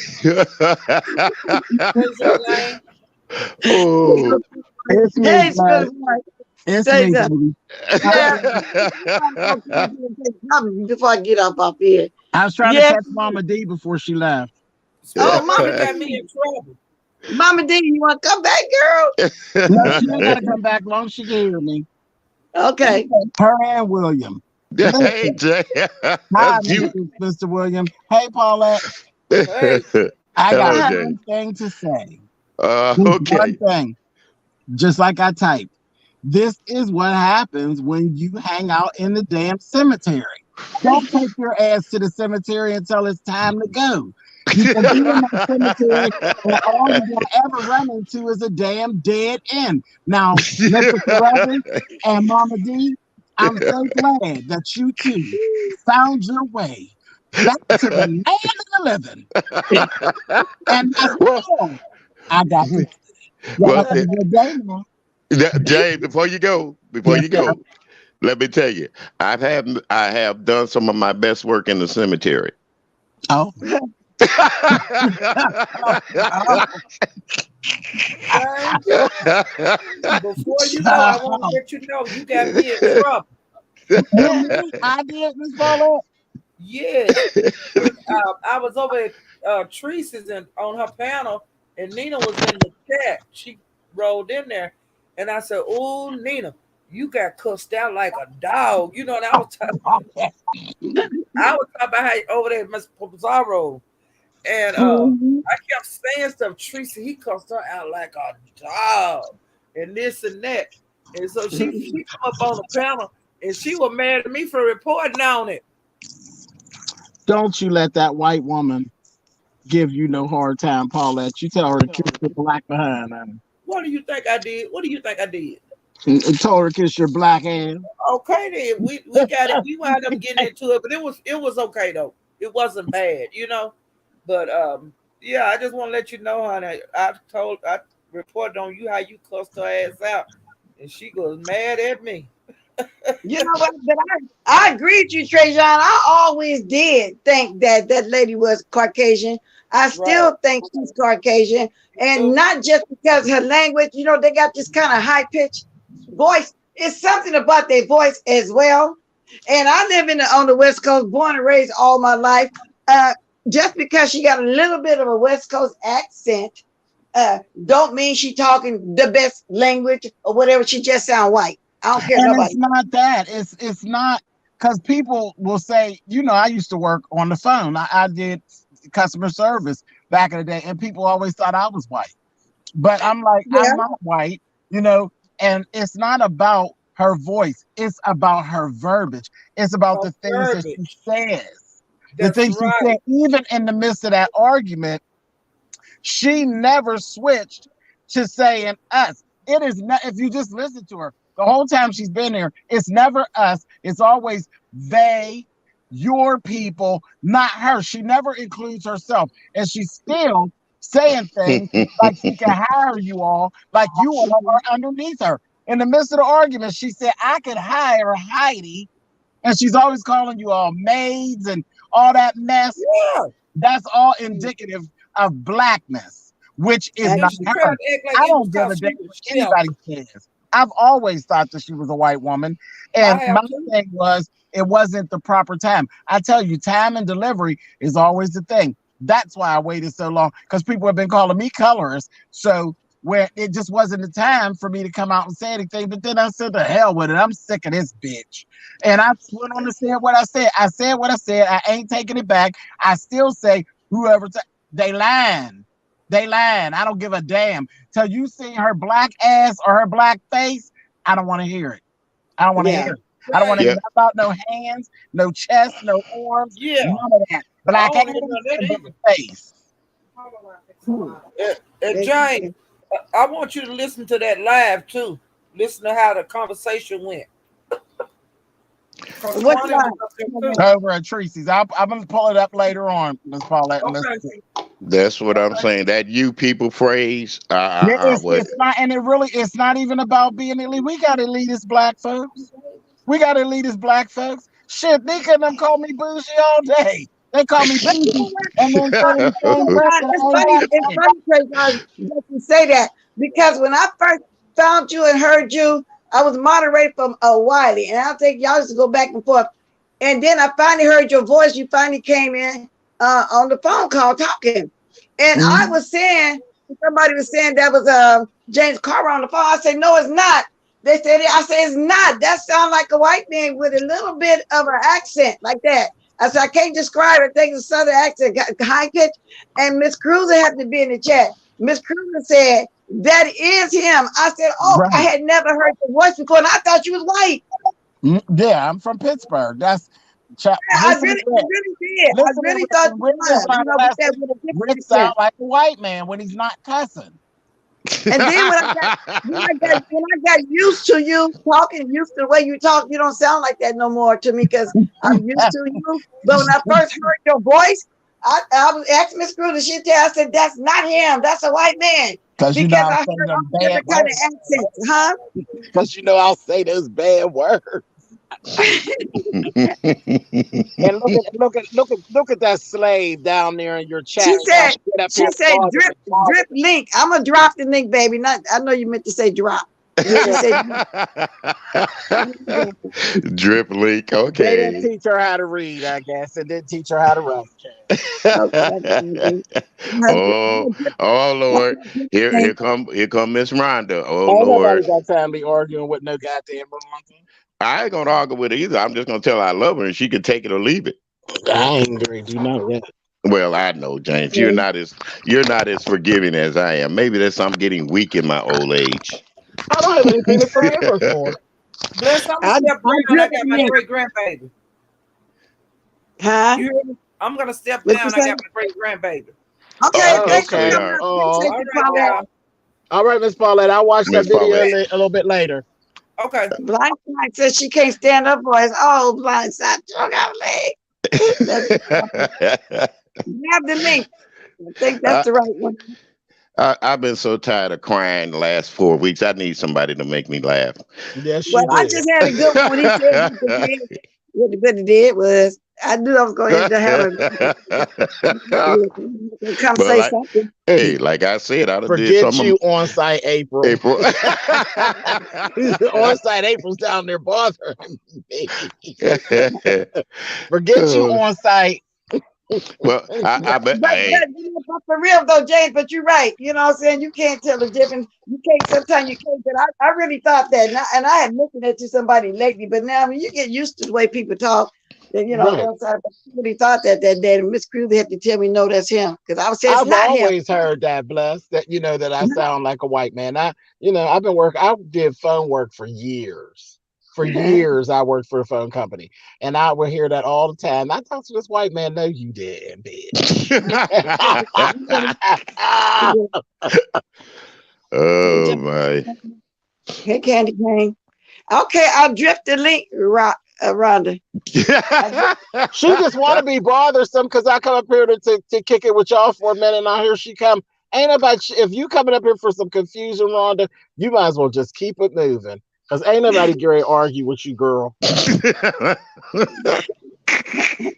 Treasure Lane. Oh, It's me, Hey, Bless. Spirit Boy. It's Say me, something. baby. I, Yeah. Before I get off here. I was trying to Yeah. catch Mama D before she left. Oh, Smart Mama money got me D. in trouble. Mama D, you want to come back, girl? No, she ain't got to come back long as she can hear me. Okay. Her and William. Hey, Listen. Jay, Hi, that's you. Mr. William. Hey, Paulette. Hey, I got Hello, Uh-huh. Jay. one thing to say. Just one Okay. thing. Just like I typed. This is what happens when you hang out in the damn cemetery. Don't take your ass to the cemetery until it's time to go. You can be in that cemetery, and all you're going to ever run into is a damn dead end. Now, Mr. Carruthers and Mama D, I'm so glad that you two found your way back to the land of the living. And that's well, all I got to say. Y'all well, have a good day now. Jay, before Yes, you sir. go, let me tell you, I have done some of my best work in the cemetery. Oh, oh, James, before you go, I want to oh. let you know you got me in trouble. Who, me? I did, Miss Paulette. Yes. I was over at Teresa's and on her panel, and Nina was in the chat. She rolled in there, and I said, "Oh, Nina, you got cussed out like a dog." You know, and I was talking about how over there, Miss Pizarro, and Mhm. I kept saying stuff. Teresa, he cussed her out like a dog, and this and that. And so she come up on the panel, and she was mad at me for reporting on it. Don't you let that white woman give you no hard time, Paulette. You tell her to kiss your black behind, honey. What do you think I did? What do you think I did? And tell her to kiss your black ass. Okay, then we got it. We wound up getting into it, but it was okay though. It wasn't bad, you know. But yeah, I just want to let you know, honey. I reported on you how you cussed her ass out, and she goes mad at me. You know what? But I agree with you, Trajan. I always did think that that lady was Caucasian. I Right. still think she's Caucasian, Me and too. not just because her language. You know, they got this kind of high pitched voice. It's something about their voice as well. And I live on the West Coast, born and raised all my life. Uh, just because she got a little bit of a West Coast accent, don't mean she talking the best language or whatever. She just sound white. I don't care And it's nobody. not that. It's not because people will say, I used to work on the phone. I did customer service back in the day, and people always thought I was white. But I'm like, I'm Yeah, not white, you know, and it's not about her voice, it's about her verbiage, it's about Her the things that she verbiage. says. The That's things she right. said, even in the midst of that argument, she never switched to saying us. It is not, if you just listen to her, the whole time she's been here, it's never us. It's always they, your people, not her. She never includes herself. And she's still saying things like she can hire you all, like you all are underneath her. In the midst of the argument, she said, I could hire Heidi. And she's always calling you all maids and all that mess. Yeah. That's all indicative of blackness, which is I, And not she tried her. to act like I it was don't give a because damn she was what chef. anybody says. I've always thought that she was a white woman. I And my have too. thing was, it wasn't the proper time. I tell you, time and delivery is always the thing. That's why I waited so long because people have been calling me colorist. So, where it just wasn't the time for me to come out and say anything. But then I said, the hell with it. I'm sick of this bitch. And I went on to say what I said. I said what I said. I ain't taking it back. I still say whoever they lying. They lying. I don't give a damn. Till you see her black ass or her black face, I don't want to hear it. I don't want to hear yeah. it. I don't want to hear James. yeah. nothing about no hands, no chest, no arms, Yeah. none of that. I Black don't ass want to hear none of that and black either. face. Hmm. James, They- I want you to listen to that live too. Listen to how the conversation went. Cause What Tanya was line? up there too. Over at Tracy's. I'm going to pull it up later on, Miss Paulette, and listen to it. Okay. That's what I'm Okay. saying. That you people phrase, what? It's not, and it's not even about being elite. We got elitist black folks. We got elitist black folks. Shit, they couldn't have called me bougie all day. They call me You know bougie what? and then say in the same breath that It's I ain't funny. that It's way. funny, Trayvon, that you say that because when I first found you and heard you, I was moderator from Wiley, and I think y'all used to go back and forth. And then I finally heard your voice. You finally came in on the phone call talking, and I was saying, somebody was saying that was James Carver on the phone. I said, no, it's not. They said it. I said, it's not. That sounds like a white man with a little bit of an accent like that. I said, I can't describe it. I think it's a southern accent, high pitch. And Miss Cruiser happened to be in the chat. Miss Cruiser said, that is him. I said, oh, I Right. had never heard the voice before, and I thought you was white. Yeah, I'm from Pittsburgh. That's I listen to really, I Rick. really did. I Listen to really Rick. thought When you Rick is was, trying to with that lesson, with a different Rick accent. sound like a white man when he's not cussing. And then when I got used to you talking, used to the way you talk, you don't sound like that no more to me because I'm used to you. But when I first heard your voice, I was asking Miss Cruz, and she tell I said, that's not him, that's a white man. Because you know Because I'll I say heard them all bad different kind words. of accents, huh? Because you know I'll say those bad words. And look at that slave down there in your She chat trying said, to get up she here said, drip, bothering. drip link. I'm gonna drop the link, baby. Not, I know you meant to say drop. She Yeah, said, Drip leak. they didn't Okay. teach her how to read, I guess, and didn't teach her how to write. okay. Oh, oh Lord. Here come Miss Rhonda. Oh Ain't nobody Lord. got time to be arguing with no goddamn Veronta. I ain't gonna argue with her either. I'm just gonna tell her I love her and she can take it or leave it. I ain't agree. You know that. Well, I know, James. You're not as forgiving as I am. Maybe that's I'm getting weak in my old age. I don't have anything to forgive her for. Bless, I'm gonna I step down. I drip got my link. great grandbaby. Huh? You hear me? I'm gonna step What you down. I say? got my great grandbaby. Okay, Oh, Oh, thanks for okay. okay. coming All right. up. Oh, Appreciate All you, right, Paulette. y'all. all right, Miss Paulette. I'll watch that Miss video Paulette. a little bit later. Okay. Blindside says she can't stand up voice. Oh, Blindside, drug out leg. Let's grab the link. I think that's I, the right one. I've been so tired of crying the last 4 weeks. I need somebody to make me laugh. Yes, Well, you I do. just had a good one when he said what they did. What they did was, I knew I was going to have a come Well, say like, something. hey, like I said, I done did Forget something. you, on site April. April. On site April's down there bothering me. Forget you, on site. Well, I bet. Hey, But for real though, James, but you're right. You know what I'm saying? You can't tell the difference. You can't, sometimes you can't, but I really thought that. And I had mentioned it to somebody lately, but now when you get used to the way people talk, then, Right. once I really thought that day, and Miss Cruz had to tell me, no, that's him. Because I was saying, it's I've not him. always heard that, bless, that that I sound like a white man. I've been working. I did phone work for years. For years, I worked for a phone company, and I would hear that all the time. I talked to this white man. No, you didn't, bitch. oh my. Hey, Candy Cane. Okay, I'll drift the link, Rhonda. She just want to be bothersome because I come up here to kick it with y'all for a minute, and I hear she come. Ain't about if you coming up here for some confusion, Rhonda, you might as well just keep it moving. Because ain't nobody going to argue with you, girl.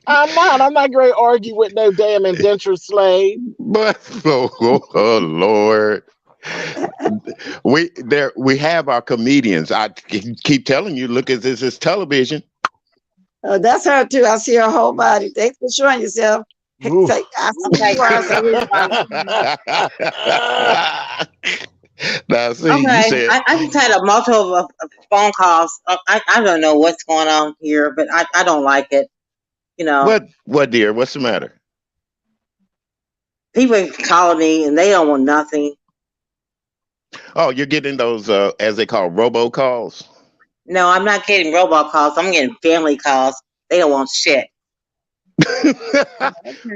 I'm not. I'm not going to argue with no damn indentured slave. But oh Lord. We have our comedians. I keep telling you, look at this is television. That's her too. I see her whole body. Thanks for showing yourself. Hey, Oof. say, I see you are. Now see, you Okay, said I just had a multiple of phone calls. I don't know what's going on here, but I don't like it. what dear? What's the matter? People calling me and they don't want nothing. Oh, you're getting those as they call robocalls. No, I'm not getting robocalls. I'm getting family calls. They don't want shit.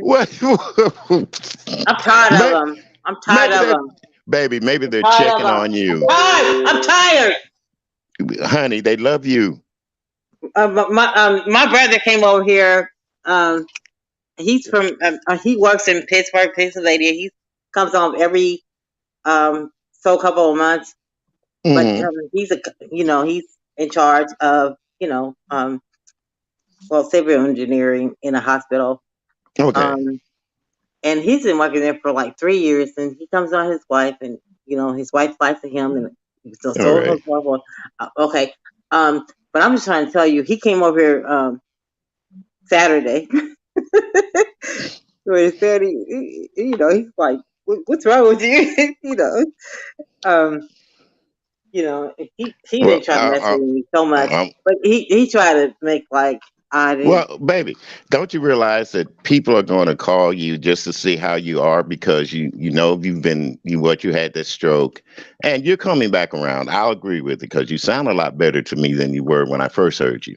What? I'm tired of them. I'm tired Maybe of they're them. baby. Maybe they're Tired of checking them. on you, I'm tired. honey. They love you. My brother came over here. He's from. He works in Pittsburgh, Pennsylvania. He comes on every so couple of months. But Hmm. he's he's in charge of civil engineering in a hospital. Okay. And he's been working there for like 3 years. And he comes on his wife, and his wife likes him, and So All so right. horrible. Okay. But I'm just trying to tell you, he came over here Saturday. So he said you know, he's like, what's wrong with you? Um, he Well, didn't try to mess with me so much, um, but he tried to make like I did. well, baby, don't you realize that people are going to call you just to see how you are because you know you had this stroke, and you're coming back around. I'll agree with it because you sound a lot better to me than you were when I first heard you.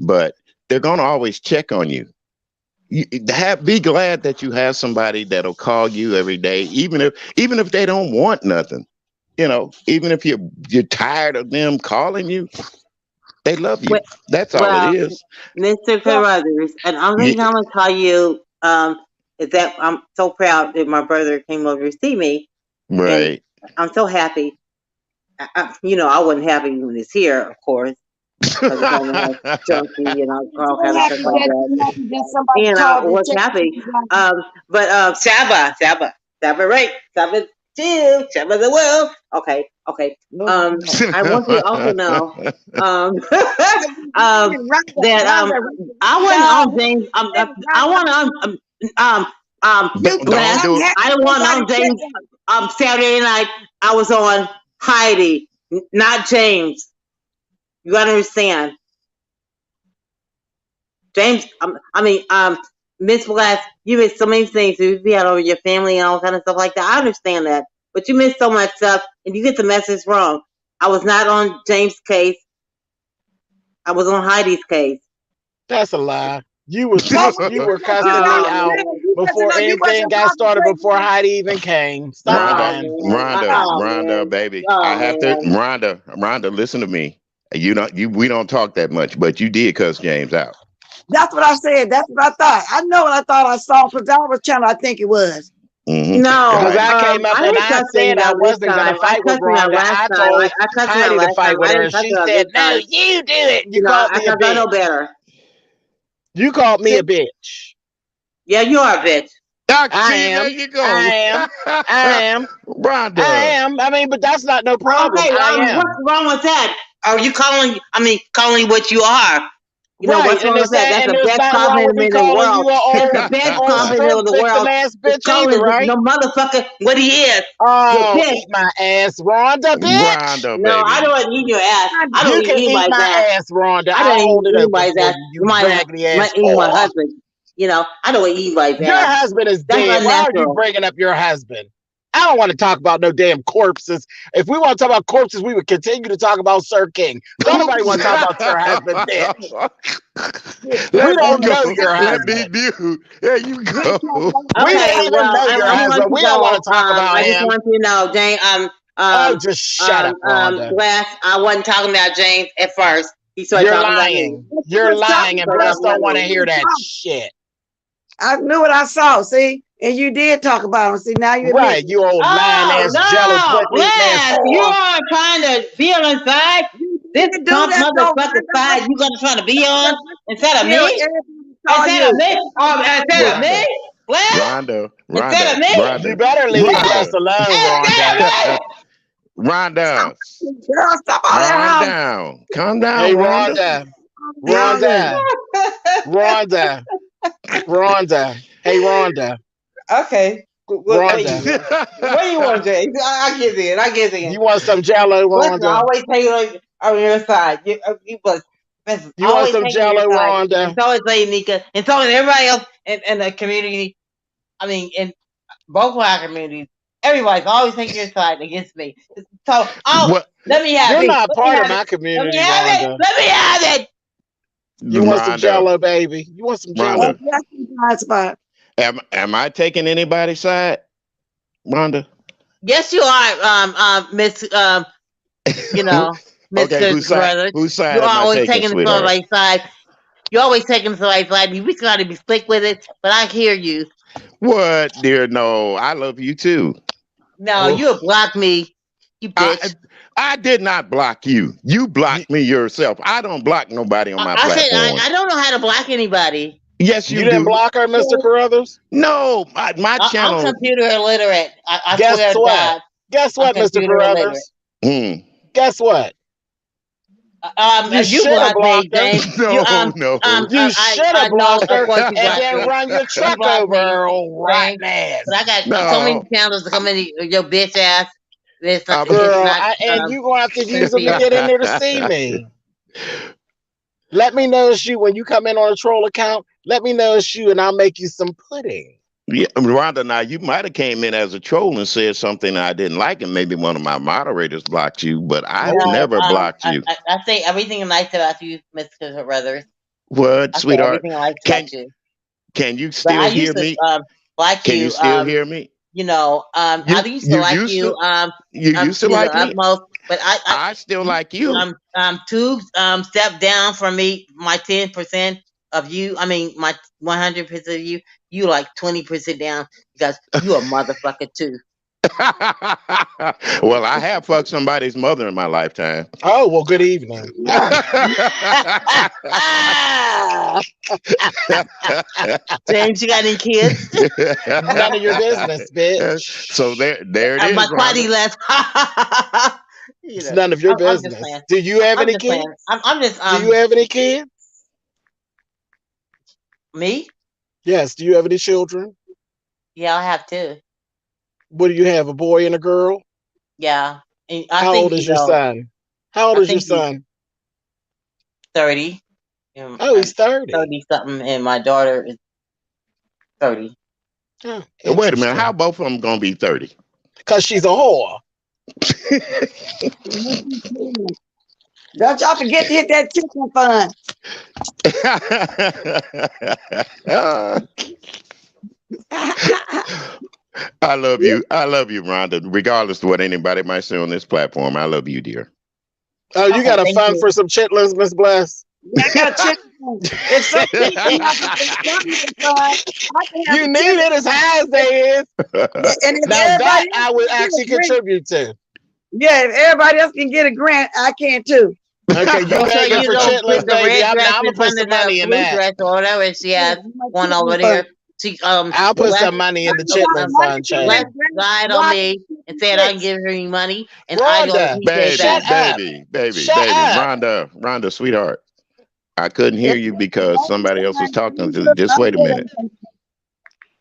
But they're going to always check on you. Be glad that you have somebody that'll call you every day, even if they don't want nothing. Even if you're tired of them calling you, they love you. Well, That's all it well, is. Mr. Carruthers, and only Yeah, thing I'm gonna tell you is that I'm so proud that my brother came over to see me, and right. I'm so happy. I wasn't happy when he's here, of course, because it's only has junkie and I'm all so kind of stuff happy like that that. you know that somebody And I called and was checked happy. you guys. But Saba, right? Saba two, Saba the world. Okay. No, no, no. I want you to also know, um, that Rhonda, I wasn't on James. I want you don't thought don't Glass. I'm do it. happy I wasn't somebody on James. checking. Saturday night I was on Heidi, not James. You gotta understand. James, Miss Blast, you missed so many things. You had over your family and all kind of stuff like that. I understand that, but you missed so much stuff, and you get the message wrong. I was not on James' case. I was on Heidi's case. That's a lie. No, You were cussing me Oh out man. before you anything wasn't got started, before concentrating. Heidi even came. Stop Rhonda, Oh lying. man. Rhonda, Oh Rhonda, man. baby. I Oh have to, man. Rhonda, listen to me. We don't talk that much, but you did cuss James out. That's what I said. That's what I thought. I know what I thought I saw because I was channel. I think it was. Hmm. No, Because I I came up I and didn't I cuss said him I out this wasn't going to time. I fight with cussed him out Rhonda. last I time. told I cussed him out Heidi to last fight time. with I her, didn't and cuss she him out said, this "No, time. you do it." You called me a Because I know bitch. better. You called me See, a bitch. Yeah, you are a bitch. I see. There am. you I go, am. I am. I Rhonda. am. I mean, but that's not no problem. Okay, I what's am. wrong with that? Are you calling what you are? Right. What's And wrong with there's that? that, That's and the there's best not wrong with compliment me in the calling world. you a That's the best on compliment in stroke the victim world. ass It's bitch either, calling right? the motherfucker what he is. The Oh, bitch. eat my ass, Rhonda, bitch. Rhonda, No, I baby. don't eat your ass. I don't You eat can eat anybody's my ass. ass, Rhonda. I don't I'll hold eat it open anybody's for ass. you, you My raggedy ass eat my whore. husband. I don't eat anybody's Your ass. husband is That's dead. Why are you unnatural. bringing up your husband? I don't want to talk about no damn corpses. If we want to talk about corpses, we would continue to talk about Sir King. Don't nobody want to talk about your husband, bitch. We Let me don't go. know your Let me husband. mute. There you go. We Okay, don't even well, know your I just want husband. to We don't want know. to talk about I just him. want you to know, Jane. Oh, just shut up, Rhonda. Glass. I wasn't talking about James at first. He started You're talking about me. lying. But you You're was talking lying, He and started about Bless talking don't about want to me. hear that shit. I knew what I saw. See, and you did talk about him. See, now you admit Right, it. you old lying Oh ass, jello no, pudding eating ass Glass! You whore. are trying to be on the side. You This did do pump that though, motherfucking Rhonda. side. You gonna try to be on instead of Still, me? everybody saw Instead of you. me? Everybody saw Instead of you. me? Rhonda, Glass? Rhonda, Instead of Rhonda, me? You Rhonda, better leave Bless Rhonda, alone, Instead of Rhonda. me? Stop, Rhonda. girl. Stop all that Calm hollering. down. Calm down, Hey, Rhonda. Rhonda. Hollering. Rhonda. Rhonda. Rhonda. Hey, Rhonda. Okay. What you Rhonda. want? What do you want, Jay? I get in. I get in. You want some jello, Listen, I Rhonda? always take you on your side. You was listen, You want always some taking your jello, side. And Rhonda? so is Lady Nika. And so is everybody else in the community. I mean, in both of our communities. Everybody's always taking your side against me. So, what, let me have You're it. not Let me part of have it. my Let me community, have it. Rhonda. Let me have it. You want some Rhonda? jello, baby? You want some Oh, jello? Rhonda, that's the blind spot. am I taking anybody's side, Rhonda? Yes, you are, Miss, Who? Okay, Mr. Carruthers. whose side You am are I always taking, taking the sweetheart? somebody's side. You're always taking the somebody's side. We got to be slick with it, but I hear you. What, dear? No, I love you too. No, Oh, you block me, you I bitch. I did not block you. You you, blocked me yourself. I don't block nobody on my I said I platforms. don't know how to block anybody. Yes, you you didn't do. block her, Mr. Carruthers? No, my I'm channel. computer illiterate. I Guess swear to what? God, Guess I'm what, Mr. computer illiterate. Carruthers? Mm, Guess what? You You should have blocked me, blocked her. James. You No, no. You should I have know. blocked Of her course, you and blocked then me. run your You truck blocked over me, her old James. rotten ass. But I got so many No. channels to come in your bitch ass. I'm It's Girl, not and you gonna have to fair use for them to you. get in there to see me. Let me know it's you when you come in on a troll account. Let me know it's you, and I'll make you some pudding. Yeah, Rhonda, now you might have came in as a troll and said something I didn't like, and maybe one of my moderators blocked you, but I've Nope. No, never blocked you. I say everything nice about you, Mr. Carruthers. What, I say sweetheart? everything nice Can about you. can you But I still hear used to me? like Can you you. still hear me? I used to like you You used to to the like me. utmost. But I still you like you. two step down from me. My 10% of you. I mean, my 100% of you. You like 20% down because you a motherfucker too. Well, I have fucked somebody's mother in my lifetime. Oh well, good evening. James, you got any kids? None of your business, So bitch. there it My is, quality Rhonda. left. It's none of your I'm just business. playing. Do you have I'm any just playing. kids? I'm just Do you have any kids? me. Yes. Do you have any children? Yeah, I have two. What do you have? A boy and a girl? Yeah, and I How think old is your son? How old I is your think he's son? 30. And Oh, I'm he's 30. 30 something, and my daughter is 30. Oh, Wait a minute. How interesting. both of them gonna be 30? Because she's a whore. Don't y'all forget to hit that chicken fund. I love you. I love you, Rhonda. Regardless of what anybody might say on this platform, I love you, dear. Oh, you Okay, got a thank fund you. for some chitlins, Miss Bless? Yeah, I got a chicken fund. If something come up with the government fund, I can have You a need chicken it as fund. high as they is. Yeah, and if Now that everybody else I would can get a actually grant, contribute to. yeah, if everybody else can get a grant, I can too. Okay, you Make sure begging you for don't chitlins, put the baby. red I'm dress gonna in put front some of the money in blue that. dress or whatever she Yeah, has my one chicken over fund. there. She I'll put bless some money in the First of all, chitlin my fund, bless child. grant lied on watch me and said I can 56. give her money and I go to Rhonda, PJ baby, shut back. up. baby, baby, Shut baby. up. Rhonda, sweetheart. I couldn't Let hear you because somebody else was talking to. me Just wait a minute.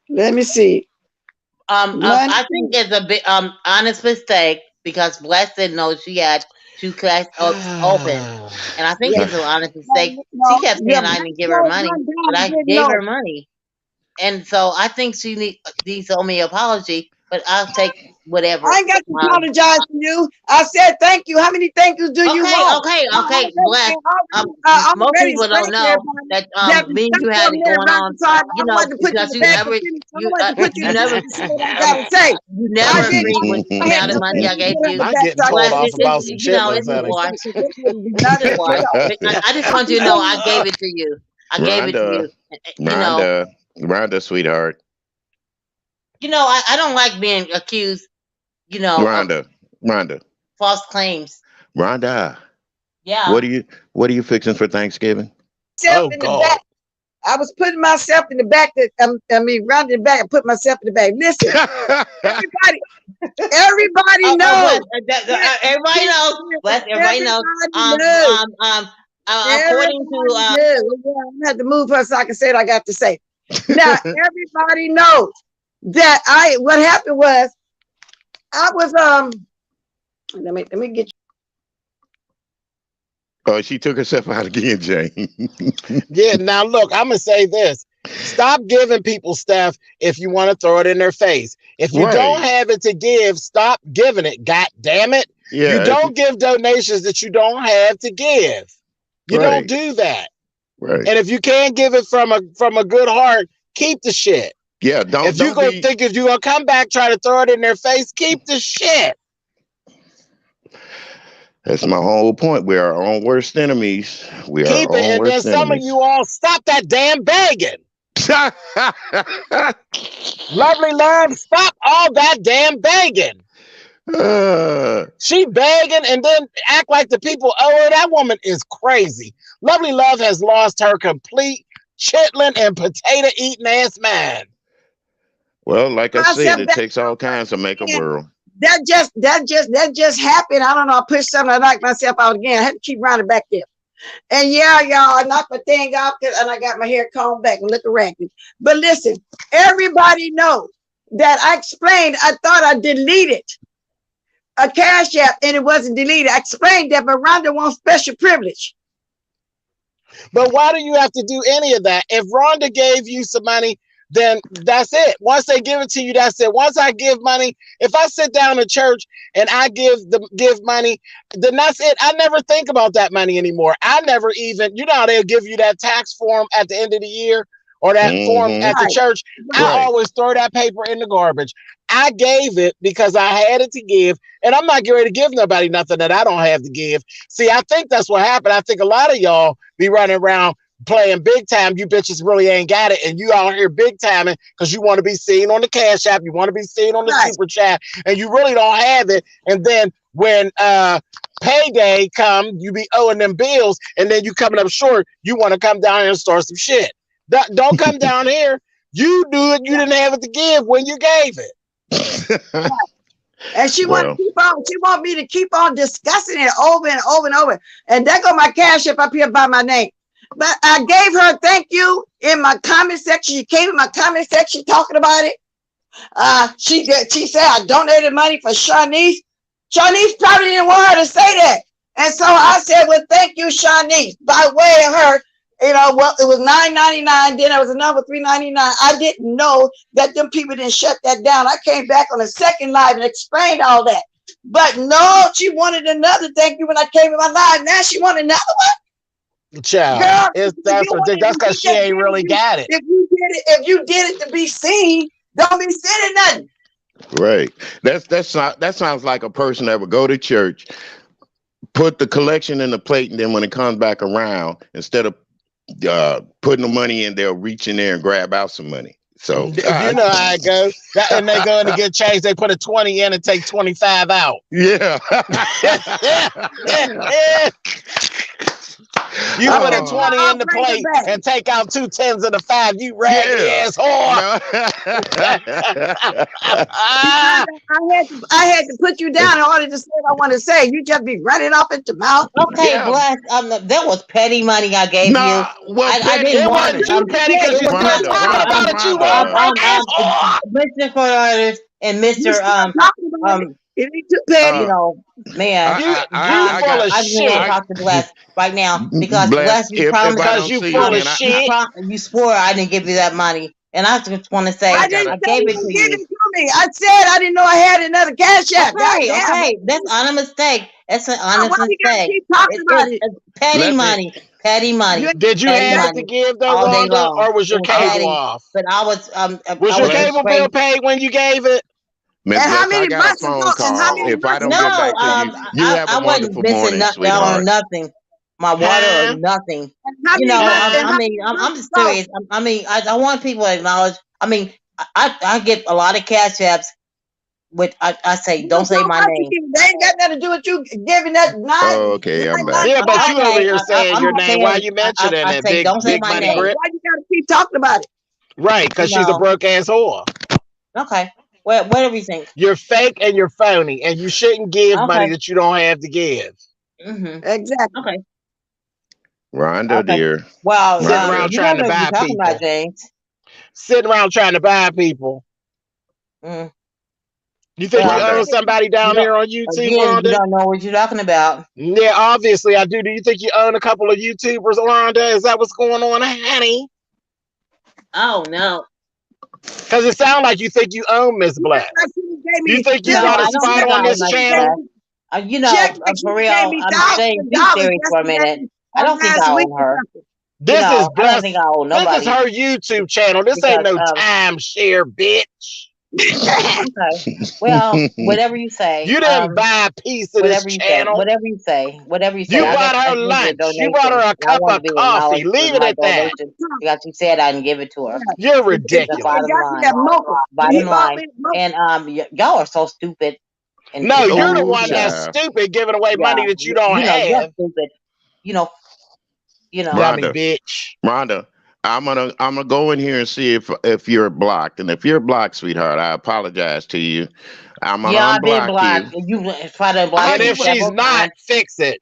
let me see. Money. I think it's a bit honest mistake because Bless didn't know she had two class open. And I think Yeah. it's an honest No, mistake. She no, kept yeah, saying I didn't give her money, one but down I didn't gave know. her money. And so I think she needs to owe me an apology, but I'll take whatever. I ain't got to apologize to you. I said thank you. How many thank yous do you want? Okay, Bless. I'm Most already people don't explaining to know everybody that that we me and stuck you for had a it minute going back on, so I wanted to put you in because the back for finish. I wanted to put you you in the never back to say what I gotta say. you I never didn't. agreed I with didn't the go ahead amount and of just money finish I and gave put it in you. the I'm back getting so I told can Bless, off finish. about some chitlins, it's a honey. wash. This wouldn't be It's a nothing. wash. I just want you to know I gave it to you. I gave it to Rhonda, you. Rhonda, Rhonda, sweetheart. I don't like being accused, of Rhonda, Rhonda, false claims. Rhonda. Yeah. What are you fixing for Thanksgiving? Myself Oh in the back. God. I was putting myself in the back. Round in the back and put myself in the back. Listen, everybody knows. Everybody knows. Bless, everybody knows. Everybody knows. According to Everybody knows. I'm gonna have to move her so I can say what I got to say. Now everybody knows that what happened was I was let me get you. Oh, she took herself out again, Jane. Yeah, now look, I'm gonna say this. Stop giving people stuff if you want to throw it in their face. If you don't Right. have it to give, stop giving it. God damn it. You Yeah. don't give donations that you don't have to give. You don't Right. do that. Right. And if you can't give it from a good heart, keep the shit. Yeah. If you're gonna come back try to throw it in their face, keep the shit. That's my whole point. We are our own worst enemies. We are Keep our it. own And then worst some of enemies. you all stop that damn begging. Lovely love, stop all that damn begging. She begging and then act like the people owe her. That woman is crazy. Lovely Love has lost her complete chitlin and potato eating ass mind. Well, like I said, Myself it back takes all kinds to make a in. world. that just happened. I don't know. I pushed something. I knocked myself out again. I had to keep running back there. And yeah, y'all, I knocked my thing off and I got my hair combed back and looking raggedy. But listen, everybody knows that I explained. I thought I deleted a Cash App and it wasn't deleted. I explained that, but Rhonda wants special privilege. But why do you have to do any of that? If Rhonda gave you some money, then that's it. Once they give it to you, that's it. Once I give money, if I sit down in church and I give money, then that's it. I never think about that money anymore. I never even, you know how they'll give you that tax form at the end of the year or that form at the church. I always throw that paper in the garbage. I gave it because I had it to give, and I'm not getting ready to give nobody nothing that I don't have to give. See, I think that's what happened. I think a lot of y'all be running around playing big time. You bitches really ain't got it, and you out here big timing because you want to be seen on the Cash App, you want to be seen on the Super Chat, and you really don't have it. And then when payday come, you be owing them bills, and then you coming up short. You want to come down here and start some shit. Don't come down here. You do it. You didn't have it to give when you gave it. And she want to keep on. She want me to keep on discussing it over and over and over. And there go my Cash App up here by my name. But I gave her a thank you in my comment section. She came in my comment section talking about it. She said I donated money for Shanice. Shanice probably didn't want her to say that. And so I said, well, thank you, Shanice, by way of her. You know, well, it was $9.99. Then there was another $3.99. I didn't know that them people didn't shut that down. I came back on a second live and explained all that. But no, she wanted another thank you when I came in my live. Now she wanted another one. Child, that's because she ain't really got it. If you did it to be seen, don't be sending nothing. Right. That sounds like a person that would go to church, put the collection in the plate, and then when it comes back around, instead of putting the money in, they'll reach in there and grab out some money. So you know how it goes. And they go in to get change. They put a 20 in and take 25 out. Yeah. You put a 20 in the plate and take out 2 10s of the 5. You raggedy ass whore. I had to put you down in order to say what I want to say. You just be running off at your mouth. Okay, Bless. That was petty money I gave you. Well, I didn't want it. You petty because you was talking about it. You Mr. CURRUTHERS and Mr. It ain't too petty. You know, man. You full of shit. I talk to Bless right now because Bless, you promised because you full of shit. You swore I didn't give you that money, and I just want to say I gave it to you. I said I didn't know I had another Cash App. Okay, that's on a mistake. That's an honest mistake. It's petty money. Petty money. Did you have to give though, Rhonda, or was your cable off? But I was. Was your cable bill paid when you gave it? And how many months ago? If I don't get back to you, you have a wonderful morning, sweetheart. Nothing. My water or nothing. You know, I'm serious. I mean, I want people to acknowledge. I mean, I get a lot of Cash Apps, which I say, don't say my name. They ain't got nothing to do with you giving that nine. Oh, okay, I'm back. Yeah, but you over here saying your name. Why you mentioning it? Big money grip. Why you gotta keep talking about it? Right, because she's a broke ass whore. Okay. Whatever you think. You're fake and you're phony, and you shouldn't give money that you don't have to give. Mm-hmm. Exactly. Okay. Rhonda, dear. Well, sitting around trying to buy people. About, James. Sitting around trying to buy people. Mm. You think you own somebody down there on YouTube, Rhonda? You don't know what you're talking about. Yeah, obviously I do. Do you think you own a couple of YouTubers, Rhonda? Is that what's going on, honey? Oh, no. Because it sounds like you think you own Miss Black. You think you got a spot on this channel? You know, for real, I'm saying be serious for a minute. I don't think I own her. This is Bless. I don't think I own nobody. This is her YouTube channel. This ain't no timeshare, bitch. Okay. Well, whatever you say. You didn't buy a piece of this channel. Whatever you say. You bought her lunch. You bought her a cup of coffee. Leave it at that. Because you said I didn't give it to her. You're ridiculous. Bottom line. And y'all are so stupid. No, you're the one that's stupid giving away money that you don't have. You're stupid. You know. Rhonda, bitch. Rhonda, I'm gonna go in here and see if you're blocked. And if you're blocked, sweetheart, I apologize to you. I'm gonna Yeah, I've been unblock blocked. you. You try to block And me if she's several not, times. fix it.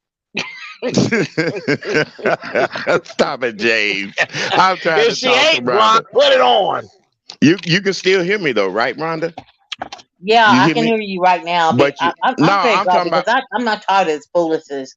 Stop it, James. I'm trying If to she talk to ain't Rhonda. blocked, put it on. You can still hear me though, right, Rhonda? Yeah, You I hear can me? hear you right now, but But you no, I'm trying to I'm go talking because about. I'm not tired of this foolishness.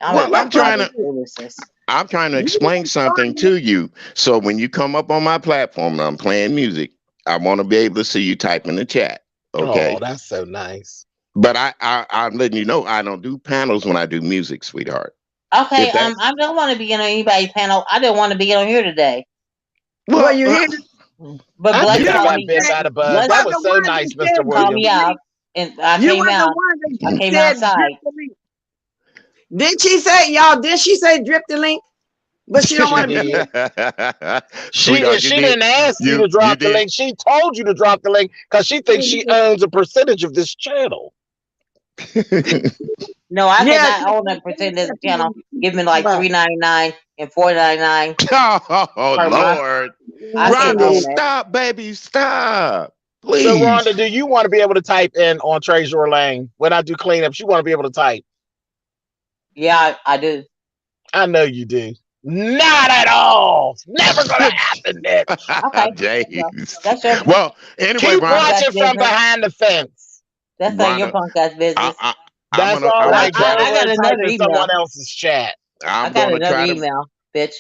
Well, I'm tired of this foolishness. I'm trying to explain something to you. So when you come up on my platform and I'm playing music, I want to be able to see you type in the chat. Oh, Okay. that's so nice. But I'm letting you know I don't do panels when I do music, sweetheart. Okay, If that I don't want to be on anybody's panel. I don't want to be on here today. Well, well, you hear? But I Bless just yeah, got called that me. bitch out of buzz. Bless That Was was the so one nice, that Mr. said called drip me Williams. the out, link? and I You came were the out. one I that came said drip outside. the link. Did she say y'all? Did she say drip the link? But she don't She want to be did. here. sweetheart, you She did didn't ask you to you drop the did. link. She told you to drop the link because she thinks she owns a percentage of this channel. No, I did Yeah. not own a percent of the channel. Give me like $3.99 and $4.99 Oh per month. Lord, I can't Rhonda, own it. stop, baby, stop, So, Rhonda, please. do you want to be able to type in on Treasure Lane when I do cleanups? You want to be able to type? Yeah, I do. I know you do. Not at all. It's never gonna happen, Nick. Okay, well, James. that's your Well, anyway, Keep punk Rhonda, ass watching from business. behind the fence. That's not your Rhonda, punk ass I, business. I, That's But all I'm I, gonna right. Go try I, to. I over got and type another in email. someone else's chat. I I'm got gonna another try to. email, bitch.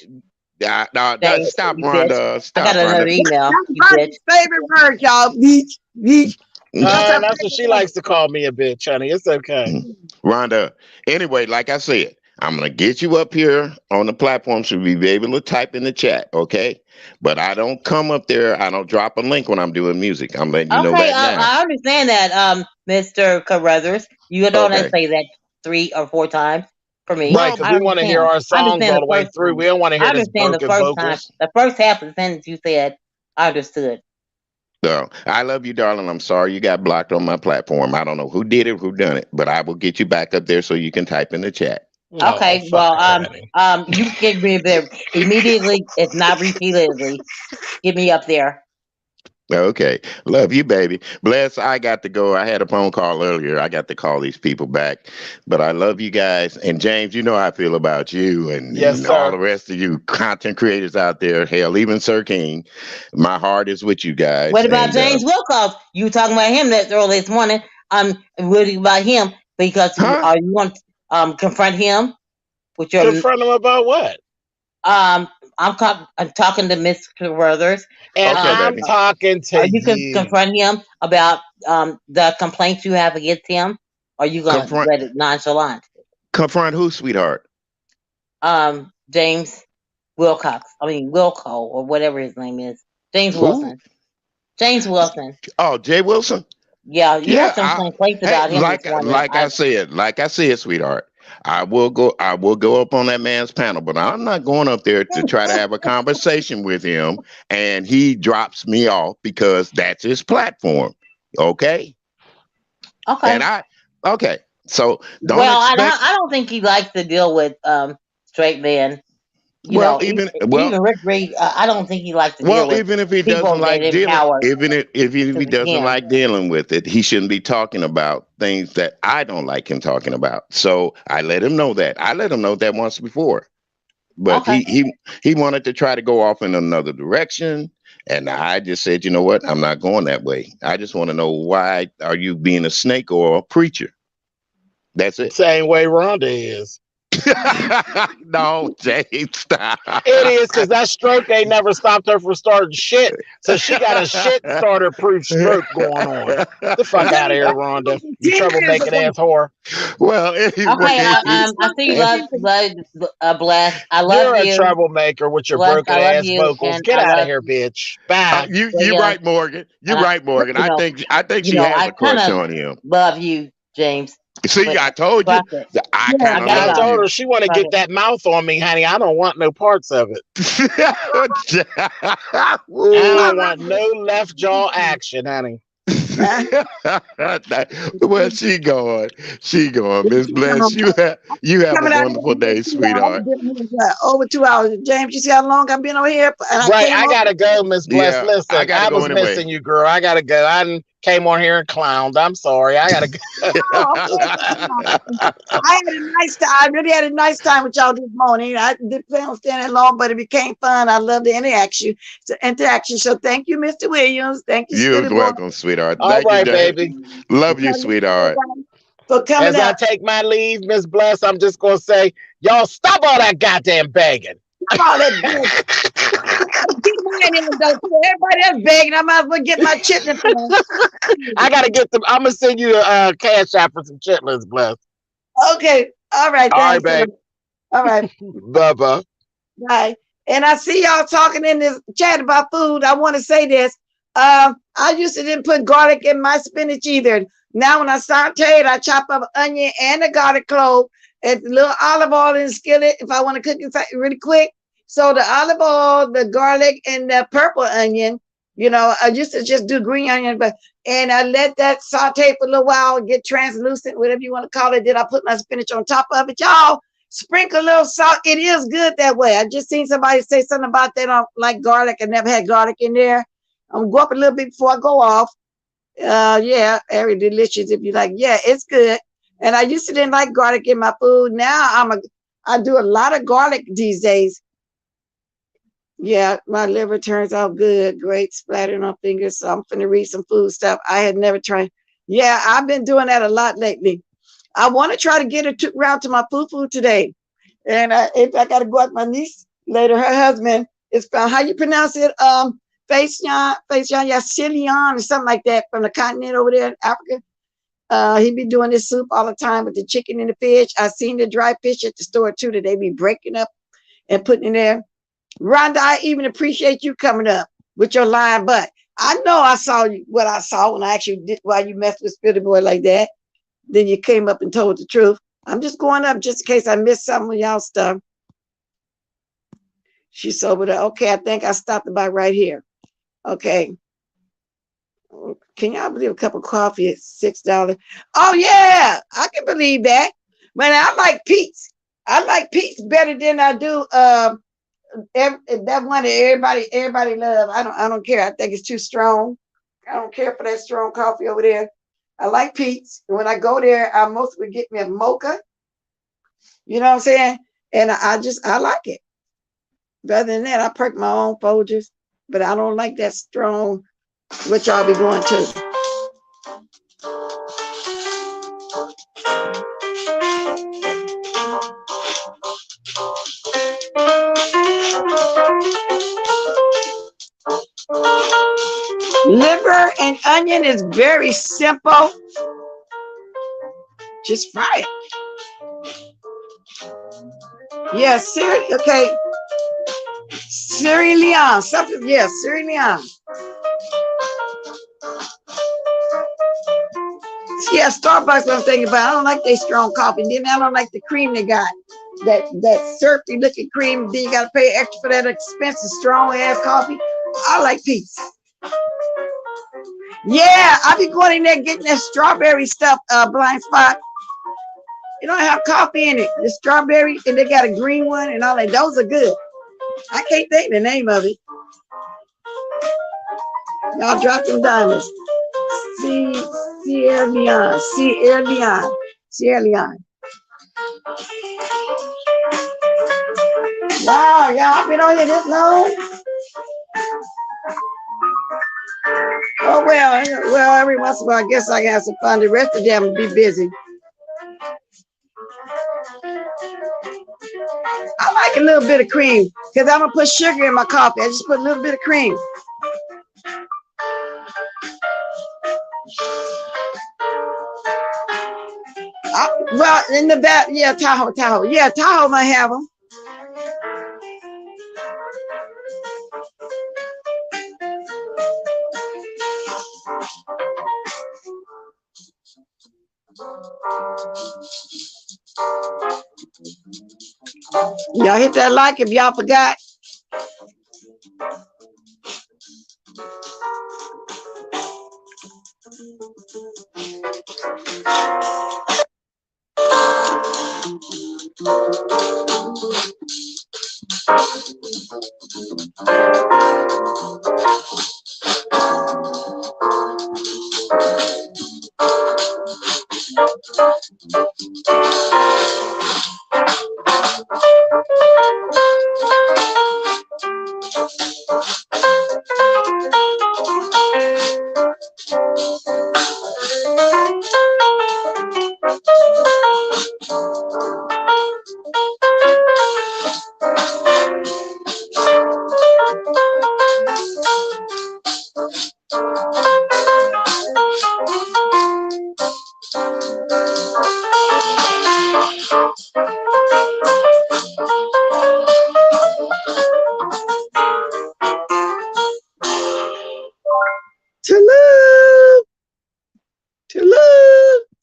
No, James, stop, you bitch. Rhonda. I got Stop, another Rhonda. email, That's you bitch. Bunny's favorite word, y'all. Beach, beach. That's her That's what favorite she likes to word. call me a bitch, honey. It's okay. Rhonda. Anyway, like I said, I'm gonna get you up here on the platform so we be able to type in the chat, okay? But I don't come up there. I don't drop a link when I'm doing music. I'm letting you know Okay, that now. I understand that, Mr. Carruthers. You don't have to Okay. say that 3 or 4 times for me. Right, Well, because I we want to hear understand. our I songs understand all the the way first through. time. We don't want to I hear this understand the broken first time. vocals. The first half of the sentence you said, I understood. so I love you, darling. I'm sorry you got blocked on my platform. I don't know who did it, who done it, but I will get you back up there so you can type in the chat. Oh, Okay, fuck well, her, honey. you get me there immediately, if not repeatedly. Get me up there. Okay. Love you, baby. Bless, I got to go. I had a phone call earlier. I got to call these people back. But I love you guys. And James, you know how I feel about you Yes, and all sir. the rest of you content creators out there. Hell, even Sir King. My heart is with you guys. What about And James Wilcox? You were talking about him that early this morning. What about him? Because huh? you want to confront him with your Confront him about what? I'm talking to Miss Carruthers. And Okay, Um, I'm baby. talking to you can you. confront him about the complaints you have against him. Or are you gonna Confront let it nonchalant? confront who, sweetheart? James Wilcox. I mean Wilco or whatever his name is. James Who? Wilson. James Wilson. Oh, Jay Wilson? Yeah, you had Yeah, some complaints hey, about him this morning. like I said, sweetheart, I will go up on that man's panel, but I'm not going up there to try to have a conversation with him and he drops me off because that's his platform. Okay? And Okay. okay. So don't Well, expect I don't think he likes to deal with straight men. You well know, even well even Rick Reed. I don't think he likes to deal Well, with even if he doesn't people that like dealing, empower if he doesn't him. like dealing with it, he shouldn't be talking about things that I don't like him talking about. So I let him know that. I let him know that once before, but Okay. he wanted to try to go off in another direction, and I just said, you know what, I'm not going that way. I just want to know why are you being a snake or a preacher? That's it. Same way Rhonda is. No, James, stop. It is because that stroke ain't never stopped her from starting shit. So she got a shit starter proof stroke going on. The fuck out of here, Rhonda. You 10 years troublemaking ago. ass whore. Well, Okay. anyway, I see you, Bless. I love You're a you, troublemaker with your Bless. broken I love ass you, vocals. and Get I out of love here, bitch. Bye. you you. right, Morgan. You're And right, Morgan. you know, I think she has I a kind crush of on him. love you, James. See, But I told you fuck it. that I Yeah, kind I of gotta I love go. told you. her she want to Fuck get it. that mouth on me, honey. I don't want no parts of it. I Ooh. don't want no left jaw action, honey. Well, she going. She going. Miss Bless, you have a Coming out wonderful here day, sweetheart. over 2 hours. James, you see how long I've been over here? And I Right, came I over. gotta go, Miss Bless. Yeah, I Listen, gotta I go was anyway. missing you, girl. I gotta go. I done came on here and clowned. I'm sorry. I gotta go. Oh, okay. I had a nice time. I really had a nice time with y'all this morning. I didn't plan on staying that long, but it became fun. I love the interaction. So thank you, Mr. Williams. Thank you, You're Scooty Boy. welcome, sweetheart. All Thank you, right, James. baby. Love you, sweetheart. For coming As I out. take my leave, Miss Bless, I'm just gonna say, y'all stop all that goddamn begging. Come on, that big. Get mine in though. Everybody else begging. I might as well get my chitlin. I gotta get them. I'm gonna send you a cash app for some chitlins, Bless. Okay. All right. All right, Thanks. babe. All right. Bye bye. Bye. And I see y'all talking in this chat about food. I want to say this. I used to didn't put garlic in my spinach either. Now when I saute it, I chop up onion and a garlic clove and a little olive oil in the skillet if I want to cook it really quick. So the olive oil, the garlic, and the purple onion, I used to just do green onion, and I let that saute for a little while, get translucent, whatever you want to call it. Then I put my spinach on top of it. Y'all sprinkle a little salt. It is good that way. I just seen somebody say something about that. I don't like garlic. I never had garlic in there. I'm gonna go up a little bit before I go off. Yeah, very delicious. If you like, yeah, it's good. And I used to didn't like garlic in my food. Now I do a lot of garlic these days. Yeah, my liver turns out good. Great splattering on fingers. So I'm finna read some food stuff. I had never tried. Yeah, I've been doing that a lot lately. I want to try to get her round to my food today. And if I got to go out, my niece later, her husband is found. How you pronounce it? Faisyan, yeah, Cillian or something like that from the continent over there in Africa. He be doing this soup all the time with the chicken and the fish. I seen the dry fish at the store too that they be breaking up and putting in there. Rhonda, I even appreciate you coming up with your lying butt. I know I saw what I saw when I actually did why you messed with Spitty Boy like that. Then you came up and told the truth. I'm just going up just in case I missed some of y'all stuff. She's over there. Okay, I think I stopped by right here. Okay. Can y'all believe a cup of coffee is $6? Oh yeah, I can believe that. Man, I like Pete's. I like Pete's better than I do that one that everybody love. I don't care. I think it's too strong. I don't care for that strong coffee over there. I like Pete's. And when I go there, I mostly get me a mocha. You know what I'm saying? And I like it. Rather than that, I perk my own Folgers, but I don't like that strong, which y'all be going to. Liver and onion is very simple. Just fry it. Yeah, okay. Sierra Leone, something, yeah, Sierra Leone. Yeah, Starbucks, what I'm thinking about. I don't like their strong coffee. Then I don't like the cream they got. That syrupy looking cream. Then you got to pay extra for that expensive strong ass coffee. I like Pete's. Yeah, I be going in there getting that strawberry stuff, Blind Spot. You don't have coffee in it. The strawberry, and they got a green one and all that. Those are good. I can't think the name of it. Y'all drop them diamonds. Sierra Leone. Sierra Leone. Sierra Leone. Wow, y'all been on here this long? Oh, well, every once in a while, I guess I can have some fun. The rest of them will be busy. I like a little bit of cream because I'm going to put sugar in my coffee. I just put a little bit of cream. Well, in the back, yeah, Tahoe. Yeah, Tahoe might have them. Y'all hit that like if y'all forgot.